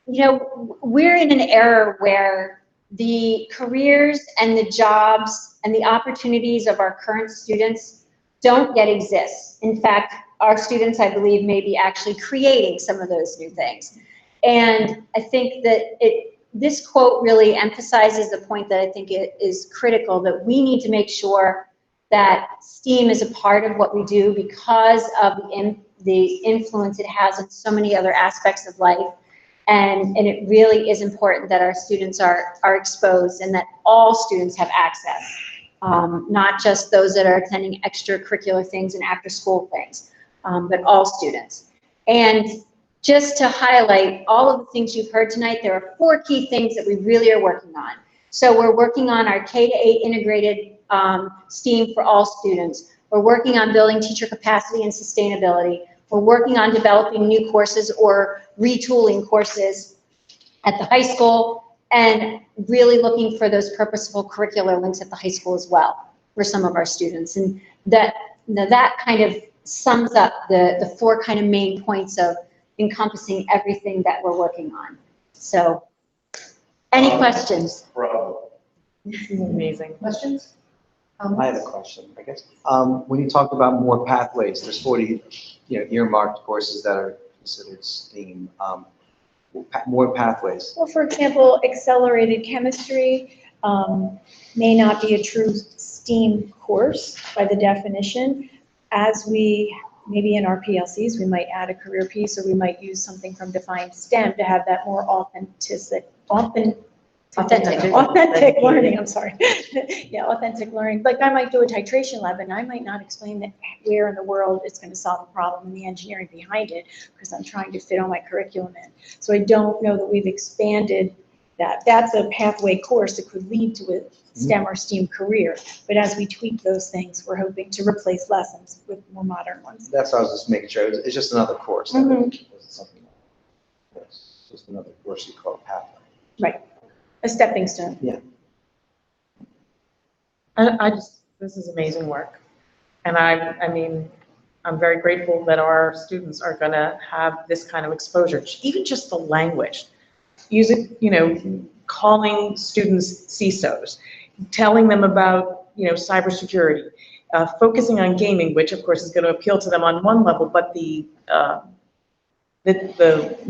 you know, we're in an era where the careers and the jobs and the opportunities of our current students don't yet exist. In fact, our students, I believe, may be actually creating some of those new things. And I think that this quote really emphasizes the point that I think it is critical, that we need to make sure that STEAM is a part of what we do because of the influence it has on so many other aspects of life. And it really is important that our students are exposed and that all students have access, not just those that are attending extracurricular things and after-school things, but all students. And just to highlight all of the things you've heard tonight, there are 4 key things that we really are working on. So we're working on our K-8 integrated STEAM for all students. We're working on building teacher capacity and sustainability. We're working on developing new courses or retooling courses at the high school, and really looking for those purposeful curricular links at the high school as well for some of our students. And that kind of sums up the 4 kind of main points of encompassing everything that we're working on. So, any questions? Bravo. This is amazing. Questions? I have a question, I guess. When you talk about more pathways, there's 40, earmarked courses that are considered STEAM. More pathways. Well, for example, accelerated chemistry may not be a true STEAM course by the definition. As we, maybe in our PLCs, we might add a career piece, or we might use something from Defined STEM to have that more authentic learning, I'm sorry. Yeah, authentic learning. Like I might do a titration lab and I might not explain that where in the world it's going to solve a problem and the engineering behind it, because I'm trying to fit all my curriculum in. So I don't know that we've expanded that. That's a pathway course that could lead to a STEM or STEAM career. But as we tweak those things, we're hoping to replace lessons with more modern ones. That's what I was just making sure. It's just another course. Mhm. It wasn't something else. It's just another course you call pathway. Right. A stepping stone. This is amazing work. And I mean, I'm very grateful that our students are gonna have this kind of exposure, even just the language. Using, calling students CISOs, telling them about, cybersecurity, focusing on gaming, which of course is gonna appeal to them on one level, but the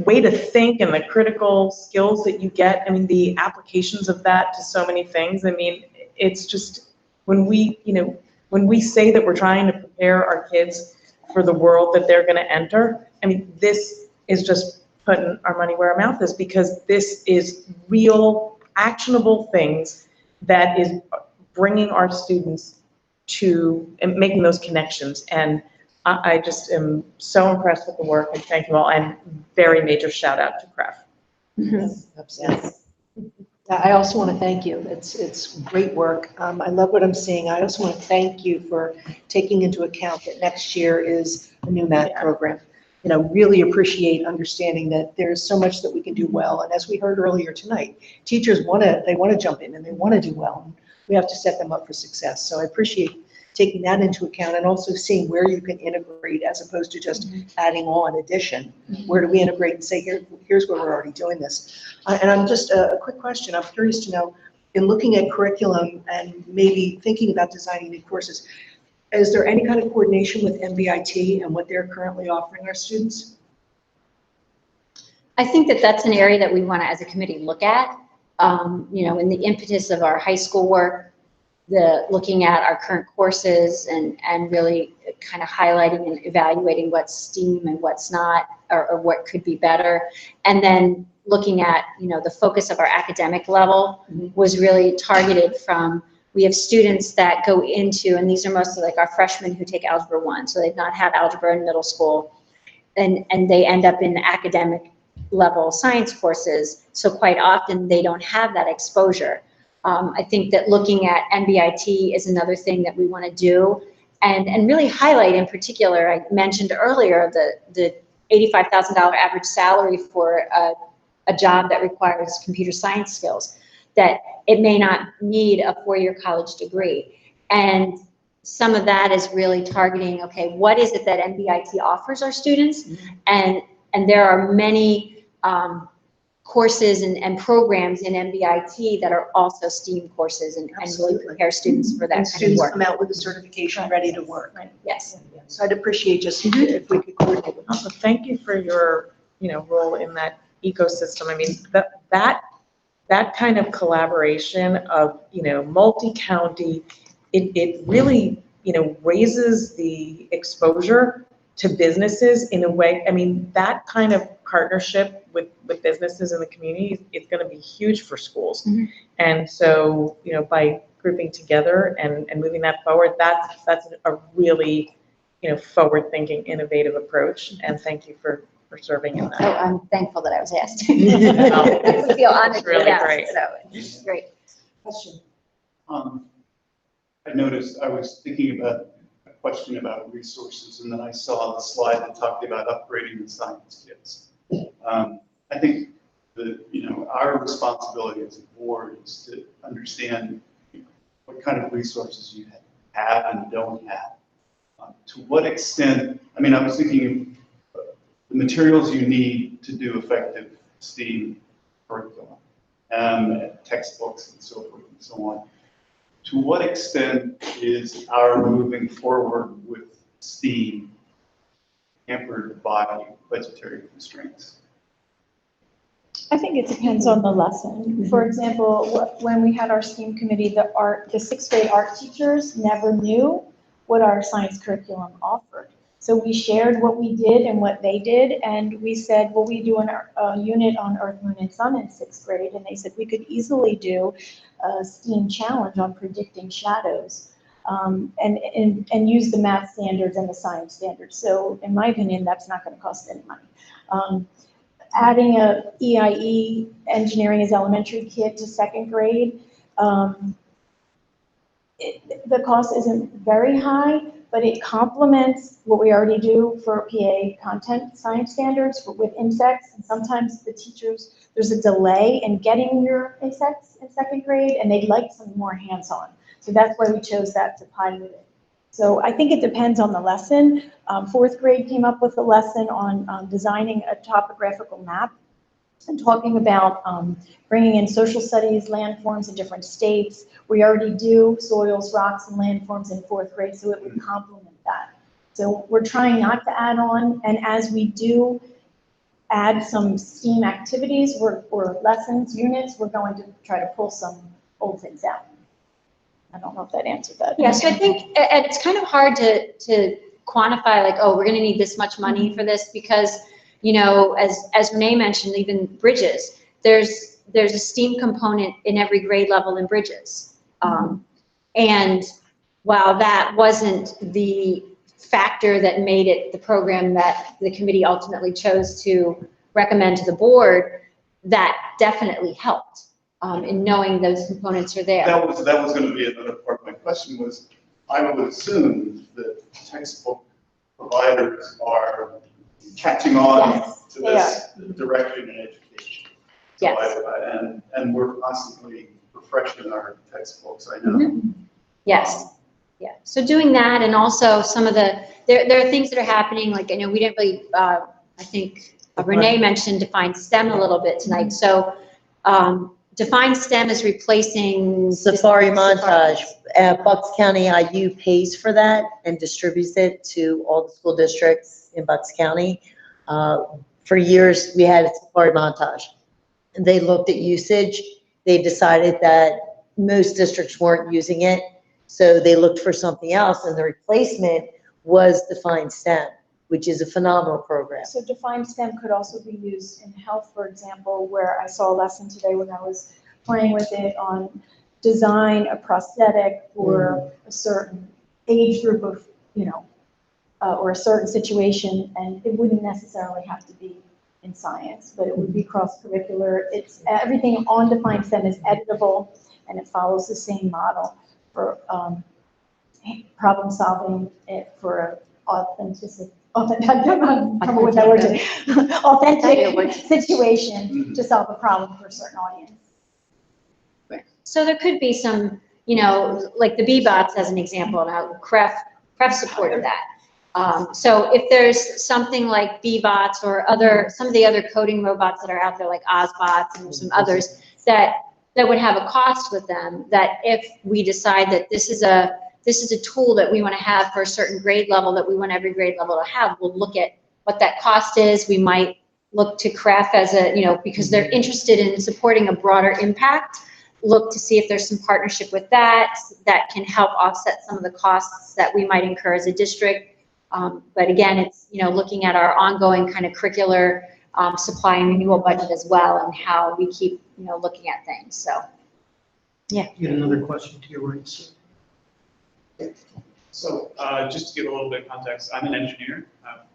way to think and the critical skills that you get, I mean, the applications of that to so many things, I mean, it's just, when we say that we're trying to prepare our kids for the world that they're gonna enter, I mean, this is just putting our money where our mouth is, because this is real, actionable things that is bringing our students to, and making those connections. And I just am so impressed with the work, and thank you all, and very major shout out to CREF. Mhm. Yes. I also want to thank you. It's great work. I love what I'm seeing. I also want to thank you for taking into account that next year is a new math program. You know, really appreciate understanding that there's so much that we can do well. And as we heard earlier tonight, teachers they want to jump in and they want to do well. We have to set them up for success. So I appreciate taking that into account and also seeing where you can integrate as opposed to just adding on addition. Where do we integrate and say, here's where we're already doing this. And I'm just a quick question. I'm curious to know, in looking at curriculum and maybe thinking about designing new courses, is there any kind of coordination with MBIT and what they're currently offering our students? I think that that's an area that we want to, as a committee, look at. You know, in the impetus of our high school work, looking at our current courses and really kind of highlighting and evaluating what's STEAM and what's not, or what could be better. And then looking at, you know, the focus of our academic level was really targeted from, we have students that go into, and these are mostly like our freshmen who take Algebra 1, so they've not had algebra in middle school, and they end up in academic level science courses, so quite often they don't have that exposure. I think that looking at NBIT is another thing that we want to do, and really highlight in particular. I mentioned earlier the $85,000 average salary for a job that requires computer science skills, that it may not need a 4-year college degree. And some of that is really targeting, okay, what is it that NBIT offers our students? And there are many courses and programs in MBIT that are also STEAM courses and really prepare students for that kind of Students work. come out with a certification ready to work. Right. Yes. So I'd appreciate just if we could coordinate with them. Also, thank you for your, you know, role in that ecosystem. I mean, that kind of collaboration of, you know, multi-county, it really, you know, raises the exposure to businesses in a way. I mean, that kind of partnership with businesses in the community is going to be huge for schools. And so, you know, by grouping together and moving that forward, that's a really, you know, forward-thinking, innovative approach. And thank you for serving in that. So I'm thankful that I was asked. I feel honored It's really to be asked, great. so it's great. Question. I noticed, I was thinking about a question about resources, and then I saw the slide that talked about upgrading the science kits. I think that, you know, our responsibility as a board is to understand what kind of resources you have and don't have. To what extent, I mean, I was thinking of the materials you need to do effective STEAM curriculum, textbooks and so forth and so on. To what extent is our moving forward with STEAM hampered by budgetary constraints? I think it depends on the lesson. For example, when we had our STEAM committee, the 6th grade art teachers never knew what our science curriculum offered. So we shared what we did and what they did, and we said, well, we do a unit on Earth, Moon, and Sun in 6th grade, and they said we could easily do a STEAM challenge on predicting shadows, and use the math standards and the science standards. So in my opinion, that's not going to cost any money. Adding a EIE, engineering as elementary kit, to 2nd grade, the cost isn't very high, but it complements what we already do for PA content science standards with insects. And sometimes the teachers, there's a delay in getting your insects in 2nd grade, and they'd like some more hands-on. So that's why we chose that to pilot it. So I think it depends on the lesson. 4th grade came up with a lesson on designing a topographical map and talking about bringing in social studies, landforms in different states. We already do soils, rocks, and landforms in 4th grade, so it would complement that. So we're trying not to add on, and as we do add some STEAM activities or lessons, units, we're going to try to pull some old things out. I don't know if that answered that. Yeah, so I think, and it's kind of hard to quantify, like, oh, we're going to need this much money for this, because, you know, as Renee mentioned, even bridges, there's a STEAM component in every grade level in bridges. And while that wasn't the factor that made it the program that the committee ultimately chose to recommend to the board, that definitely helped. and knowing those components are there. That was going to be another part of my question was, I would assume that textbook providers are catching on Yes, to they this direction in education. So Yes. And we're constantly refreshing our textbooks, I know. Yes, yeah. So doing that, and also some of there are things that are happening, like I know we didn't really, I think Renee mentioned Define STEM a little bit tonight. So Define STEM is replacing Safari Montage. Bucks County IU pays for that and distributes it to all the school districts in Bucks County. For years, we had Safari Montage. They looked at usage. They decided that most districts weren't using it, so they looked for something else, and the replacement was Define STEM, which is a phenomenal program. So Define STEM could also be used in health, for example, where I saw a lesson today when I was playing with it on design a prosthetic for a certain age group of, or a certain situation, and it wouldn't necessarily have to be in science, but it would be cross-curricular. It's everything on Define STEM is editable, and it follows the same model for problem solving it for authentic situation to solve a problem for a certain audience. So there could be some, like the B-bots as an example, and how CREF supported that. So if there's something like B-bots or some of the other coding robots that are out there, like Ozbots and some others, that would have a cost with them, that if we decide that this is a tool that we want to have for a certain grade level, that we want every grade level to have, we'll look at what that cost is. We might look to CREF as because they're interested in supporting a broader impact, look to see if there's some partnership with that can help offset some of the costs that we might incur as a district. But again, it's, looking at our ongoing kind of curricular supply and renewal budget as well, and how we keep, looking at things. So, yeah. You had another question to your right, sir. So just to give a little bit of context, I'm an engineer. I've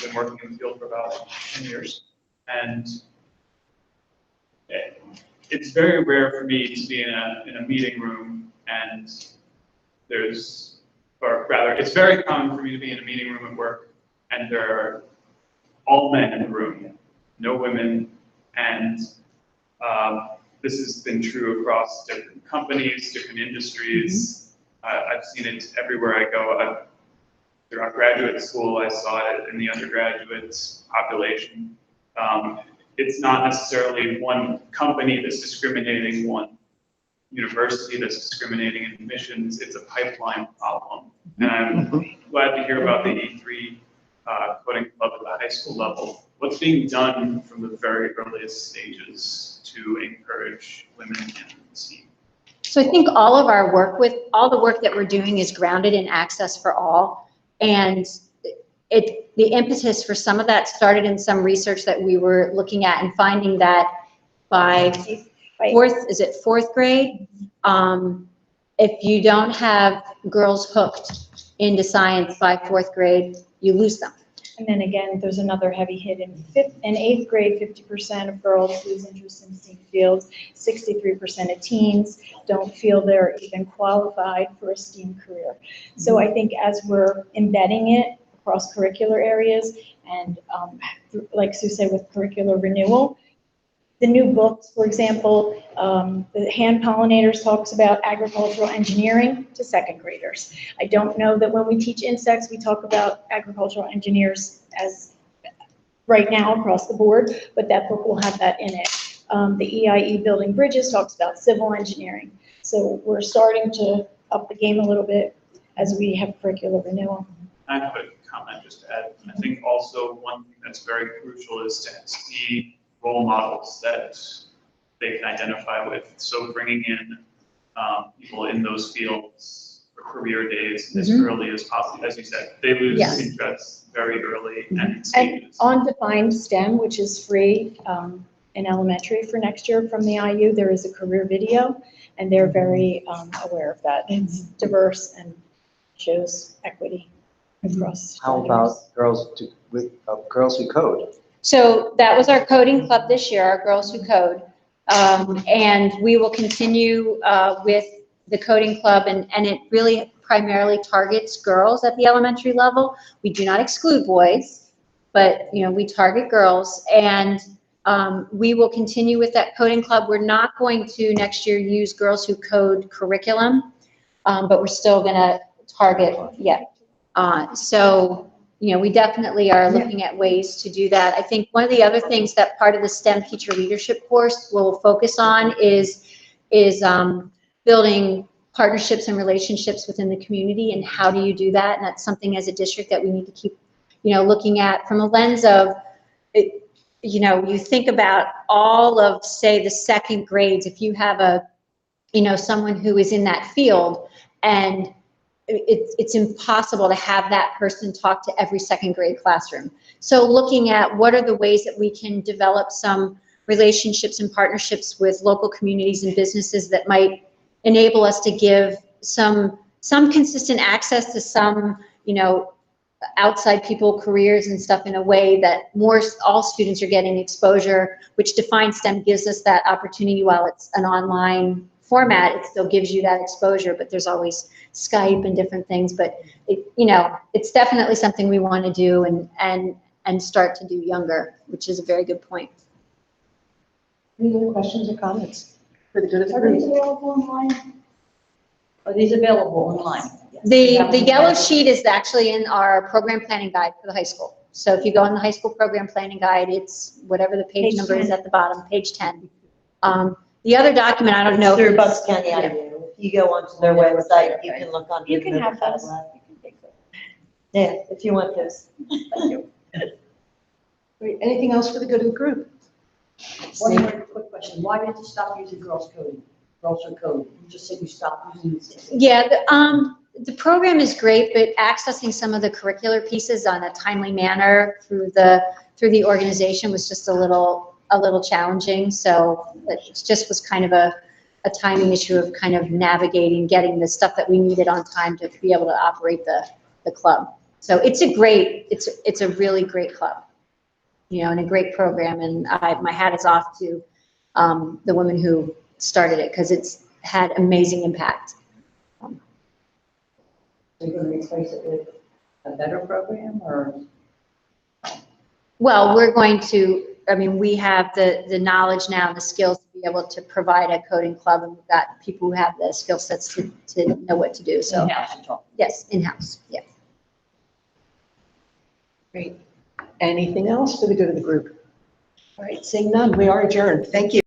been working in the field for about 10 years. And it's very rare for me to be in a meeting room and it's very common for me to be in a meeting room at work and there are all men in the room, no women. And this has been true across different companies, different industries. I've seen it everywhere I go. Throughout graduate school, I saw it in the undergraduate population. It's not necessarily one company that's discriminating, one university that's discriminating in admissions. It's a pipeline problem. And I'm glad to hear about the E3 coding club at the high school level. What's being done from the very earliest stages to encourage women in STEAM? So I think all the work that we're doing is grounded in access for all. And the impetus for some of that started in some research that we were looking at and finding that by fourth grade, if you don't have girls hooked into science by fourth grade, you lose them. And then again, there's another heavy hit in eighth grade. 50% of girls lose interest in STEAM fields. 63% of teens don't feel they're even qualified for a STEAM career. So I think as we're embedding it across curricular areas and like Sue said, with curricular renewal, the new books, for example, the Hand Pollinators talks about agricultural engineering to second graders. I don't know that when we teach insects, we talk about agricultural engineers as right now across the board, but that book will have that in it. The EIE Building Bridges talks about civil engineering. So we're starting to up the game a little bit as we have curricular renewal. I have a comment just to add. I think also one thing that's very crucial is to see role models that they can identify with. So bringing in people in those fields for career days as early as possible. As you said, they lose interest very early and on Defined STEM, which is free in elementary for next year from the IU, there is a career video, and they're very aware of that. It's diverse and shows equity across. How about girls who code? So that was our coding club this year, our Girls Who Code. And we will continue with the coding club, and it really primarily targets girls at the elementary level. We do not exclude boys, but, you know, we target girls, and we will continue with that coding club. We're not going to next year use Girls Who Code curriculum, but we're still gonna target, so, you know, we definitely are looking at ways to do that. I think one of the other things that part of the STEM teacher leadership course will focus on is building partnerships and relationships within the community, and how do you do that? And that's something as a district that we need to keep, you know, looking at from a lens of, you know, you think about all of, say, the second grades. If you have a, you know, someone who is in that field, and it's impossible to have that person talk to every second grade classroom. So looking at what are the ways that we can develop some relationships and partnerships with local communities and businesses that might enable us to give some consistent access to some, you know, outside people, careers and stuff, in a way that all students are getting exposure, which Define STEM gives us that opportunity. While it's an online format, it still gives you that exposure, but there's always Skype and different things. But you know, it's definitely something we want to do and start to do younger, which is a very good point. Any other questions or comments for the good of the Are these group? available online? Are these available online? The yellow sheet is actually in our program planning guide for the high school. So if you go in the high school program planning guide, it's whatever the page number is at the bottom, page 10. The other document, I don't know. Through Bucks County IU. If you go onto their website, you can look on. You can have those. Yeah, if you want those. Great. Anything else for the good of the group? One more quick question. Why did you stop using Girls Code? Girls Who Code? You just said you stopped using it. Yeah, the program is great, but accessing some of the curricular pieces on a timely manner through the organization was just a little challenging. So it just was kind of a timing issue of kind of navigating, getting the stuff that we needed on time to be able to operate the club. So it's a really great club, you know, and a great program. And my hat is off to the women who started it, because it's had amazing impact. Are you going to replace it with a better program, or? Well, we're going to, I mean, we have the knowledge now and the skills to be able to provide a coding club, and we've got people who have the skill sets to know what to do. So yes, in-house, yeah. Great. Anything else for the good of the group? All right, seeing none, we are adjourned. Thank you.